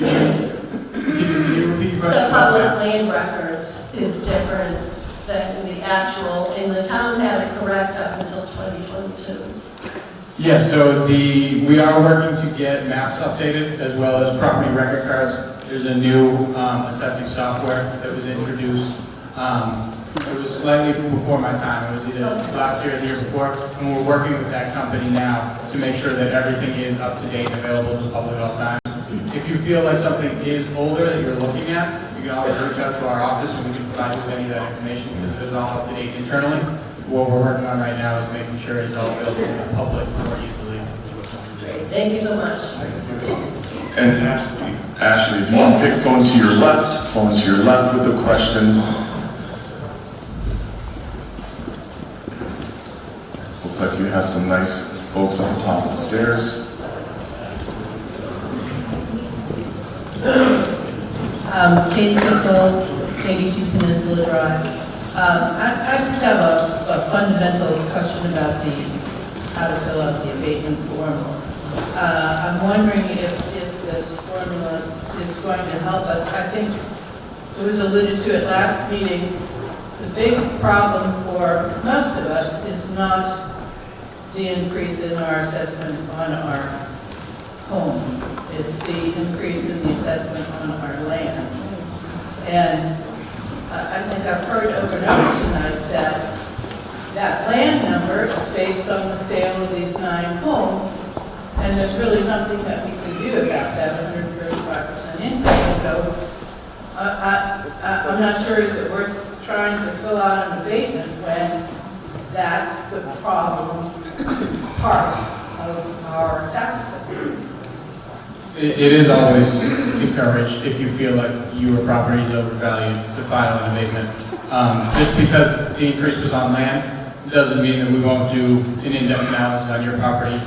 you repeat your question? The public land records is different than the actual, and the town had it correct up until 2022. Yeah, so we are working to get maps updated as well as property record cards. There's a new assessing software that was introduced. It was slightly before my time. It was either last year or the year before, and we're working with that company now to make sure that everything is up to date and available to the public at all times. If you feel like something is older that you're looking at, you can always reach out to our office and we can provide you with any of that information because it is all up to date internally. What we're working on right now is making sure it's all available to the public more easily. Great, thank you so much. And Ashley, if you can pick someone to your left with a question. Looks like you have some nice folks on the top of the stairs. Katie Kissel, 82 Peninsula Drive. I just have a fundamental question about how to fill out the abatement form. I'm wondering if this formula is going to help us. I think it was alluded to at last meeting. The big problem for most of us is not the increase in our assessment on our home. It's the increase in the assessment on our land. And I think I've heard over and over tonight that that land number is based on the sale of these 9 homes, and there's really nothing that we can do about that 135% increase. So I'm not sure, is it worth trying to fill out an abatement when that's the problem part of our tax bill? It is always encouraged, if you feel like your property is overvalued, to file an abatement. Just because the increase was on land doesn't mean that we won't do an in-depth analysis on your property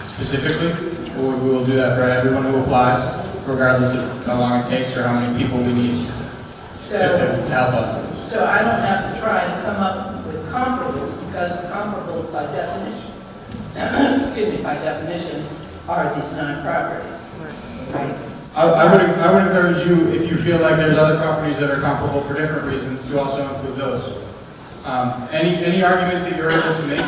specifically. We will do that for everyone who applies, regardless of how long it takes or how many people we need to help us. So I don't have to try to come up with comparables, because comparables by definition, excuse me, by definition, are these 9 properties. Right. I would encourage you, if you feel like there's other properties that are comparable for different reasons, to also include those. Any argument that you're able to make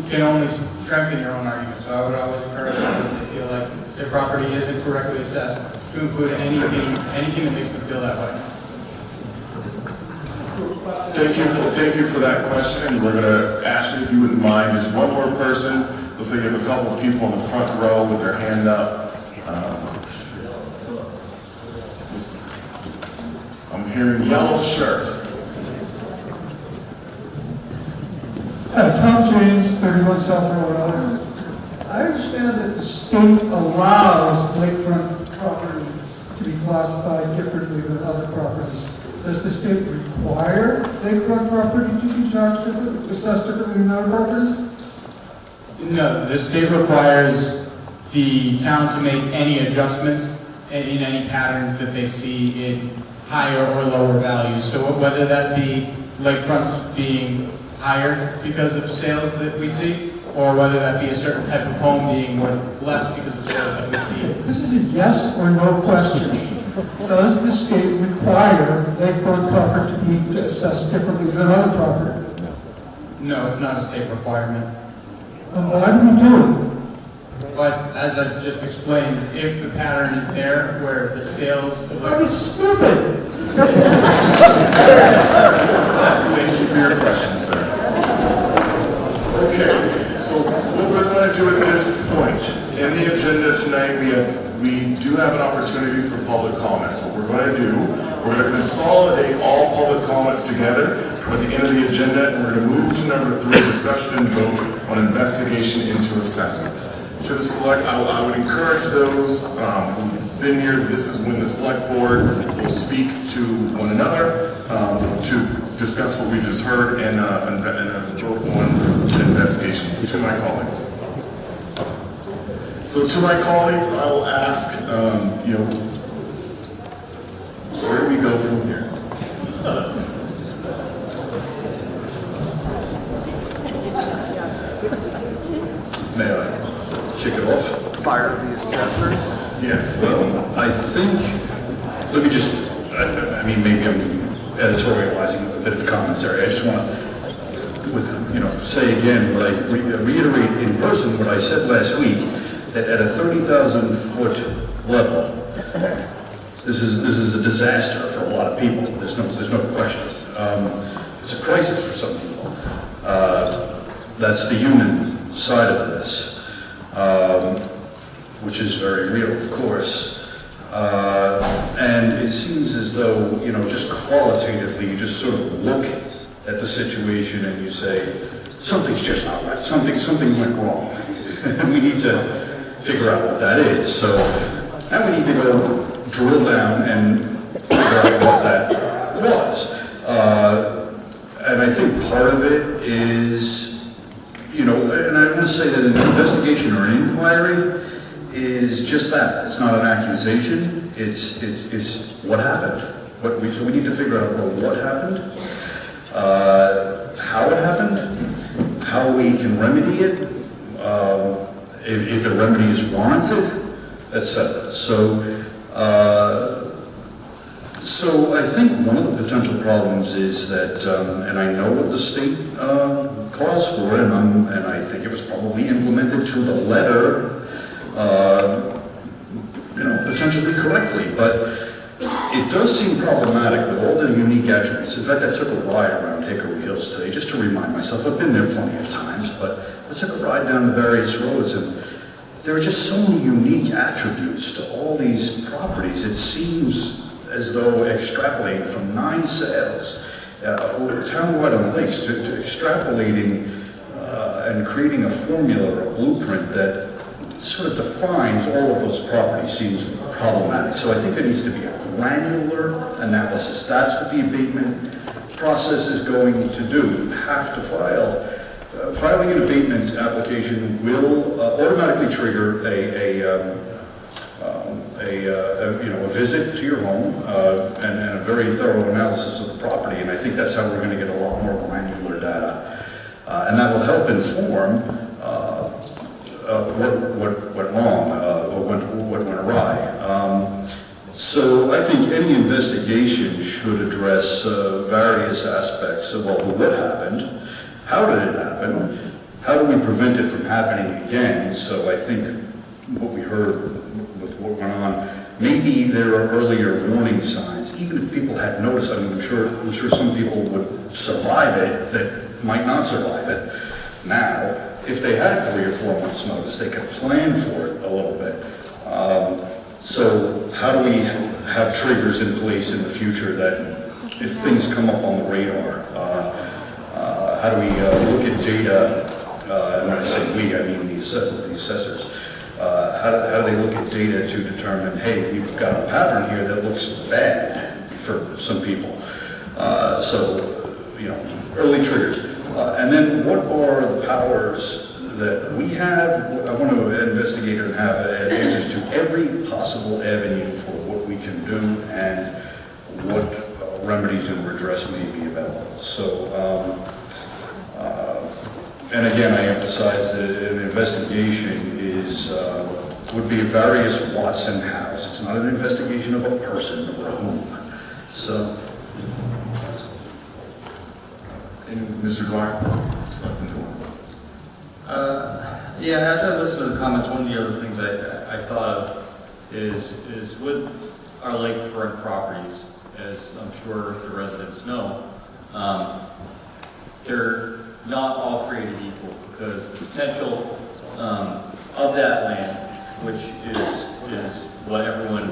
can only strengthen your own argument. So I would always encourage people, if they feel like their property isn't correctly assessed, to include anything that makes them feel that way. Thank you for that question. We're gonna, Ashley, if you wouldn't mind, just one more person. Looks like you have a couple of people in the front row with their hand up. I'm hearing yellow shirt. Tom James, 31 South Road, Rhode. I understand that the state allows lakefront property to be classified differently than other properties. Does the state require lakefront property to be charged differently, assessed differently than other properties? No, the state requires the town to make any adjustments in any patterns that they see in higher or lower values. So whether that be lakefronts being higher because of sales that we see, or whether that be a certain type of home being worth less because of sales that we see. This is a yes or no question. does the state require lakefront property to be assessed differently than other property? No, it's not a state requirement. And why do we do it? But as I just explained, if the pattern is there where the sales of That is stupid. Thank you for your question, sir. Okay, so what we're going to do at this point, in the agenda tonight, we do have an opportunity for public comments. What we're going to do, we're going to consolidate all public comments together toward the end of the agenda, and we're going to move to number 3, discussion and vote on investigation into assessments. To the select, I would encourage those who've been here, this is when the select board will speak to one another to discuss what we just heard and vote on an investigation. To my colleagues. So to my colleagues, I will ask, where do we go from here? May I kick it off? Fire the assessors? Yes. I think, let me just, maybe I'm editorializing with a bit of commentary. I just want to, say again, what I reiterate in person what I said last week, that at a 30,000-foot level, this is a disaster for a lot of people. There's no question. It's a crisis for some people. That's the human side of this, which is very real, of course. And it seems as though, just qualitatively, you just sort of look at the situation and you say, something's just not right. Something went wrong. And we need to figure out what that is. So, and we need to go drill down and figure out what that was. And I think part of it is, and I want to say that an investigation or an inquiry is just that. It's not an accusation. It's what happened. So we need to figure out what happened, how it happened, how we can remedy it, if a remedy is warranted, etc. So I think one of the potential problems is that, and I know what the state calls for, and I think it was probably implemented to the letter, potentially correctly, but it does seem problematic with all the unique attributes. In fact, I took a ride around Hickory Hills today just to remind myself. I've been there plenty of times, but I took a ride down the various roads, and there are just so many unique attributes to all these properties. It seems as though extrapolating from 9 sales townwide on the lakes to extrapolating and creating a formula or a blueprint that sort of defines all of those properties seems problematic. So I think there needs to be a granular analysis. That's what the abatement process is going to do. You have to file. Filing an abatement application will automatically trigger a visit to your home and a very thorough analysis of the property. And I think that's how we're going to get a lot more granular data, and that will help inform what went wrong or what went awry. So I think any investigation should address various aspects of what happened, how did it happen, how do we prevent it from happening again. So I think what we heard with what went on, maybe there are earlier warning signs, even if people had noticed. I'm sure some people would survive it that might not survive it. Now, if they had 3 or 4 months notice, they could plan for it a little bit. So how do we have triggers in place in the future that if things come up on the radar, how do we look at data, and when I say we, I mean the assessors, how do they look at data to determine, hey, we've got a pattern here that looks bad for some people. So, early triggers. And then what are the powers that we have? I want to investigate and have answers to every possible avenue for what we can do and what remedies and redress may be available. So, and again, I emphasize that an investigation is would be various whats and hows. It's not an investigation of a person or a home. So, And Mr. Clark? Yeah, as I listened to the comments, one of the other things I thought of is with our lakefront properties, as I'm sure the residents know, they're not all created equal, because the potential of that land, which is what everyone,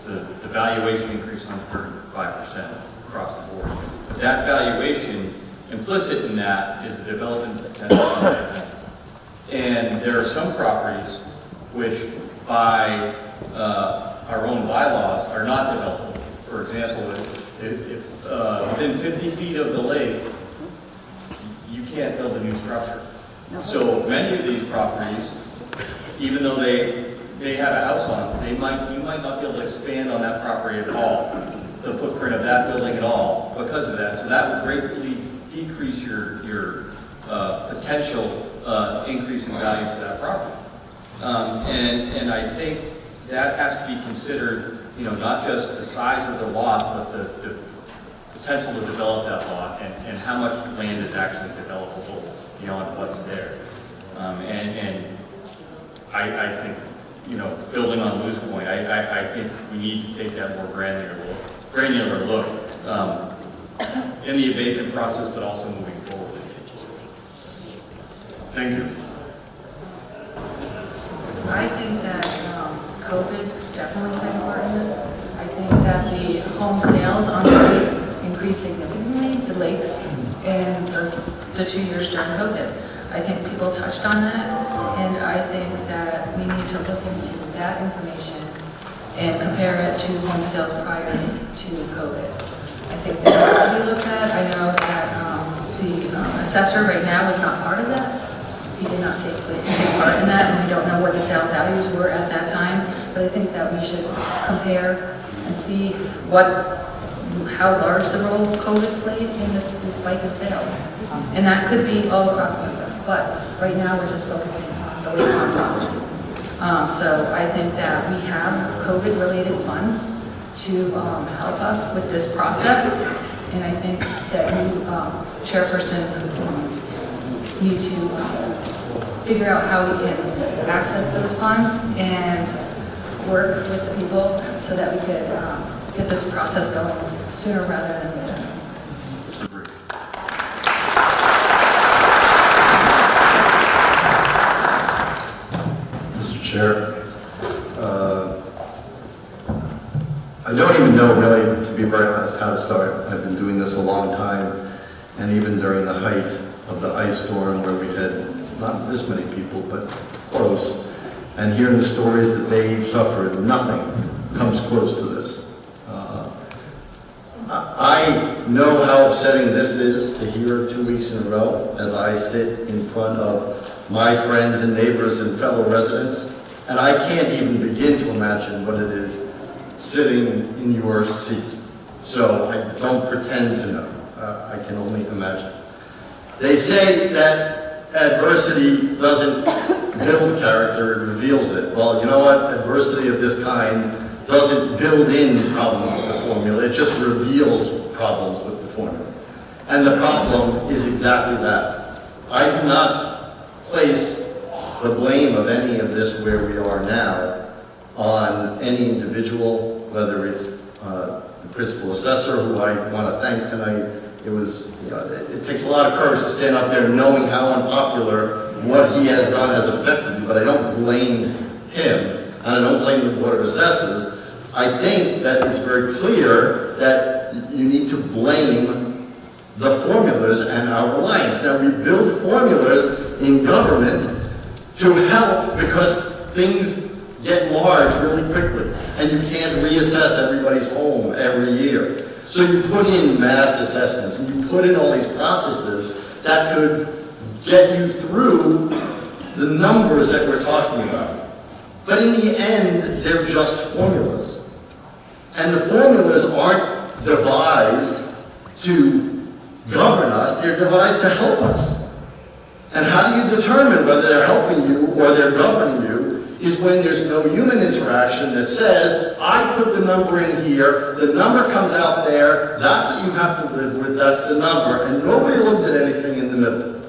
the valuation increased on 35% across the board. But that valuation, implicit in that, is the development potential of that land. And there are some properties which, by our own bylaws, are not developable. For example, if within 50 feet of the lake, you can't build a new structure. So many of these properties, even though they have a house on it, you might not be able to expand on that property at all, the footprint of that building at all, because of that. So that would greatly decrease your potential increase in value to that property. And I think that has to be considered, not just the size of the lot, but the potential to develop that lot and how much land is actually developable beyond what's there. And I think, building on Lou's point, I think we need to take that more granular look in the abatement process, but also moving forward. Thank you. I think that COVID definitely played a part in this. I think that the home sales on the lake increased significantly, the lakes, in the 2 years during COVID. I think people touched on that, and I think that we need to look into that information and compare it to home sales prior to COVID. I think that has to be looked at. I know that the assessor right now is not part of that. He did not take part in that, and we don't know what the sale values were at that time. But I think that we should compare and see how large the role COVID played in the spike in sales. And that could be all across the board. But right now we're just focusing on the lakefront property. So I think that we have COVID-related funds to help us with this process. And I think that you, chairperson, need to figure out how we can access those funds and work with the people so that we could get this process going sooner rather than later. Mr. Chair, I don't even know really, to be very honest, how to start. I've been doing this a long time, and even during the height of the ice storm where we had not this many people, but close, and hearing the stories that they suffered, nothing comes close to this. I know how upsetting this is to hear 2 weeks in a row as I sit in front of my friends and neighbors and fellow residents, and I can't even begin to imagine what it is sitting in your seat. So I don't pretend to know. I can only imagine. They say that adversity doesn't build character, it reveals it. Well, you know what? Adversity of this kind doesn't build in problems with the formula, it just reveals problems with the formula. And the problem is exactly that. I do not place the blame of any of this where we are now on any individual, whether it's the principal assessor, who I want to thank tonight. It was, it takes a lot of courage to stand up there knowing how unpopular what he has done has affected you, but I don't blame him, and I don't blame the Board of Assessors. I think that it's very clear that you need to blame the formulas and our reliance. Now, we build formulas in government to help because things get large really quickly, and you can't reassess everybody's home every year. So you put in mass assessments, and you put in all these processes that could get you through the numbers that we're talking about. But in the end, they're just formulas. And the formulas aren't devised to govern us, they're devised to help us. And how do you determine whether they're helping you or they're governing you is when there's no human interaction that says, I put the number in here, the number comes out there, that's what you have to live with, that's the number, and nobody looked at anything in the middle.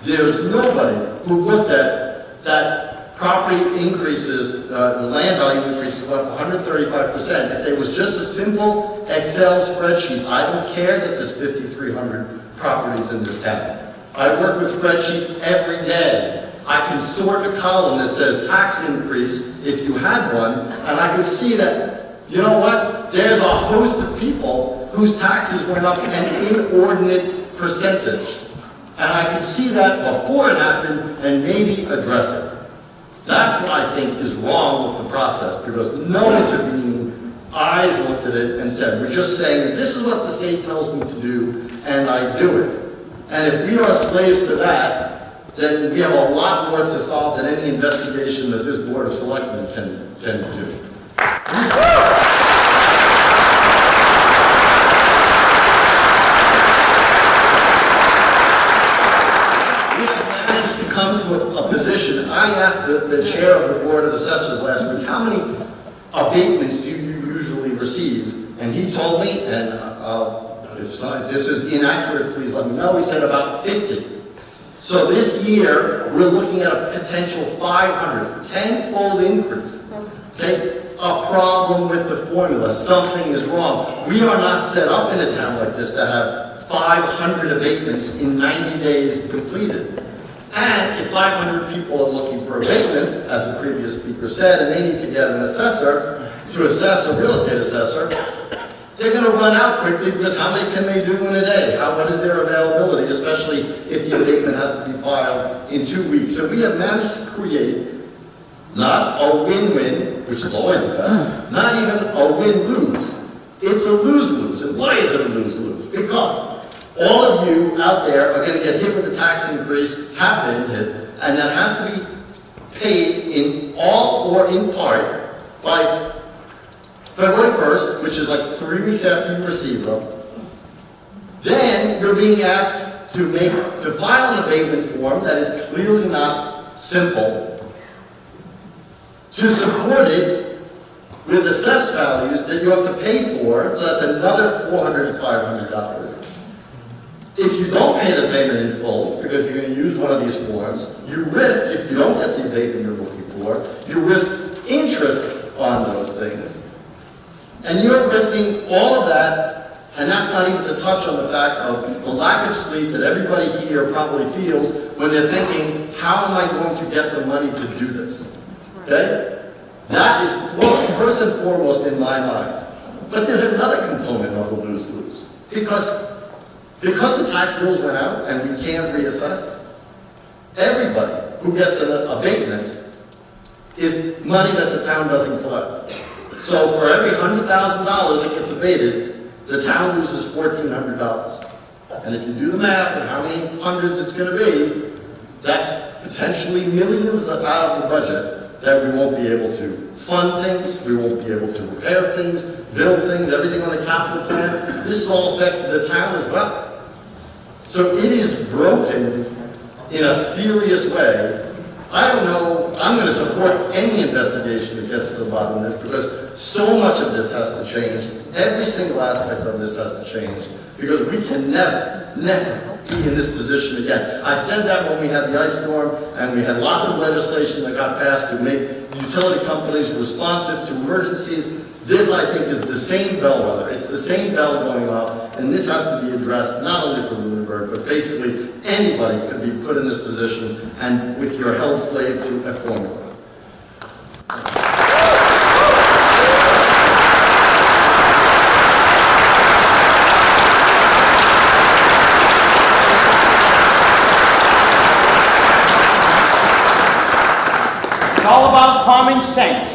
There's nobody who looked at that property increases, the land value increases up 135%. If there was just a simple Excel spreadsheet, I don't care that there's 5,300 properties in this town. I work with spreadsheets every day. I can sort a column that says tax increase if you had one, and I could see that, you know what, there's a host of people whose taxes went up an inordinate percentage. And I could see that before it happened and maybe address it. That's what I think is wrong with the process, because no intervening eyes looked at it and said, we're just saying, this is what the state tells me to do, and I do it. And if we are slaves to that, then we have a lot more to solve than any investigation that this Board of Selectmen can do. We have managed to come to a position. I asked the chair of the Board of Assessors last week, how many abatements do you usually receive? And he told me, and if this is inaccurate, please let me know, he said about 50. So this year, we're looking at a potential 500, 10-fold increase. Okay? A problem with the formula. Something is wrong. We are not set up in a town like this to have 500 abatements in 90 days completed. And if 500 people are looking for abatements, as the previous speaker said, and they need to get an assessor to assess a real estate assessor, they're going to run out quickly, because how many can they do in a day? What is their availability, especially if the abatement has to be filed in 2 weeks? So we have managed to create not a win-win, which is always the best, not even a win-lose. It's a lose-lose. And why is it a lose-lose? Because all of you out there are going to get hit with a tax increase, have been hit, and that has to be paid in all or in part by February 1st, which is like 3 weeks after you receive them. Then you're being asked to file an abatement form that is clearly not simple, to support it with assessed values that you have to pay for, so that's another $400 to $500. If you don't pay the payment in full, because you're going to use one of these forms, you risk, if you don't get the abatement you're looking for, you risk interest on those things. And you're risking all of that, and that's not even to touch on the fact of the lack of sleep that everybody here probably feels when they're thinking, how am I going to get the money to do this? Okay? That is first and foremost in my mind. But there's another component of the lose-lose. Because the tax bills went out and we can't reassess, everybody who gets an abatement is money that the town doesn't collect. So for every $100,000 that gets abated, the town loses $1,400. And if you do the math and how many hundreds it's going to be, that's potentially millions out of the budget that we won't be able to fund things, we won't be able to repair things, build things, everything on the capital plan. This all affects the town as well. So it is broken in a serious way. I don't know, I'm going to support any investigation that gets to the bottom of this, because so much of this has to change. Every single aspect of this has to change, because we can never be in this position again. I said that when we had the ice storm, and we had lots of legislation that got passed to make utility companies responsive to emergencies. This, I think, is the same bellwether. It's the same bell going off, and this has to be addressed not only for Lunenburg, but basically anybody could be put in this position, and with your held slave to a formula. It's all about common sense.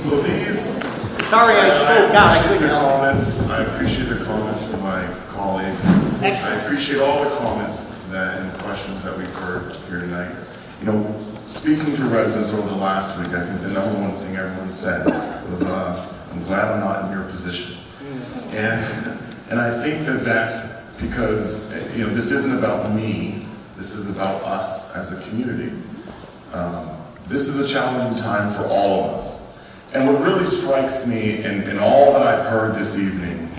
So these... Sorry, I spoke out. I appreciate the comments. I appreciate the comments from my colleagues. I appreciate all the comments and questions that we've heard here tonight. You know, speaking to residents over the last week, I think the number one thing everyone said was, I'm glad I'm not in your position. And I think that that's because, you know, this isn't about me. This is about us as a community. This is a challenging time for all of us. And what really strikes me in all that I've heard this evening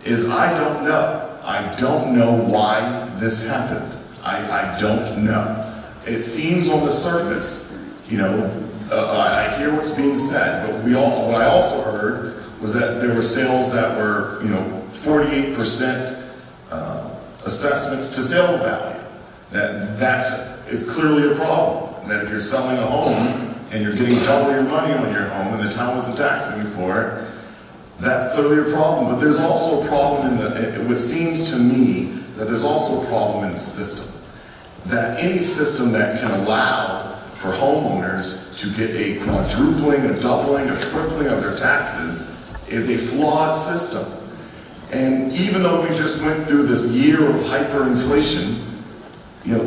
is I don't know. I don't know why this happened. I don't know. It seems on the surface, you know, I hear what's being said, but what I also heard was that there were sales that were, you know, 48% assessment to sale value. That is clearly a problem. That if you're selling a home and you're getting double your money on your home and the town wasn't taxing you for it, that's clearly a problem. But there's also a problem in what seems to me that there's also a problem in the system. That any system that can allow for homeowners to get a quadrupling, a doubling, a tripling of their taxes is a flawed system. And even though we just went through this year of hyperinflation, you know,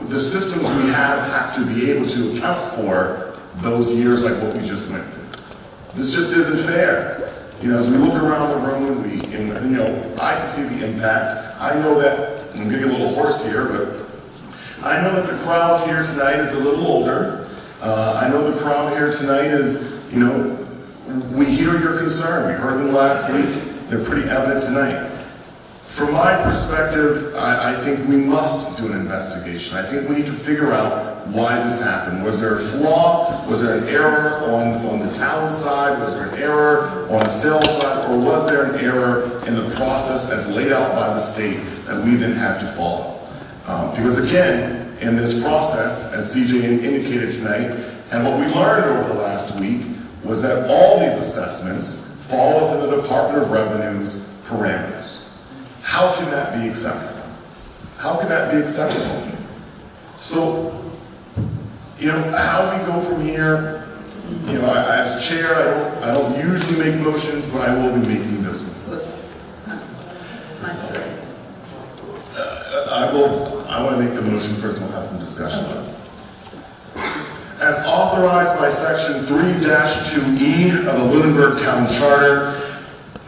the systems we have to be able to account for those years like what we just went through. This just isn't fair. You know, as we look around the room and you know, I can see the impact. I know that, I'm getting a little hoarse here, but I know that the crowd here tonight is a little older. I know the crowd here tonight is, you know, we hear your concern. We heard them last week. They're pretty evident tonight. From my perspective, I think we must do an investigation. I think we need to figure out why this happened. Was there a flaw? Was there an error on the town side? Was there an error on the sales side? Or was there an error in the process as laid out by the state that we then had to follow? Because again, in this process, as CJ indicated tonight, and what we learned over the last week was that all these assessments fall within the Department of Revenue's parameters. How can that be acceptable? How can that be acceptable? So, you know, how we go from here, you know, as chair, I don't usually make motions, but I will be making this one. I want to make the motion first, we'll have some discussion on it. As authorized by Section 3-2E of the Lunenburg Town Charter,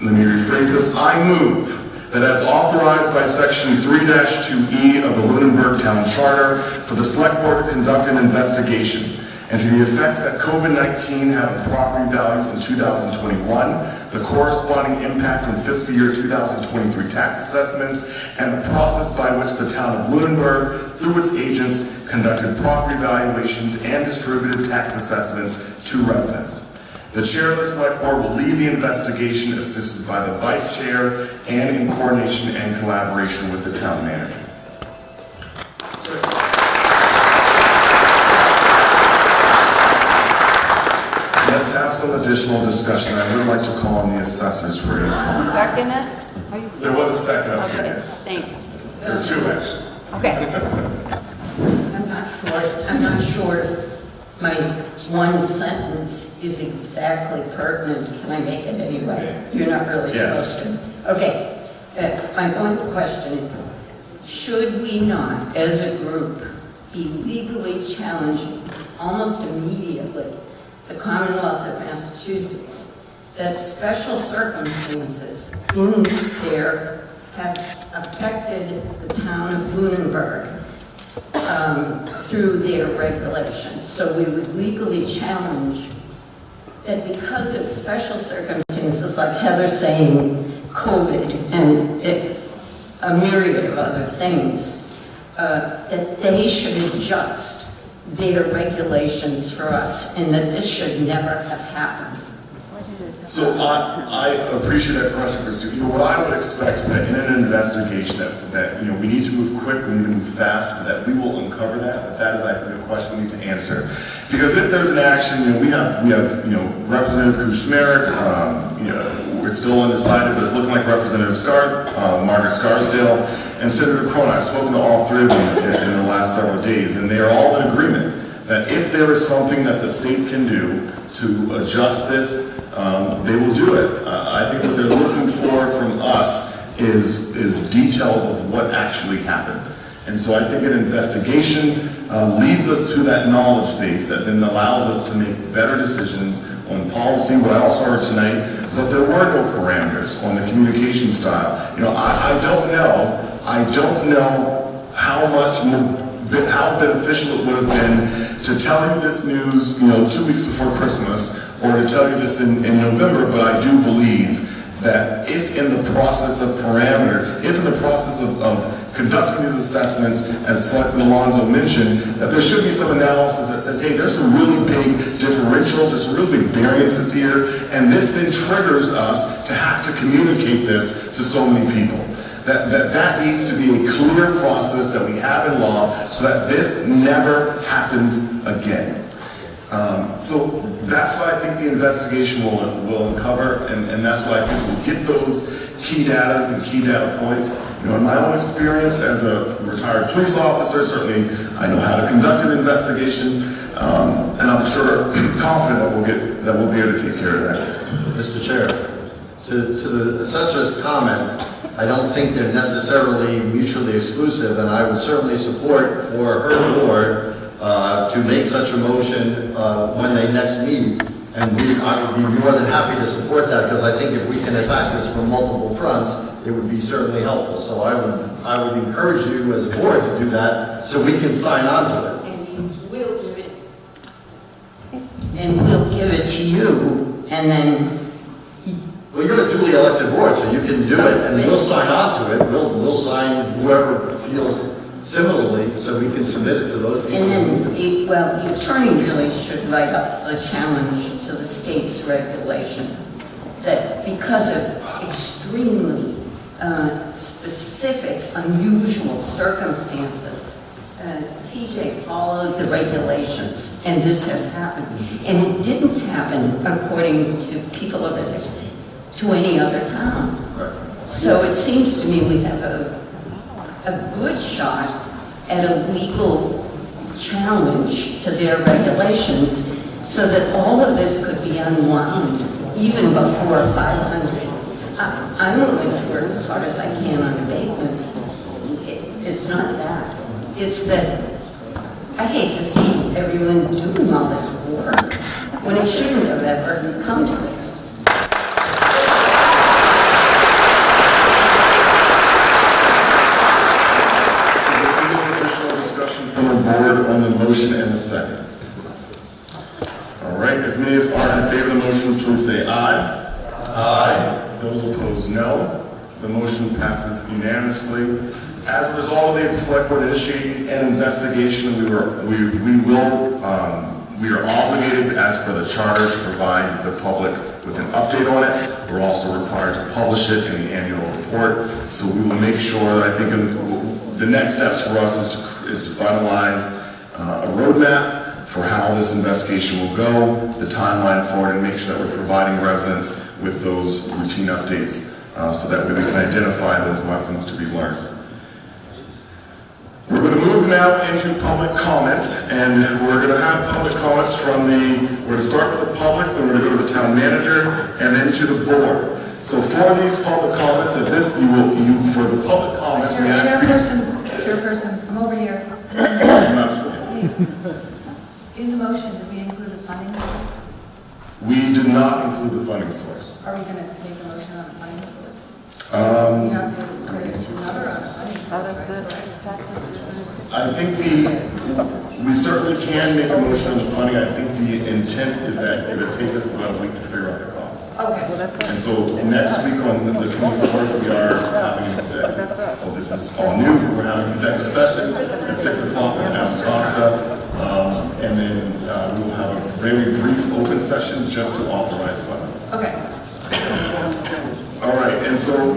let me rephrase this, I move that as authorized by Section 3-2E of the Lunenburg Town Charter, for the Select Board to conduct an investigation into the effects that COVID-19 had on property values in 2021, the corresponding impact on fiscal year 2023 tax assessments, and the process by which the town of Lunenburg, through its agents, conducted property valuations and distributed tax assessments to residents. The chair of the Select Board will lead the investigation, assisted by the vice chair, and in coordination and collaboration with the town manager. Let's have some additional discussion. I would like to call on the assessors for your comment. Second it? There was a second up here, Okay, yes. thanks. There are two, actually. Okay. I'm not sure if my one sentence is exactly pertinent. Can I make it anyway? You're not really supposed to. Okay. My one question is, should we not, as a group, be legally challenging almost immediately the Commonwealth of Massachusetts that special circumstances in there have affected the town of Lunenburg through their regulations? So we would legally challenge that because of special circumstances, like Heather saying COVID and a myriad of other things, that they should adjust their regulations for us, and that this should never have happened. So I appreciate that question, Christy. You know, what I would expect is that in an investigation that you know, we need to move quick, we need to move fast, but that we will uncover that is, I think, a question we need to answer. Because if there's an action, you know, we have you know, Representative Kuchmerek, you know, we're still undecided, but it's looking like Representative Margaret Scarsdale, and Senator Crone. I've spoken to all three of them in the last several days, and they are all in agreement that if there is something that the state can do to adjust this, they will do it. I think what they're looking for from us is details of what actually happened. And so I think an investigation leads us to that knowledge base that then allows us to make better decisions on policy. What I also heard tonight is that there were no parameters on the communication style. You know, I don't know how much how beneficial it would have been to tell you this news, 2 weeks before Christmas, or to tell you this in November, but I do believe that if in the process of conducting these assessments, as Selectman Alonso mentioned, that there should be some analysis that says, hey, there's some really big differentials, there's some really big variances here, and this then triggers us to have to communicate this to so many people. That needs to be a clear process that we have in law so that this never happens again. So that's what I think the investigation will uncover, and that's what I think we'll get those key data and key data points. In my own experience as a retired police officer, certainly I know how to conduct an investigation, and I'm sure, confident that we'll be able to take care of that. Mr. Chair, to the assessor's comment, I don't think they're necessarily mutually exclusive, and I would certainly support for her board to make such a motion when they next meet. And I would be more than happy to support that, because I think if we can attack this from multiple fronts, it would be certainly helpful. So I would encourage you as a board to do that so we can sign on to it. And we'll give it to you, and then... Well, you're a duly elected board, so you can do it, and we'll sign on to it. We'll sign whoever feels similarly, so we can submit it to those people. And then, the attorney really should write up a challenge to the state's regulation that because of extremely specific, unusual circumstances, CJ followed the regulations, and this has happened. And it didn't happen, according to people of it, to any other town. So it seems to me we have a good shot at a legal challenge to their regulations so that all of this could be unwound even before 500. I'm willing to work as hard as I can on abatements. It's not that. It's that I hate to see everyone doing all this work when it shouldn't have ever come to this. From the board on the motion and the second. All right, as many as are in favor of the motion, please say aye. Aye. Those opposed, no. The motion passes unanimously. As a result of the select board initiating an investigation, we are obligated as per the charter to provide the public with an update on it. We're also required to publish it in the annual report. So we will make sure, I think the next steps for us is to finalize a roadmap for how this investigation will go, the timeline for it, and make sure that we're providing residents with those routine updates so that way we can identify those lessons to be learned. We're going to move now into public comments, and we're going to have public comments we're going to start with the public, then we're going to go to the town manager, and then to the board. So for these public comments, for the public comments, we ask Chairperson, I'm over here. In the motion, did we include the funding source? We did not include the funding source. Are we going to make a motion on the funding source? We have to create another on the funding source, I think we certainly can make a motion on the funding. I think the intent is that it's going to take us about a week to figure out the cost. Okay. And so next week on the 24th, we are having an executive. Well, this is all new. We're having an executive session at 6 o'clock with Council Costa. And then we will have a very brief open session just to authorize funding. Okay. All right, and so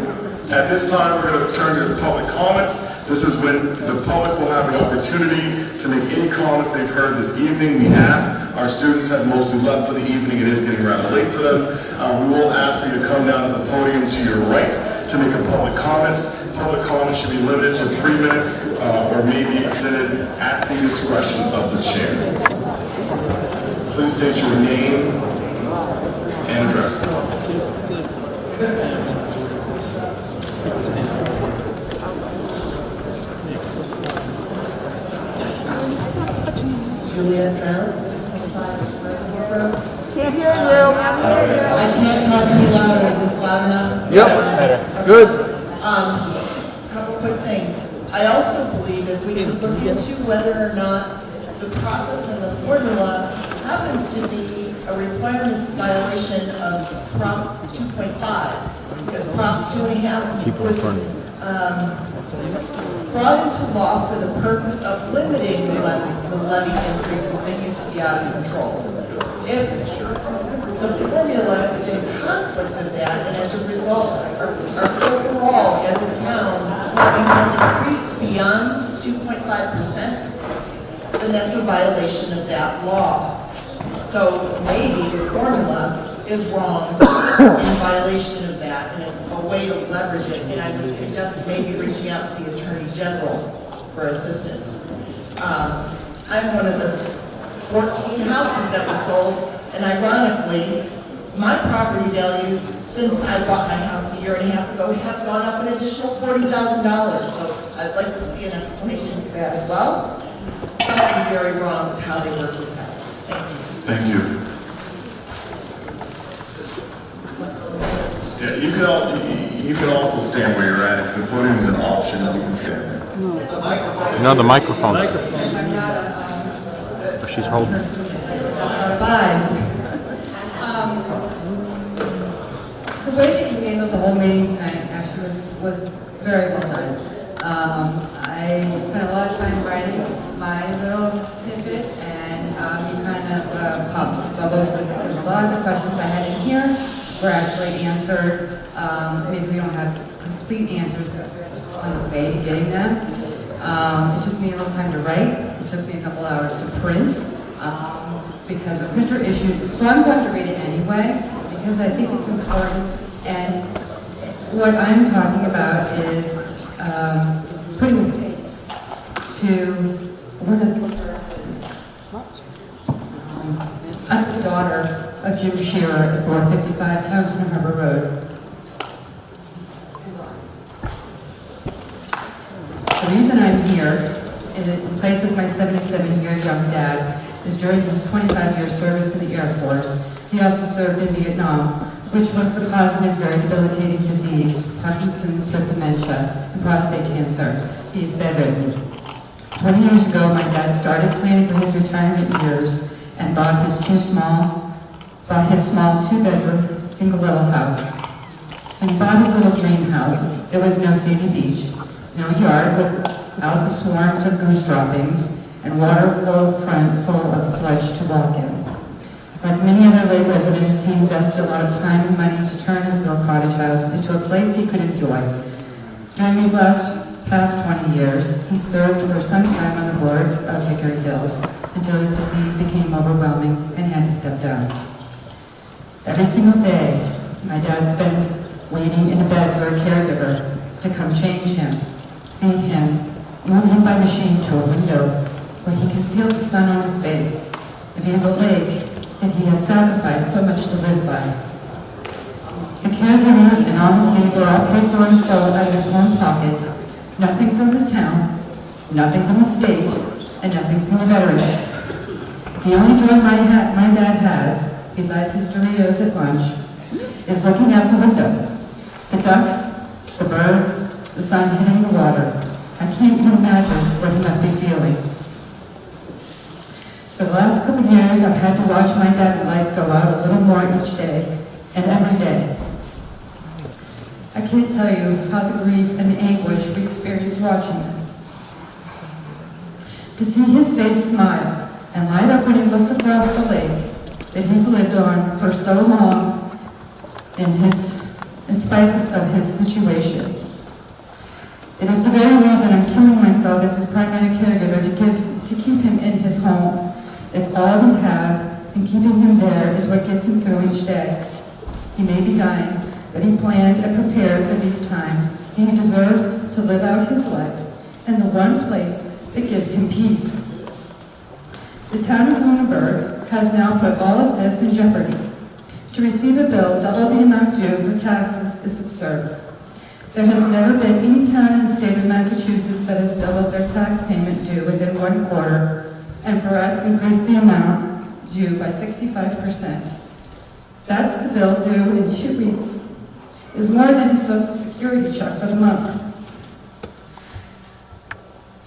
at this time, we're going to turn to public comments. This is when the public will have the opportunity to make any comments they've heard this evening. We ask, our students have mostly left for the evening. It is getting rather late for them. We will ask for you to come down to the podium to your right to make a public comments. Public comments should be limited to 3 minutes or may be extended at the discretion of the chair. Please state your name and address. Juliet Brown, 615 Reservoir Road. Can't hear you. I can't talk any louder. Is this loud enough? Yep. Better. Good. couple quick things. I also believe if we could look into whether or not the process and the formula happens to be a requirements violation of Prop 2.5, because Prop 2.5 was brought into law for the purpose of limiting the levy increases that used to be out of control. If the formula is in conflict of that, and as a result, our overall as a town levy has increased beyond 2.5%, then that's a violation of that law. So maybe the formula is wrong in violation of that, and it's a way to leverage it, and I would suggest maybe reaching out to the Attorney General for assistance. I'm one of the 14 houses that was sold, and ironically, my property values since I bought my house a year and a half ago have gone up an additional $40,000. So I'd like to see an explanation for that as well. Something's very wrong with how they work this out. Thank you. Thank you. Yeah, you could also stand where you're at. If the podium is an option, you can stand there. No, the microphone. I'm not She's holding. The way that you handled the whole meeting tonight actually was very well done. I spent a lot of time writing my little snippet, and you kind of popped the bubble. There's a lot of the questions I had in here were actually answered. Maybe we don't have complete answers on the way to getting them. It took me a little time to write. It took me a couple hours to print because of printer issues. So I'm going to read it anyway because I think it's important. And what I'm talking about is putting a face to one of the I'm the daughter of Jim Shearer at 455 Townsend Harbor Road. The reason I'm here is in place of my 77-year young dad is during his 25-year service in the Air Force. He also served in Vietnam, which was the cause of his very debilitating disease, Parkinson's with dementia and prostate cancer. He is bedridden. 20 years ago, my dad started planning for his retirement years and bought his small two-bedroom, single-level house. When he bought his little dream house, there was no sandy beach, no yard without the swarms of goose droppings, and water full of sludge to walk in. Like many other late residents, he invested a lot of time and money to turn his little cottage house into a place he could enjoy. During his past 20 years, he served for some time on the board of Hickory Hills until his disease became overwhelming and he had to step down. Every single day, my dad spends waiting in a bed for a caregiver to come change him, feed him, move him by machine to a window where he can feel the sun on his face and view the lake that he has sacrificed so much to live by. The caregivers and all his needs are all paid for in full out of his own pocket, nothing from the town, nothing from the state, and nothing from the veterans. The only joy my dad has, besides his Doritos at lunch, is looking out the window. The ducks, the birds, the sun hitting the water. I can't even imagine what he must be feeling. For the last couple of years, I've had to watch my dad's life go out a little more each day, and every day. I can't tell you how the grief and the anguish we experience watching this. To see his face smile and light up when he looks across the lake that he's lived on for so long in spite of his situation. It is the very reason I'm killing myself as his primary caregiver to keep him in his home. It's all we have, and keeping him there is what gets him through each day. He may be dying, but he planned and prepared for these times, and he deserves to live out his life in the one place that gives him peace. The town of Lunenburg has now put all of this in jeopardy. To receive a bill double the amount due for taxes is absurd. There has never been any town in the state of Massachusetts that has doubled their tax payment due within 1 quarter, and for us increased the amount due by 65%. That's the bill due in 2 weeks. Is more than his Social Security check for the month.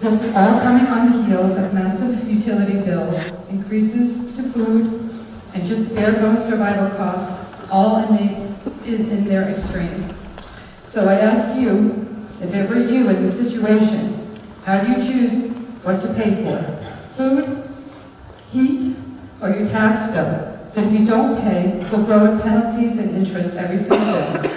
This is all coming on the heels of massive utility bills, increases to food, and just bare bones survival costs, all in their extreme. So I ask you, if it were you in this situation, how do you choose what to pay for? Food, heat, or your tax bill that if you don't pay will grow in penalties and interest every single day?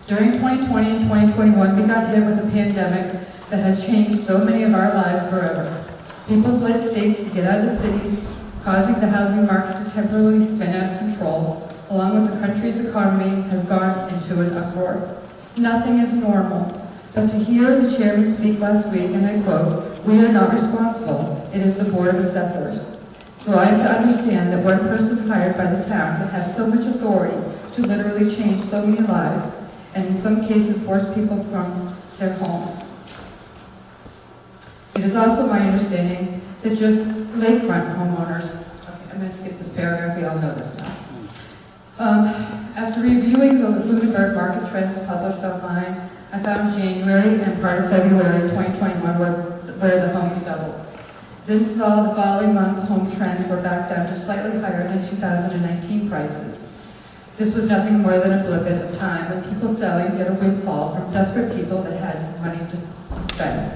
During 2020 and 2021, we got hit with a pandemic that has changed so many of our lives forever. People fled states to get out of the cities, causing the housing market to temporarily spin out of control, along with the country's economy has gone into an uproar. Nothing is normal, but to hear the chairman speak last week, and I quote, "We are not responsible, it is the Board of Assessors." So I am to understand that one person hired by the town can have so much authority to literally change so many lives, and in some cases force people from their homes. It is also my understanding that just lakefront homeowners, okay, I'm going to skip this paragraph, we all know this now. After reviewing the Lunenburg market trends published online, I found January and part of February 2021 where the homes doubled. Then saw the following month home trends were back down to slightly higher than 2019 prices. This was nothing more than a blip of time when people selling get a windfall from desperate people that had money to spend.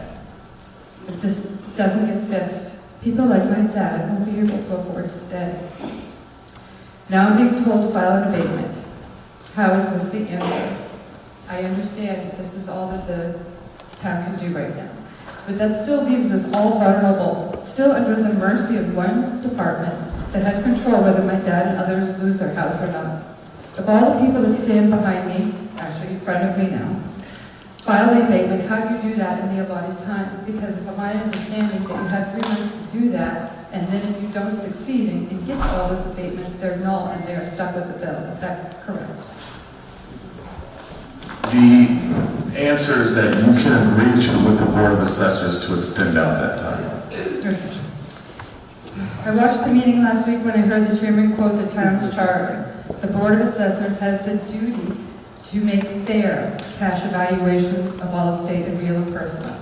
If this doesn't get fixed, people like my dad won't be able to afford to stay. Now I'm being told to file an abatement. How is this the answer? I understand that this is all that the town can do right now. But that still leaves us all vulnerable, still under the mercy of one department that has control whether my dad and others lose their house or not. Of all the people that stand behind me, actually in front of me now, file the abatement, how do you do that in the allotted time? Because from my understanding that you have 3 months to do that, and then if you don't succeed and get to all those abatements, they're null and they are stuck with the bill. Is that correct? The answer is that you can agree to with the Board of Assessors to extend out that time. I watched the meeting last week when I heard the chairman quote the town's charter. The Board of Assessors has the duty to make fair cash evaluations of all estate and real and personal.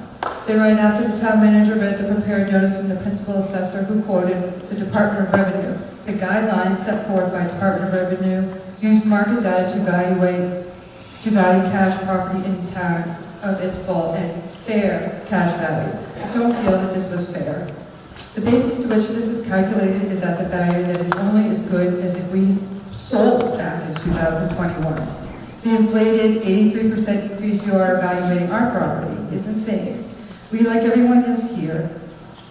Then right after the town manager read the prepared notice from the principal assessor who quoted the Department of Revenue. The guidelines set forth by Department of Revenue use market data to value cash property in town of its full and fair cash value. I don't feel that this was fair. The basis to which this is calculated is at the value that is only as good as if we sold back in 2021. The inflated 83% increase you are evaluating our property is insane. We, like everyone else here,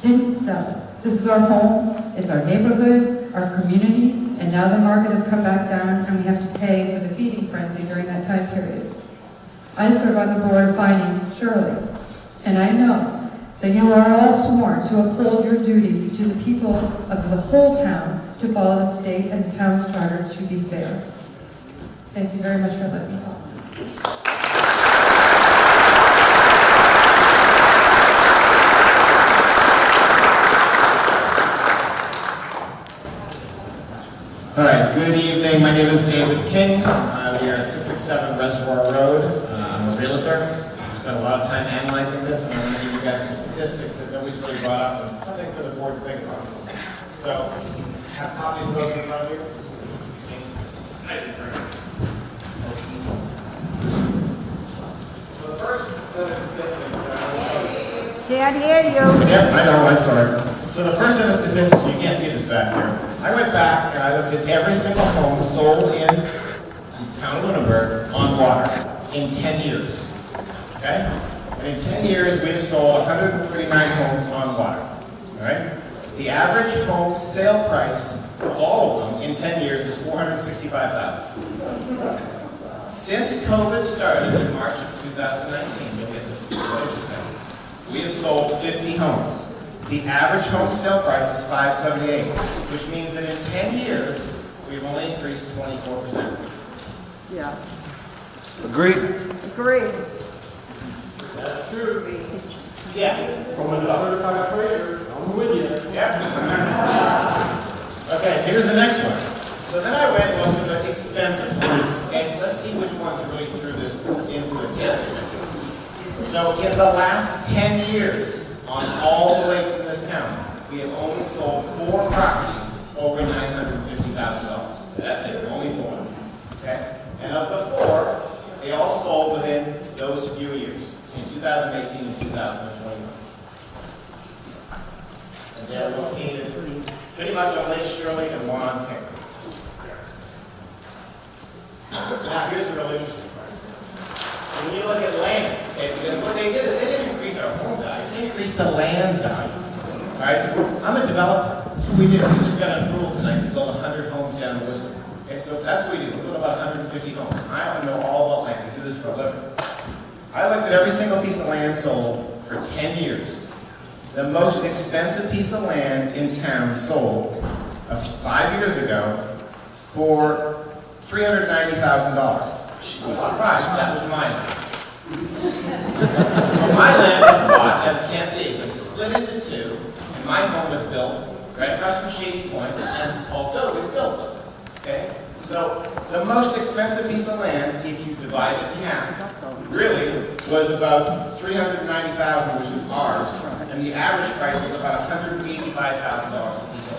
didn't sell it. This is our home, it's our neighborhood, our community, and now the market has come back down and we have to pay for the feeding frenzy during that time period. I serve on the Board of Finance, surely, and I know that you are all sworn to uphold your duty to the people of the whole town to follow the state and the town's charter to be fair. Thank you very much for letting me talk. All right, good evening. My name is David King. I'm here at 667 Reservoir Road. I'm a realtor. I spent a lot of time analyzing this, and I want to give you guys some statistics that nobody's really brought up, and something for the board to think about. So, have copies of those in front of you? So the first set of statistics that I want to... Can't hear you. Yep, I know, I'm sorry. So the first set of statistics, you can't see this back here. I went back and I looked at every single home sold in the town of Lunenburg on water in 10 years. Okay? And in 10 years, we have sold 139 homes on water. All right? The average home sale price for all of them in 10 years is $465,000. Since COVID started in March of 2019, you'll get this we have sold 50 homes. The average home sale price is $578, which means that in 10 years, we've only increased 24%. Yeah. Agreed. Agreed. That's true. Yeah. From a certified operator, I'm with you. Yeah. Okay, so here's the next one. So then I went and looked at the expensive ones, and let's see which ones really threw this into a tailspin. So in the last 10 years, on all the lakes in this town, we have only sold 4 properties over $950,000. That's it, only 4. Okay? And of the 4, they all sold within those few years, between 2018 and 2021. And they're located pretty much on Lake Shirley and Lawn Hickory. Now, here's the real interesting part. When you look at land, okay, because what they did is they didn't increase our home values, they increased the land value. All right? I'm a developer. That's what we did. We just got an approval tonight to build 100 homes down in Worcester. Okay, so that's what we do. We're doing about 150 homes. I know all about land. We do this for a living. I looked at every single piece of land sold for 10 years. The most expensive piece of land in town sold 5 years ago for $390,000. I was surprised. That was my land. But my land was bought as Camp D, but it's split into 2, and my home was built right across from Shady Point, and Paul Dogan built it. Okay? So the most expensive piece of land, if you divide it in half, really was about $390,000, which was ours, and the average price was about $185,000 a piece of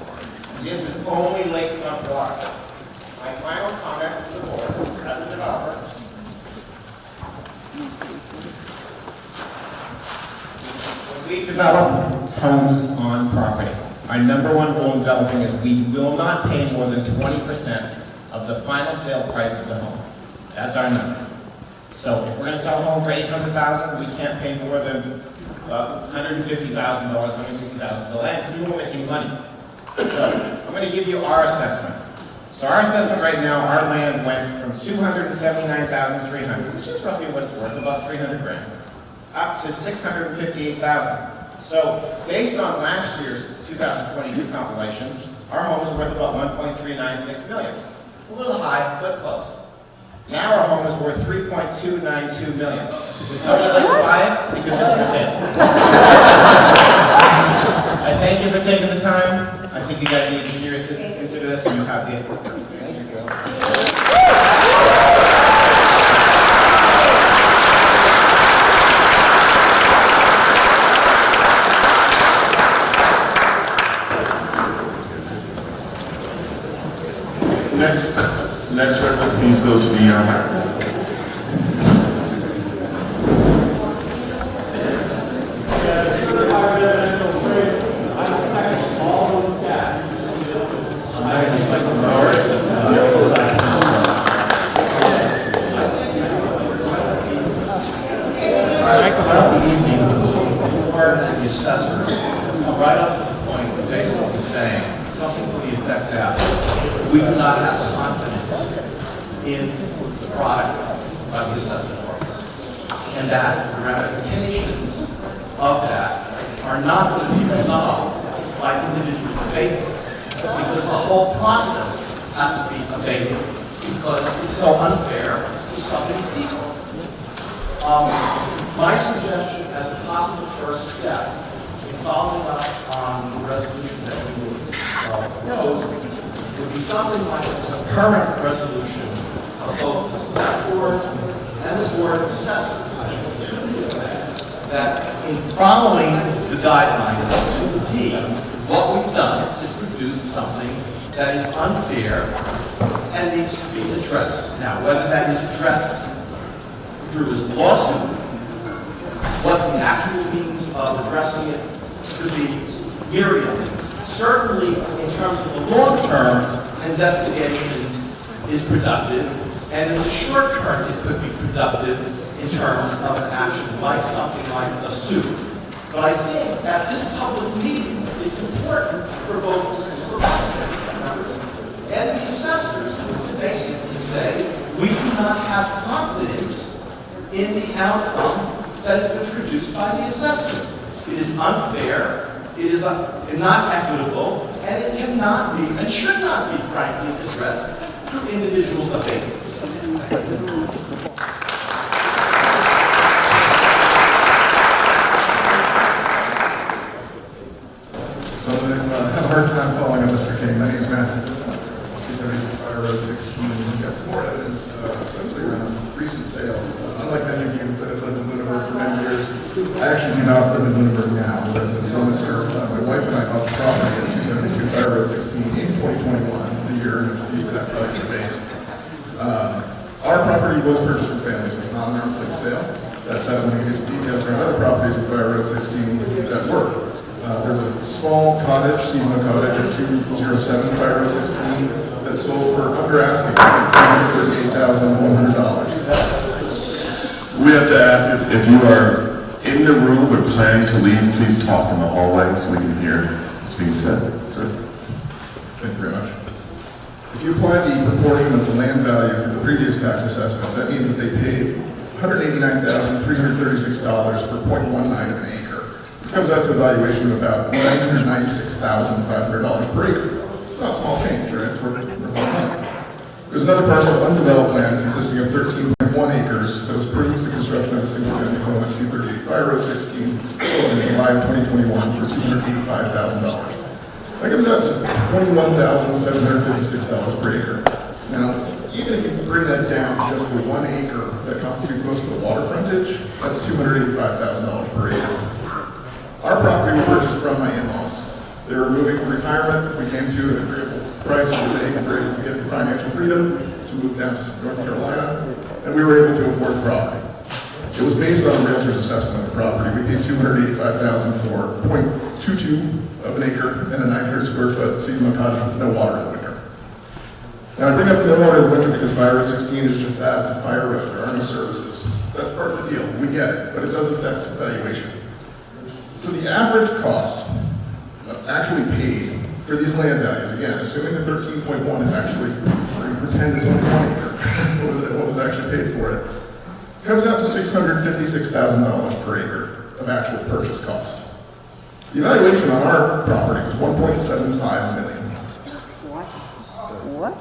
land. This is only lakefront water. My final comment to the board, as a developer, when we develop homes on property, our number one rule in developing is we will not pay more than 20% of the final sale price of the home. That's our number. So if we're going to sell a home for $800,000, we can't pay more than $150,000, $160,000 the land, because we won't make any money. So I'm going to give you our assessment. So our assessment right now, our land went from $279,300, which is roughly what it's worth, about $300 grand, up to $658,000. So based on last year's 2022 compilation, our home is worth about $1.396 million. A little high, but close. Now our home is worth $3.292 million. Would somebody like to buy it? Because it's for sale. I thank you for taking the time. I think you guys need to seriously consider this, and you have the Next resident, please go to the microphone. Throughout the evening, before the assessor come right up to the point of basically saying something to the effect that we do not have confidence in the product by the assessment office, and that the ramifications of that are not going to be resolved by individual abatements, because the whole process has to be abated, because it's so unfair to so many people. My suggestion as a possible first step in following up on the resolution that we were proposing would be something like the current resolution of both the select board and the board of assessors, that in following the guidelines to the T, what we've done is produce something that is unfair and needs to be addressed. Now, whether that is addressed through his lawsuit, what the actual means of addressing it could be myriad things. Certainly, in terms of the long-term, investigation is productive, and in the short term, it could be productive in terms of an action like something like a suit. But I think at this public meeting, it's important for both the select members and the assessors to basically say, we do not have confidence in the outcome that has been produced by the assessor. It is unfair, it is not equitable, and it cannot be, and should not be, frankly, addressed through individual abatements. So I have a hard time following up Mr. King. My name is Matthew. 275 Road 16. We've got some more evidence, essentially around recent sales. Unlike many of you that have lived in Lunenburg actually do not live in Lunenburg now. I live in Leominster. My wife and I bought the property at 272 Fire Road 16 in 2021, the year used that project based. Our property was purchased from families. It was not an arm's length sale. That said, I'm going to give you some details around other properties in Fire Road 16 that were. There's a small cottage, seasonal cottage at 207 Fire Road 16 that sold for under asking at $338,100. We have to ask if you are in the room or planning to leave, please talk in the hallway so we can hear what's being said. Sir. Thank you very much. If you apply the proportion of the land value from the previous tax assessment, that means that they paid $189,336 for 0.19 of an acre, which comes out to a valuation of about $996,500 per acre. It's not small change, right? It's worth a lot of money. There's another parcel of undeveloped land consisting of 13.1 acres that was approved for the construction of a single-family home at 238 Fire Road 16, sold in July of 2021 for $285,000. That comes out to $21,756 per acre. Now, even if you bring that down to just the 1 acre that constitutes most of the water frontage, that's $285,000 per acre. Our property we purchased from my in-laws. They were moving for retirement. We came to an agreeable price and they were able to get the financial freedom to move down to North Carolina, and we were able to afford the property. It was based on a Realtor's assessment of the property. We paid $285,000 for 0.22 of an acre and a 900 square foot seasonal cottage with no water in the winter. Now I bring up the no water in the winter because Fire Road 16 is just that, it's a fire road, there are no services. That's part of the deal, we get it, but it does affect valuation. So the average cost actually paid for these land values, again, assuming the 13.1 is actually, we're going to pretend it's only 1 acre, what was actually paid for it, comes out to $656,000 per acre of actual purchase cost. The evaluation on our property was $1.75 million. What?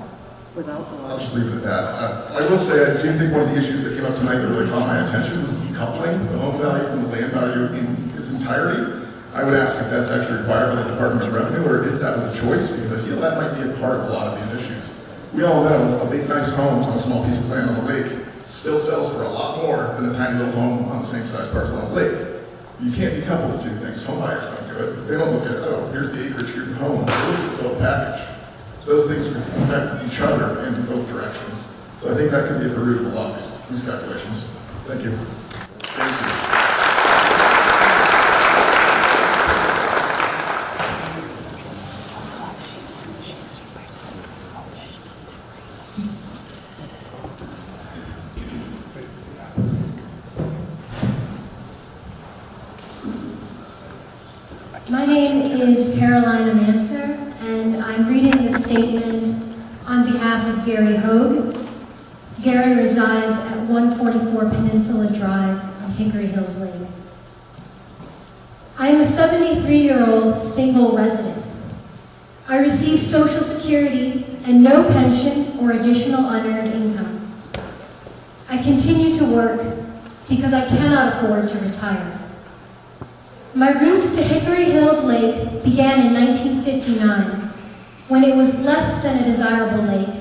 Without I'll just leave it at that. I will say, I do think one of the issues that came up tonight that really caught my attention was decoupling the home value from the land value in its entirety. I would ask if that's actually required by the Department of Revenue or if that was a choice, because I feel that might be a part of a lot of these issues. We all know a big nice home on a small piece of land on the lake still sells for a lot more than a tiny little home on the same size parcel on the lake. You can't decouple the two things. Home buyers don't do it. They don't look at, oh, here's the acreage, here's the home. They look at the total package. Those things affect each other in both directions. So I think that could be at the root of a lot of these calculations. Thank you. Thank you. My name is Caroline Amanser, and I'm reading this statement on behalf of Gary Hogue. Gary resides at 144 Peninsula Drive on Hickory Hills Lake. I am a 73-year-old single resident. I receive Social Security and no pension or additional unearned income. I continue to work because I cannot afford to retire. My roots to Hickory Hills Lake began in 1959, when it was less than a desirable lake,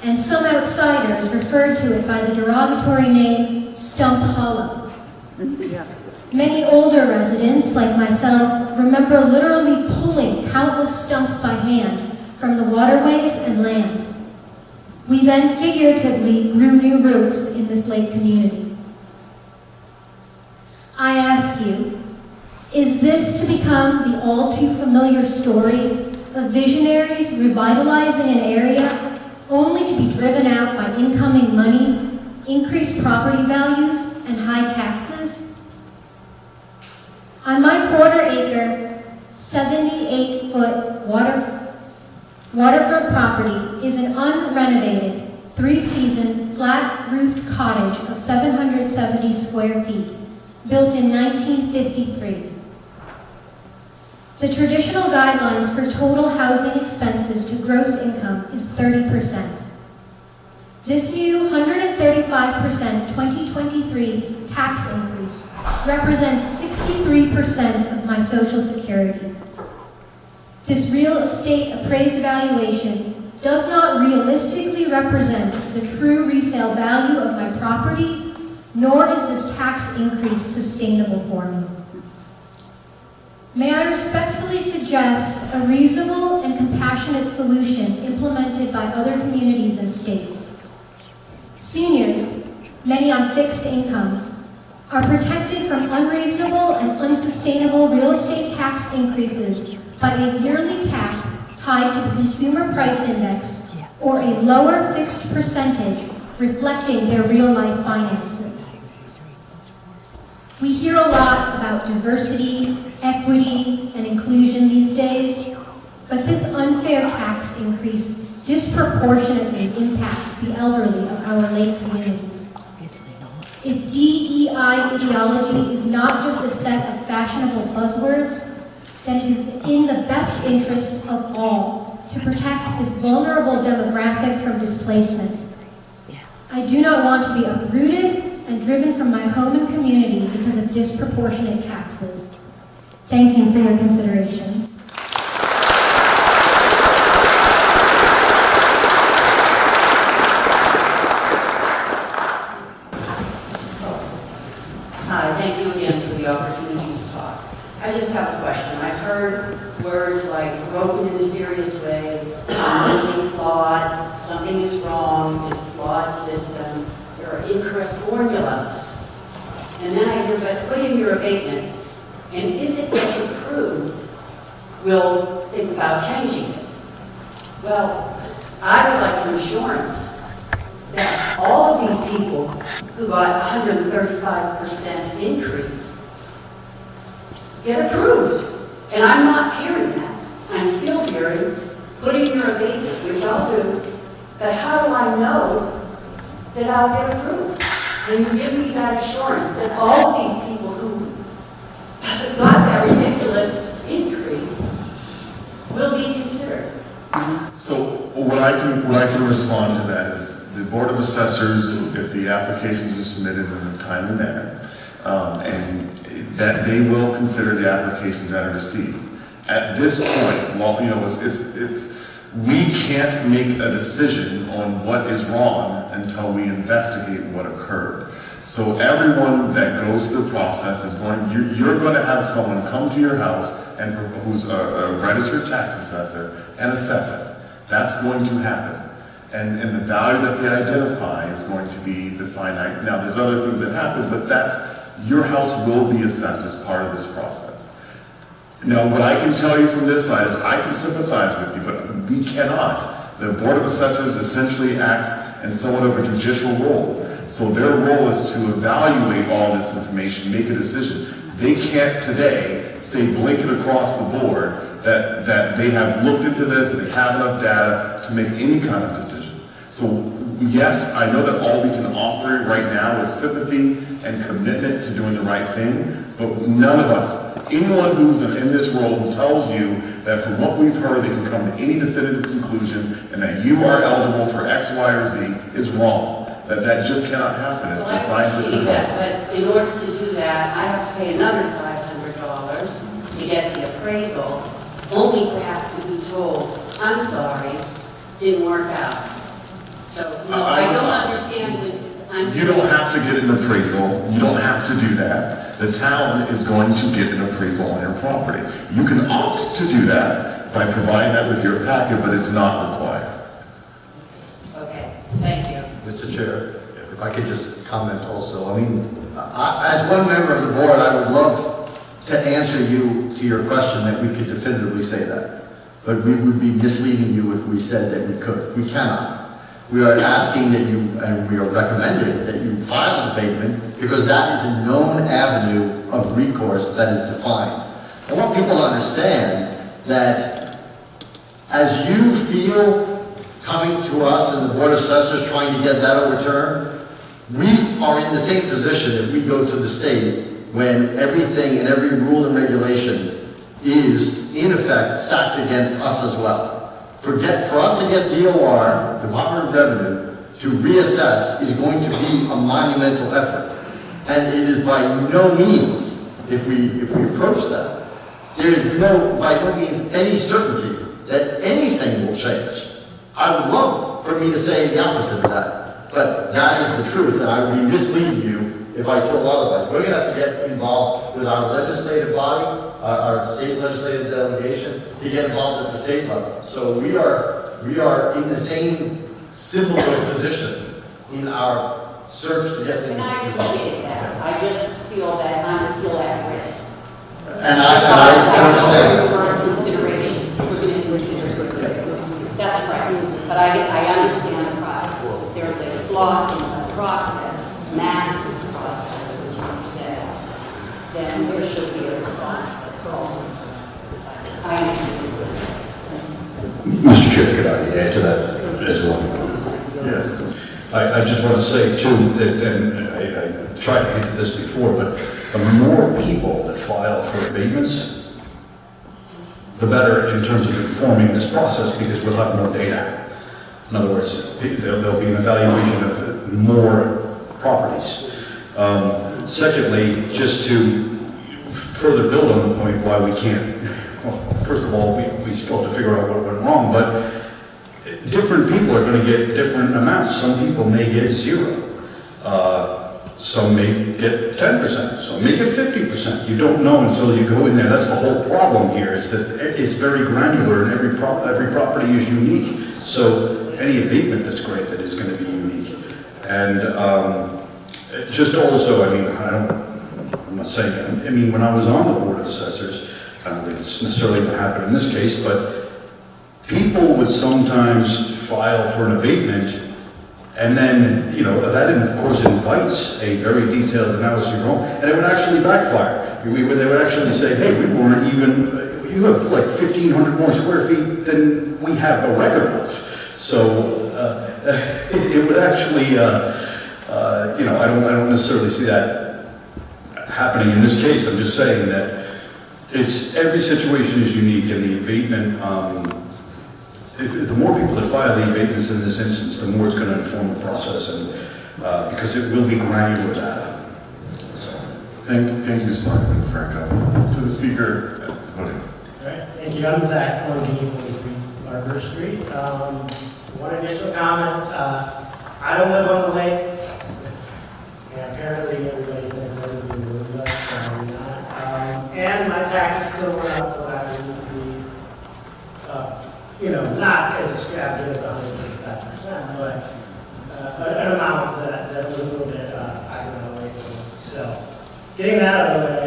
and some outsiders referred to it by the derogatory name Stump Hollow. Many older residents, like myself, remember literally pulling countless stumps by hand from the waterways and land. We then figuratively grew new roots in this lake community. I ask you, is this to become the all too familiar story of visionaries revitalizing an area only to be driven out by incoming money, increased property values, and high taxes? On my quarter-acre, 78-foot waterfront property is an unrenovated, 3-season, flat-roofed cottage of 770 square feet, built in 1953. The traditional guidelines for total housing expenses to gross income is 30%. This new 135% 2023 tax increase represents 63% of my Social Security. This real estate appraised valuation does not realistically represent the true resale value of my property, nor is this tax increase sustainable for me. May I respectfully suggest a reasonable and compassionate solution implemented by other communities and states. Seniors, many on fixed incomes, are protected from unreasonable and unsustainable real estate tax increases by a yearly cap tied to the Consumer Price Index or a lower fixed percentage reflecting their real-life finances. We hear a lot about diversity, equity, and inclusion these days, but this unfair tax increase disproportionately impacts the elderly of our lake communities. If DEI ideology is not just a set of fashionable buzzwords, then it is in the best interest of all to protect this vulnerable demographic from displacement. I do not want to be uprooted and driven from my home and community because of disproportionate taxes. Thank you for your consideration. Hi, thank you again for the opportunity to talk. I just have a question. I've heard words like broken in a serious way, completely flawed, something is wrong, it's a flawed system, there are incorrect formulas. And then I hear, but put in your abatement, and if it gets approved, we'll think about changing it. Well, I would like some assurance that all of these people who got 135% increase get approved. And I'm not hearing that. I'm still hearing, put in your abatement, which I'll do, but how do I know that I'll get approved? Can you give me that assurance that all of these people who got that ridiculous increase will be considered? So what I can respond to that is the Board of Assessors, if the applications are submitted in a timely manner, and that they will consider the applications that are received. At this point, well, you know, we can't make a decision on what is wrong until we investigate what occurred. So everyone that goes through the process is you're going to have someone come to your house and who's a registered tax assessor and assess it. That's going to happen. And the value that they identify is going to be the finite. Now, there's other things that happen, but your house will be assessed as part of this process. Now, what I can tell you from this side is I can sympathize with you, but we cannot. The Board of Assessors essentially acts in somewhat of a judicial role. So their role is to evaluate all this information, make a decision. They can't today say blanket across the board that they have looked into this, that they have enough data to make any kind of decision. So yes, I know that all we can offer right now is sympathy and commitment to doing the right thing, but none of us, anyone who's in this role who tells you that from what we've heard they can come to any definitive conclusion and that you are eligible for X, Y, or Z is wrong. That just cannot happen. It's a scientific process. But in order to do that, I have to pay another $500 to get the appraisal, only perhaps to be told, I'm sorry, didn't work out. So, I don't understand when you don't have to get an appraisal. You don't have to do that. The town is going to get an appraisal on your property. You can opt to do that by providing that with your packet, but it's not required. Okay, thank you. Mr. Chair, if I could just comment also. I mean, as one member of the board, I would love to answer you to your question that we could definitively say that. But we would be misleading you if we said that we could. We cannot. We are asking that you, and we are recommending that you file an abatement because that is a known avenue of recourse that is defined. I want people to understand that as you feel coming to us and the Board of Assessors trying to get that overturned, we are in the same position if we go to the state when everything and every rule and regulation is, in effect, stacked against us as well. For us to get DOR, Department of Revenue, to reassess is going to be a monumental effort. And it is by no means, if we approach that, there is by no means any certainty that anything will change. I would love for me to say the opposite of that, but that is the truth, and I would be misleading you if I told otherwise. We're gonna have to get involved with our legislative body, our state legislative delegation, to get involved at the state level. So we are in the same similar position in our search to get things And I resolved. appreciate that. I just feel that I'm still at risk. And I understand. For consideration, we're going to consider it. That's right. But I understand the process. If there's a flaw in the process, massive process, which you've said, then there should be a response that's also. I understand. Mr. Chair, could I add to that as well? Yes. I just want to say too, that, and I tried to hit this before, but the more people that file for abatements, the better in terms of informing this process, because we'll have more data. In other words, there'll be an evaluation of more properties. Secondly, just to further build on the point why we can't, well, first of all, we still have to figure out what went wrong, but different people are going to get different amounts. Some people may get 0. Some may get 10%. Some may get 50%. You don't know until you go in there. That's the whole problem here, is that it's very granular and every property is unique. So any abatement that's granted is going to be unique. And just also, I mean, I'm not saying, I mean, when I was on the Board of Assessors, I don't think it's necessarily going to happen in this case, but people would sometimes file for an abatement, and then, you know, that of course invites a very detailed analysis of your home, and it would actually backfire. They would actually say, hey, we weren't even, you have like 1,500 more square feet than we have a record of. So it would actually, you know, I don't necessarily see that happening in this case. I'm just saying that every situation is unique, and the abatement, if the more people that file the abatements in this instance, the more it's going to inform the process, and because it will be granular data. So, thank you, Selectman Franco. To the speaker at the podium. All right, thank you. I'm Zach, 143 Barber Street. One additional comment. I don't live on the lake, and apparently everybody thinks I live in the Midwest, probably not. And my taxes still went up, but I didn't be you know, not as extravagant as 135%, but an amount that was a little bit out of the way. So, getting that out of the way,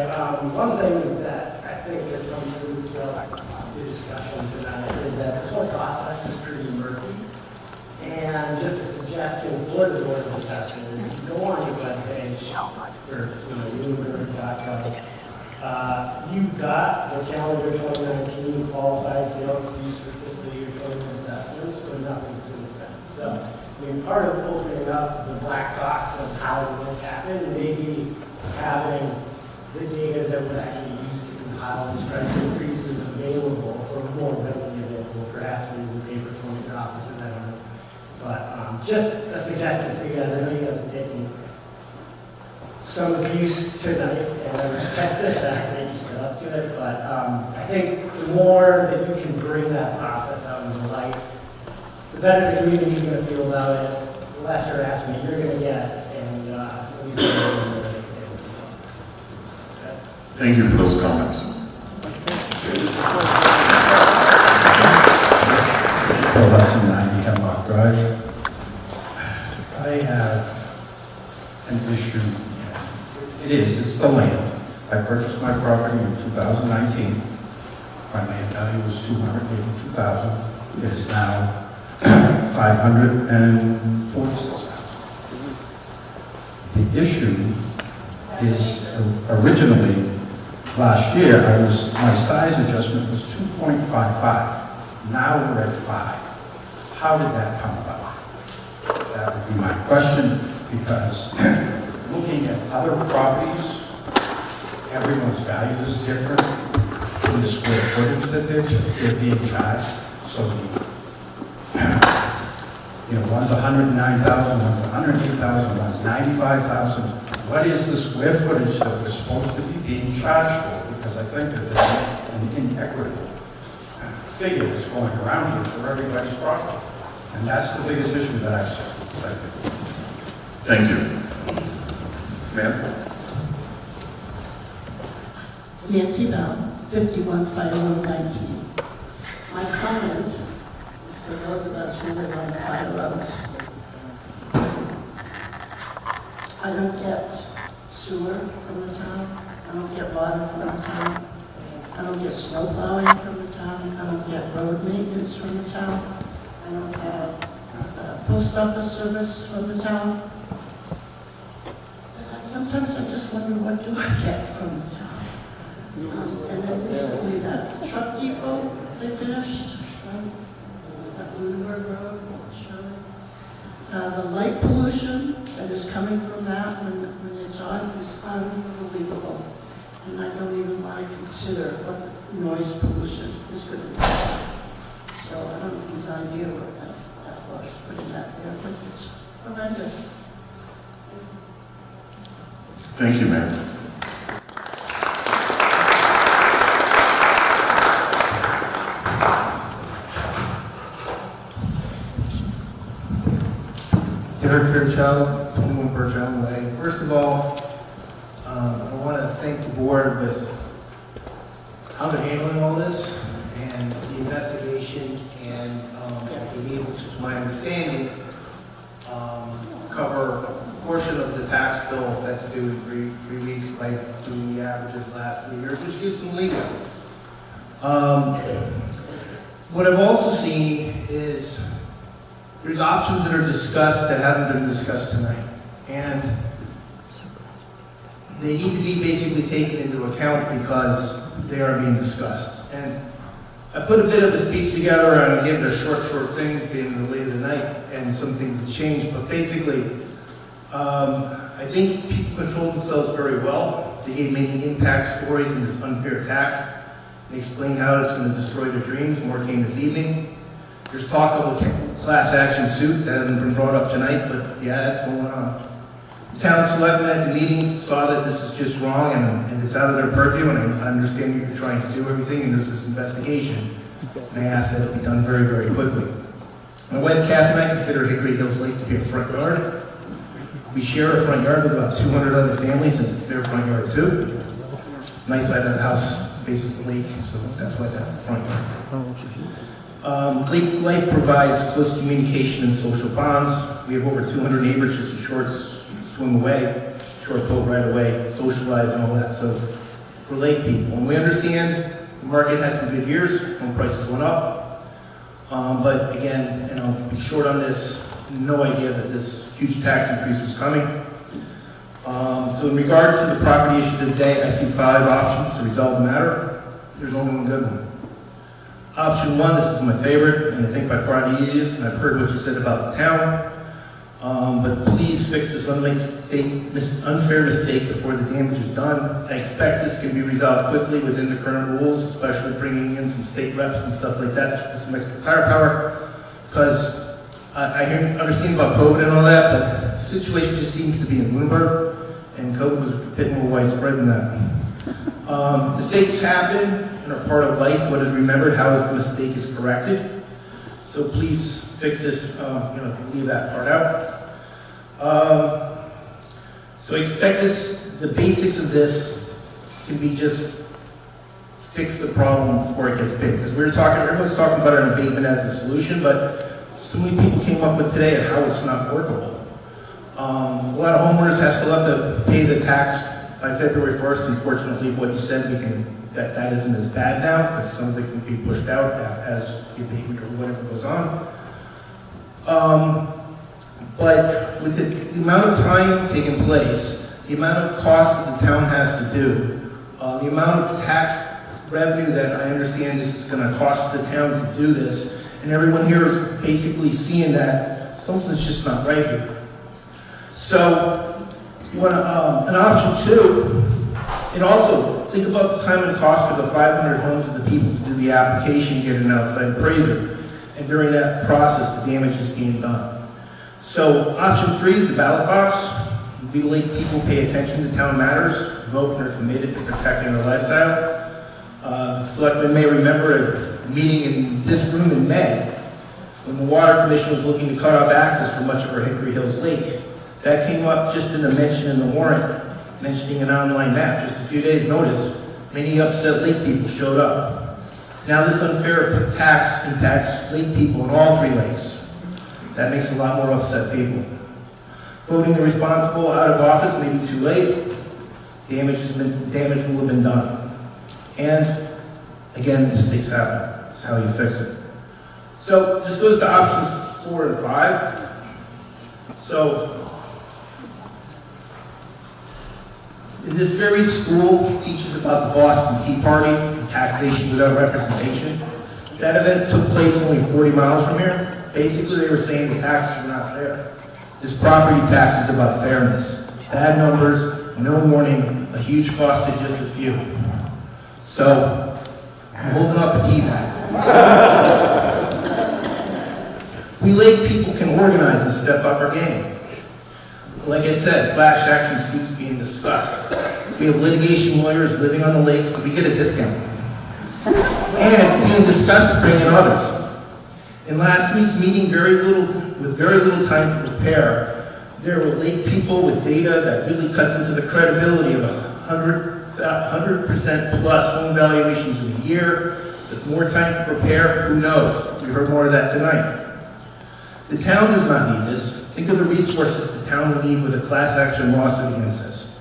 one thing that I think has come through throughout the discussion tonight is that this whole process is pretty murky. And just a suggestion for the Board of Assessors, if you go on your webpage, or Bloomberg.gov, you've got the calendar 2019 qualified sales used for fiscal year 21 assessments, but nothing since then. So, I mean, part of opening up the black box of how this happened, maybe having the data that was actually used to compile these price increases available for more readily available, perhaps using paper form in your offices, I don't know. But just a suggestion for you guys. I know you guys are taking some abuse tonight, and I respect this fact that you stood up to it, but I think the more that you can bring that process out into the light, the better the community is going to feel about it, the less harassment you're going to get, and at least you're going to stay with it. Thank you for those comments. Bill Hudson, 90 Hemlock Drive. I have an issue. It's the land. I purchased my property in 2019. My land value was $282,000. It is now $546,000. The issue is originally last year my size adjustment was 2.55. Now we're at 5. How did that come about? That would be my question, because looking at other properties, everyone's value is different in the square footage that they're being charged. So, one's 109,000, one's 108,000, one's 95,000. What is the square footage that we're supposed to be being charged for? Because I think that there's an inequitable figure that's going around here for everybody's property. And that's the biggest issue that I've seen. Thank you. Ma'am? Nancy Bell, 51 Fire Road 19. My comment is for those of us who live on the fire roads. I don't get sewer from the town. I don't get water from the town. I don't get snow plowing from the town. I don't get road maintenance from the town. I don't have post office service from the town. And sometimes I just wonder, what do I get from the town? And then recently that truck depot they finished, that Bloomberg Road, sure. The light pollution that is coming from that when it's on is unbelievable. And I don't even want to consider what the noise pollution is going to be. So I don't know whose idea that was, putting that there, but it's horrendous. Thank you, ma'am. Derek Fairchild, 21 Birch Island Way. First of all, I want to thank the board with how they're handling all this and the investigation and being able to my understanding, cover a portion of the tax bill that's due in three weeks by doing the average of the last 3 years, which gives some leeway. What I've also seen is there's options that are discussed that haven't been discussed tonight, and they need to be basically taken into account because they are being discussed. And I put a bit of a speech together and gave it a short thing being the late of the night, and some things have changed, but basically, I think people controlled themselves very well. They gave many impact stories in this unfair tax and explained how it's going to destroy their dreams. More came this evening. There's talk of a class action suit that hasn't been brought up tonight, but yeah, that's going on. The town selectmen at the meetings saw that this is just wrong and it's out of their purview, and I understand you're trying to do everything and there's this investigation. And I ask that it be done very, very quickly. My wife Kathy and I consider Hickory Hills Lake to be a front yard. We share a front yard with about 200 other families since it's their front yard too. Nice side of the house faces the lake, so that's why that's the front yard. Lake Life provides close communication and social bonds. We have over 200 neighbors, just a short swim away, short boat ride away, socialize and all that. So we're lake people. And we understand the market had some good years, home prices went up. But again, be short on this, no idea that this huge tax increase was coming. So in regards to the property issue today, I see 5 options to resolve the matter. There's only one good one. Option 1, this is my favorite, and I think by far the easiest, and I've heard what you said about the town, but please fix this unfair mistake before the damage is done. I expect this can be resolved quickly within the current rules, especially bringing in some state reps and stuff like that, some extra firepower, because I understand about COVID and all that, but the situation just seems to be in Lunenburg, and COVID was a bit more widespread than that. Mistakes happen and are part of life. What is remembered, how is the mistake is corrected. So please fix this, leave that part out. So I expect the basics of this can be just fix the problem before it gets big. Because everyone's talking about an abatement as a solution, but so many people came up with today how it's not workable. A lot of homeowners still have to pay the tax by February 1st. Unfortunately, what you said, that isn't as bad now, because some of it can be pushed out as the abatement or whatever goes on. But with the amount of time taking place, the amount of cost that the town has to do, the amount of tax revenue that I understand this is going to cost the town to do this, and everyone here is basically seeing that something's just not right here. So, an option 2, and also think about the time and cost for the 500 homes of the people to do the application, get an outside appraiser, and during that process, the damage is being done. So, option 3 is the ballot box. We like people pay attention to town matters, vote, and are committed to protecting their lifestyle. Selectmen may remember a meeting in this room in May when the Water Commission was looking to cut off access for much of our Hickory Hills Lake. That came up just in a mention in the warrant, mentioning an online map, just a few days' notice. Many upset lake people showed up. Now this unfair tax impacts lake people in all 3 lakes. That makes a lot more upset people. Voting the responsible out of office may be too late. Damage will have been done. And again, mistakes happen. That's how you fix it. So this goes to options 4 and 5. So in this very school teaches about the Boston Tea Party and taxation without representation. That event took place only 40 miles from here. Basically, they were saying the taxes were not fair. This property tax is about fairness. Bad numbers, no warning, a huge cost to just a few. So, I'm holding up a tea bag. We lake people can organize and step up our game. Like I said, class action suits being discussed. We have litigation lawyers living on the lake, so we get a discount. And it's being discussed to bring in others. In last week's meeting, with very little time to prepare, there were lake people with data that really cuts into the credibility of 100% plus home valuations in a year. With more time to prepare, who knows? We heard more of that tonight. The town does not need this. Think of the resources the town will need with a class action lawsuit against us.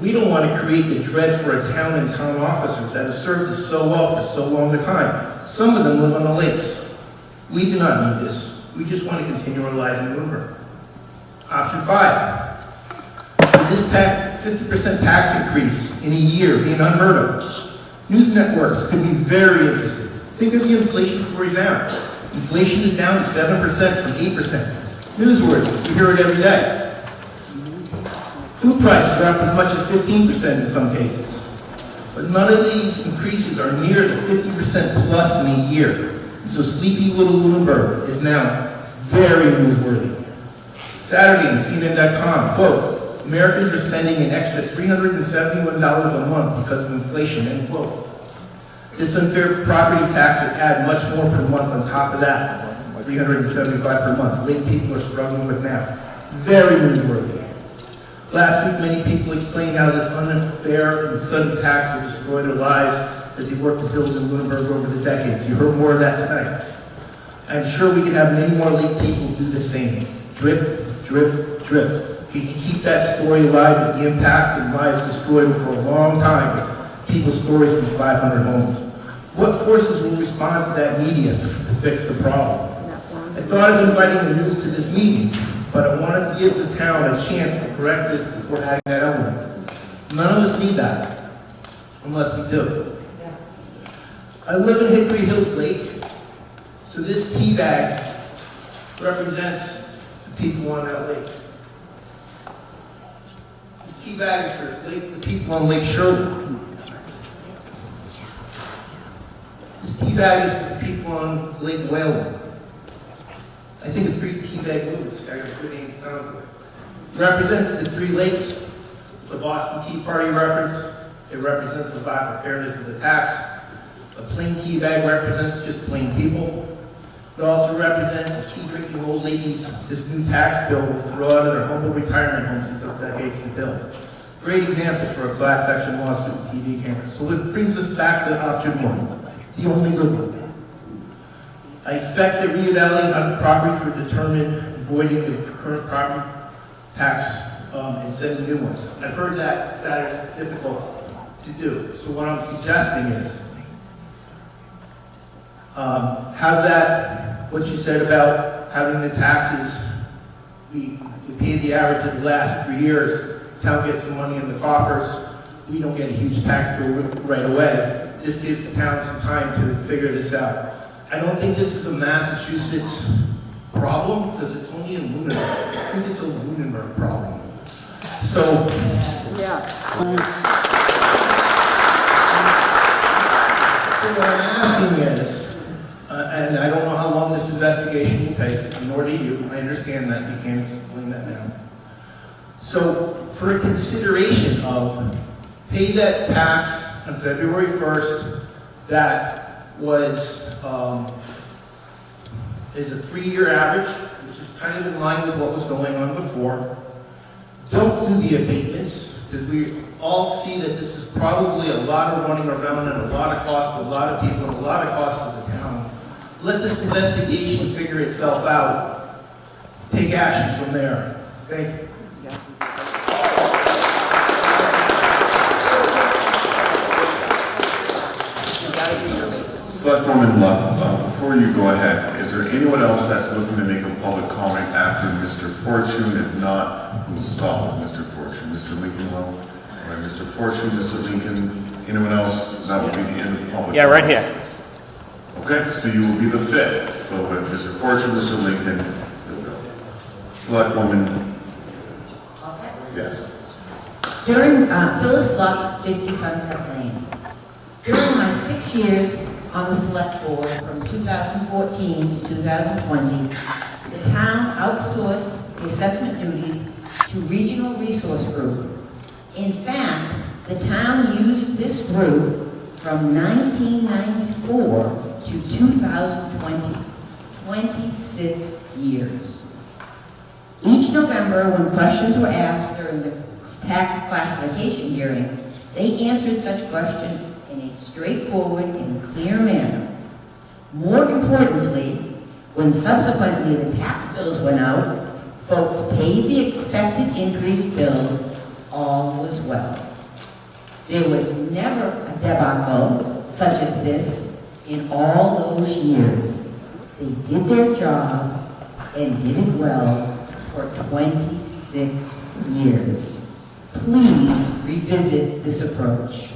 We don't want to create the dread for a town and town officers that have served us so well for so long a time. Some of them live on the lakes. We do not need this. We just want to continue our lives in Bloomberg. Option 5. This 50% tax increase in a year being unheard of. News networks could be very interested. Think of the inflation stories now. Inflation is down to 7% from 8%. Newsworthy, you hear it every day. Food prices are up as much as 15% in some cases. But none of these increases are near the 50% plus in a year. So sleepy little Bloomberg is now very newsworthy. Saturday on CNN.com, quote, Americans are spending an extra $371 a month because of inflation, end quote. This unfair property tax would add much more per month on top of that, $375 per month. Lake people are struggling with now. Very newsworthy. Last week, many people explained how this unfair and sudden tax will destroy their lives that they worked to build in Bloomberg over the decades. You heard more of that tonight. I'm sure we could have many more lake people do the same. Drip, drip, drip. We can keep that story alive with the impact and lives destroyed for a long time with people's stories from 500 homes. What forces will respond to that media to fix the problem? I thought of inviting the news to this meeting, but I wanted to give the town a chance to correct this before adding that element. None of us need that, unless we do. I live in Hickory Hills Lake, so this tea bag represents the people on that lake. This tea bag is for the people on Lake Sherwood. This tea bag is for the people on Lake Whalen. I think the 3 tea bag movements, I got a good name sound for it. It represents the 3 lakes, the Boston Tea Party reference. It represents the lack of fairness of the tax. A plain tea bag represents just plain people. It also represents a tea-drinking old ladies this new tax bill will throw out of their humble retirement homes that took decades to build. Great examples for a class action lawsuit with TV cameras. So it brings us back to option 1, the only good one. I expect that reevaluating on properties were determined, avoiding the current property tax and setting new ones. I've heard that is difficult to do. So what I'm suggesting is have that, what you said about having the taxes, we pay the average of the last 3 years, town gets some money in the coffers, we don't get a huge tax bill right away. This gives the town some time to figure this out. I don't think this is a Massachusetts problem, because it's only in Lunenburg. I think it's a Lunenburg problem. So, yeah. So what I'm asking is, and I don't know how long this investigation will take, nor do you. I understand that. You can't explain that now. So for a consideration of pay that tax on February 1st, that was is a 3-year average, which is kind of in line with what was going on before. don't do the abatements, because we all see that this is probably a lot of running around and a lot of cost to a lot of people and a lot of cost to the town. Let this investigation figure itself out. Take action from there. Thank you. Selectwoman Luck, before you go ahead, is there anyone else that's looking to make a public comment after Mr. Fortune? If not, we'll stop with Mr. Fortune. Mr. Lincoln will. All right, Mr. Fortune, Mr. Lincoln, anyone else? That will be the end of the public. Yeah, right here. Okay, so you will be the fifth. So Mr. Fortune, Mr. Lincoln, Selectwoman. Yes. During Phyllis Luck, 50 Sunset Lane. During my 6 years on the select board from 2014 to 2020, the town outsourced the assessment duties to Regional Resource Group. In fact, the town used this group from 1994 to 2020, 26 years. Each November, when questions were asked during the tax classification hearing, they answered such questions in a straightforward and clear manner. More importantly, when subsequently the tax bills went out, folks paid the expected increased bills, all was well. There was never a debacle such as this in all those years. They did their job and did it well for 26 years. Please revisit this approach.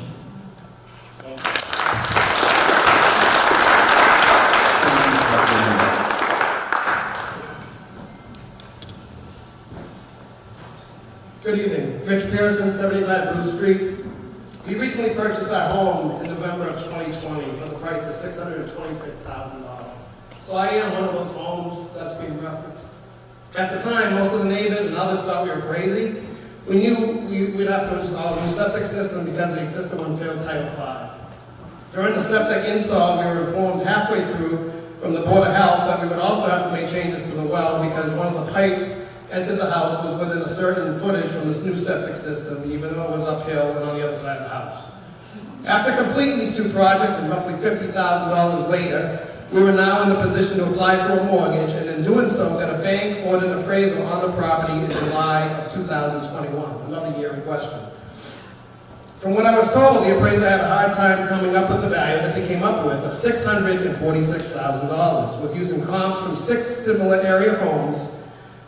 Good evening. Rich Pearson, 75 Bruce Street. We recently purchased our home in November of 2020 for the price of $626,000. So I am one of those homes that's being referenced. At the time, most of the neighbors and others thought we were crazy. We knew we'd have to install a new septic system because the existing one failed Title V. During the septic install, we were informed halfway through from the Board of Health that we would also have to make changes to the well because one of the pipes entered the house was within a certain footage from this new septic system, even though it was uphill and on the other side of the house. After completing these two projects and roughly $50,000 later, we were now in the position to apply for a mortgage, and in doing so, got a bank-ordered appraisal on the property in July of 2021, another year in question. From what I was told, the appraiser had a hard time coming up with the value that they came up with of $646,000, with using comps from 6 similar area homes.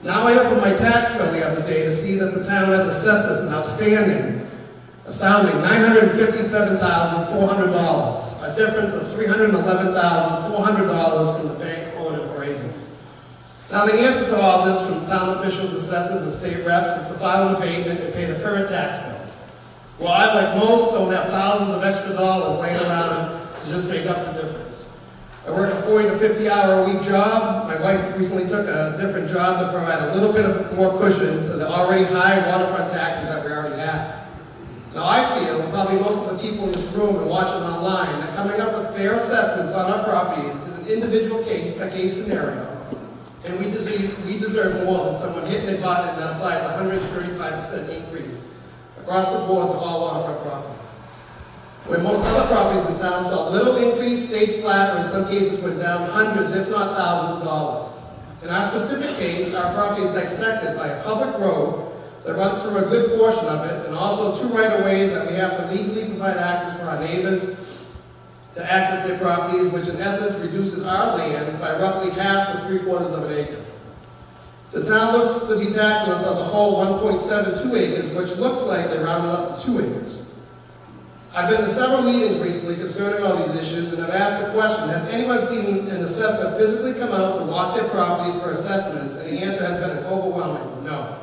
Now I opened my tax bill the other day to see that the town has assessed us an astounding $957,400, a difference of $311,400 from the bank-ordered appraisal. Now the answer to all this from town officials, assessors, and state reps is to file an abatement and pay the current tax bill. Well, I, like most, don't have thousands of extra dollars laying around to just make up the difference. I work a 40 to 50-hour-a-week job. My wife recently took a different job to provide a little bit of more cushion to the already high waterfront taxes that we already have. Now I feel, and probably most of the people in this room and watching online, that coming up with fair assessments on our properties is an individual case-by-case scenario, and we deserve more than someone hitting a button that applies a 135% increase across the board to all waterfront properties. Where most other properties in town saw little increase, stayed flat, or in some cases went down hundreds, if not thousands of dollars. In our specific case, our property is dissected by a public road that runs through a good portion of it, and also 2 right-of-ways that we have to legally provide access for our neighbors to access their properties, which in essence reduces our land by roughly half to 3/4 of an acre. The town looks to be taxing us on the whole 1.72 acres, which looks like they rounded up to 2 acres. I've been to several meetings recently concerning all these issues, and I've asked the question, has anyone seen an assessor physically come out to walk their properties for assessments, and the answer has been an overwhelming no.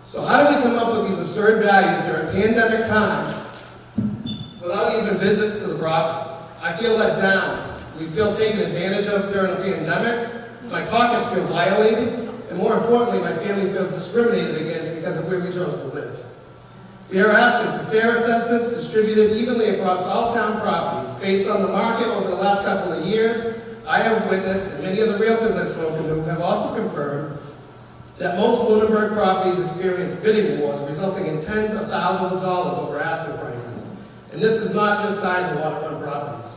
So how do we come up with these absurd values during pandemic times without even visits to the property? I feel let down. We feel taken advantage of during a pandemic. My pockets feel violated, and more importantly, my family feels discriminated against because of where we chose to live. We are asking for fair assessments distributed evenly across all town properties. Based on the market over the last couple of years, I have witnessed, and many of the realtors I've spoken to have also confirmed, that most Lunenburg properties experience bidding wars resulting in tens of thousands of dollars over asking prices. And this is not just tied to waterfront properties.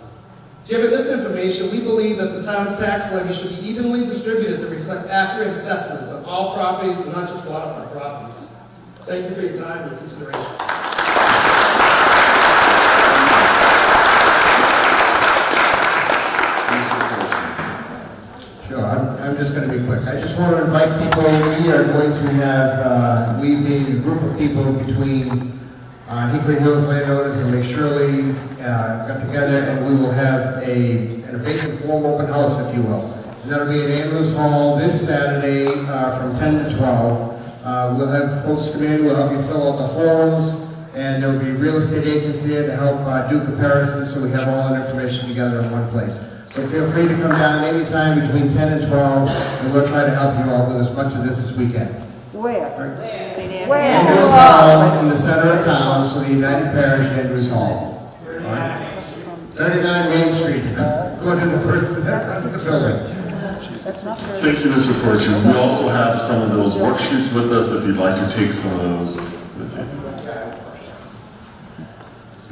Given this information, we believe that the town's tax levy should be evenly distributed to reflect accurate assessments of all properties and not just waterfront properties. Thank you for your time and your consideration. Sure, I'm just going to be quick. I just want to invite people. We are going to have, we being a group of people between Hickory Hills landowners and Lake Shirley got together, and we will have an abatement form open house, if you will. And that'll be at Andrews Hall this Saturday from 10 to 12. We'll have folks come in, we'll help you fill out the forms, and there'll be real estate agents there to help do comparisons, so we have all that information together in one place. So feel free to come down anytime between 10 and 12, and we'll try to help you all with as much of this as we can. Where? Where? Andrews Hall in the center of town, so the United Parish Andrews Hall. Right. 39 Main Street. Go to the person that runs the building. Thank you, Mr. Fortune. We also have some of those worksheets with us if you'd like to take some of those with you.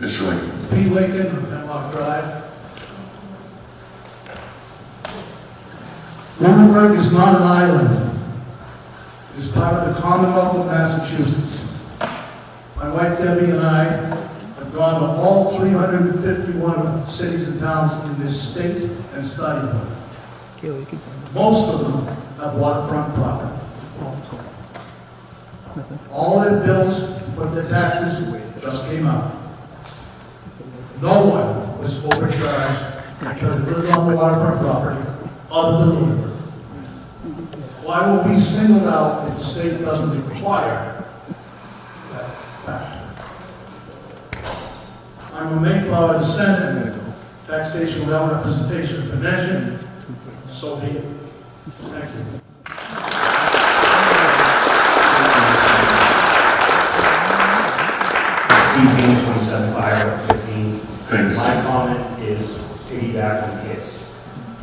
Mr. Lincoln. P. Lincoln, Hemlock Drive. Lunenburg is not an island. It is part of the Commonwealth of Massachusetts. My wife Debbie and I have gone to all 351 cities and towns in this state and studied them. Most of them have waterfront property. All their bills for their taxes just came out. No one was overcharged because they lived on the waterfront property other than Lunenburg. Why will we singled out if the state doesn't require that fact? I'm a Mayflower descendant, taxation without representation of the nation, so be it. Thank you. Steve Bean, 27 Fire, 15. Thanks. My comment is piggyback on his.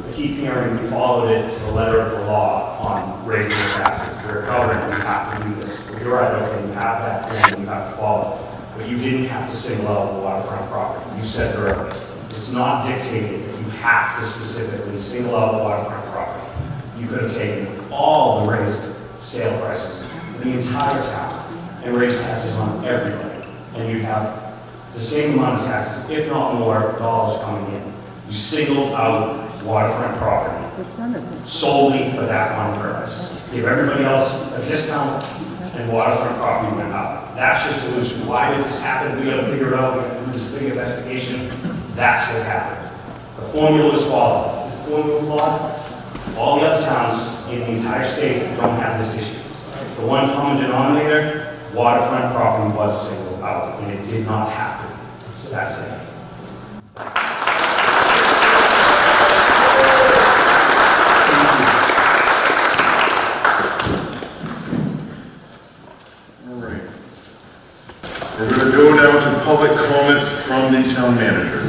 I keep hearing we followed it to the letter of the law on raising the taxes. We're a government, we have to do this. Well, you're right, okay, you have that form, you have to follow it. But you didn't have to single out the waterfront property. You said earlier, it's not dictated if you have to specifically single out the waterfront property. You could have taken all the raised sale prices in the entire town and raised taxes on everybody. And you'd have the same amount of taxes, if not more, dollars coming in. You singled out waterfront property solely for that one purpose. Give everybody else a discount and waterfront property went up. That's your solution. Why did this happen? We gotta figure it out. We have to do this big investigation. That's what happened. The formula was followed. Is the formula flawed? All the other towns in the entire state don't have this issue. The one common denominator, waterfront property was singled out, and it did not have to be. So that's it. We're going to go down to public comments from the town manager.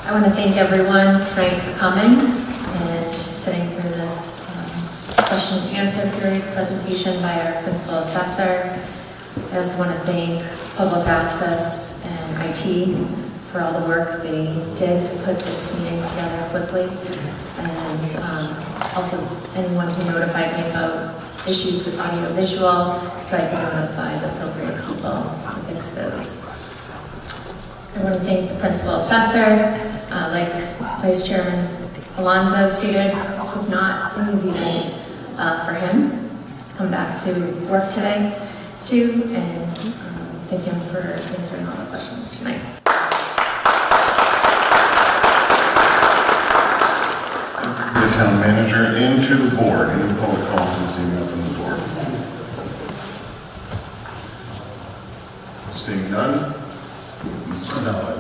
I want to thank everyone tonight for coming and sitting through this question and answer period presentation by our principal assessor. I also want to thank Public Access and IT for all the work they did to put this meeting together quickly. And also anyone who notified me about issues with audio visual, so I can notify the appropriate people to fix those. I want to thank the principal assessor. Like Vice Chairman Alonso stated, this was not an easy night for him. Come back to work today too, and thank him for answering all the questions tonight. The town manager into the board, any public comments this evening from the board? Seeing none? Mr. Nod.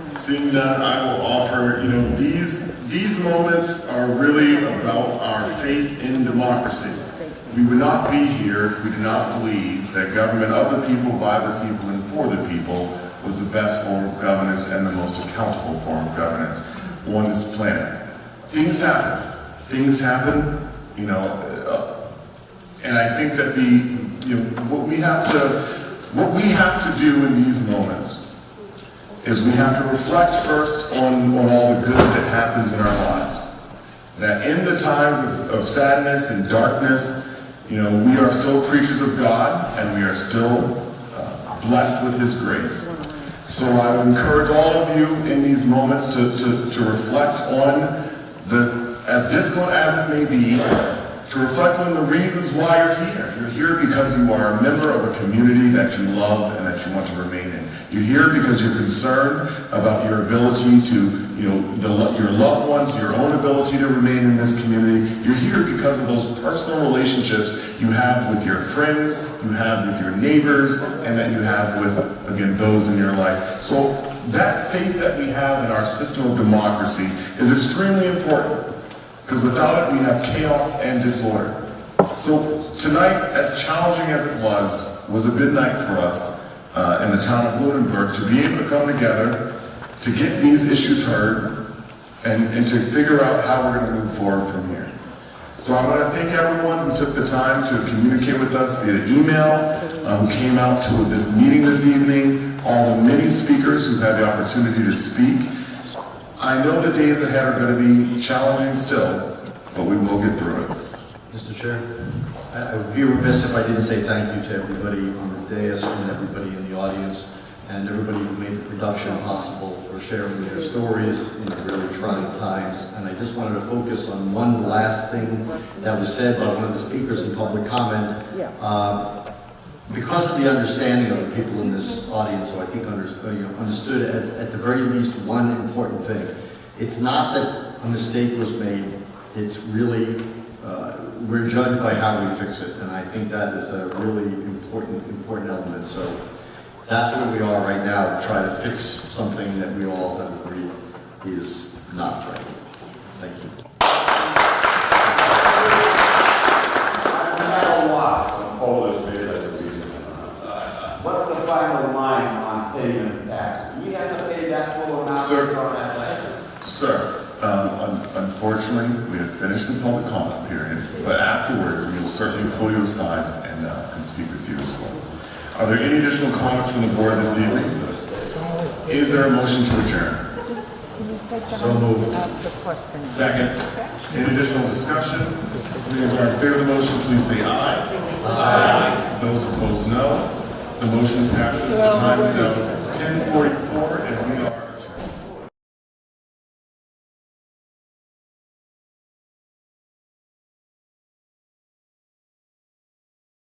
Seeing none, I will offer, these moments are really about our faith in democracy. We would not be here if we did not believe that government of the people, by the people, and for the people was the best form of governance and the most accountable form of governance on this planet. Things happen. Things happen, you know, and I think that what we have to do in these moments is we have to reflect first on all the good that happens in our lives. That in the times of sadness and darkness, you know, we are still creatures of God, and we are still blessed with His grace. So I would encourage all of you in these moments to reflect on as difficult as it may be, to reflect on the reasons why you're here. You're here because you are a member of a community that you love and that you want to remain in. You're here because you're concerned about your ability to, you know, your loved ones, your own ability to remain in this community. You're here because of those personal relationships you have with your friends, you have with your neighbors, and that you have with, again, those in your life. So that faith that we have in our system of democracy is extremely important, because without it we have chaos and disorder. So tonight, as challenging as it was a good night for us in the town of Lunenburg to be able to come together, to get these issues heard, and to figure out how we're going to move forward from here. So I want to thank everyone who took the time to communicate with us via email, who came out to this meeting this evening, all the many speakers who had the opportunity to speak. I know the days ahead are going to be challenging still, but we will get through it. Mr. Chair, I would be remiss if I didn't say thank you to everybody on the dais and everybody in the audience and everybody who made the production possible for sharing their stories in really trying times. And I just wanted to focus on one last thing that was said by one of the speakers in public comment. Because of the understanding of the people in this audience, who I think understood at the very least one important thing. It's not that a mistake was made, it's really, we're judged by how we fix it, and I think that is a really important element. So that's where we are right now, to try to fix something that we all have agreed is not right. Thank you. What's the final line on payment of tax? Do we have to pay that full amount on that land? Sir, unfortunately, we have finished the public comment period, but afterwards, we will certainly pull you aside and speak with you as well. Are there any additional comments from the board this evening? Is there a motion to adjourn? So moved. Second. Any additional discussion? Those who are in favor of the motion, please say aye. Aye. Those opposed, no. The motion passes. The time is now 10:44, and we are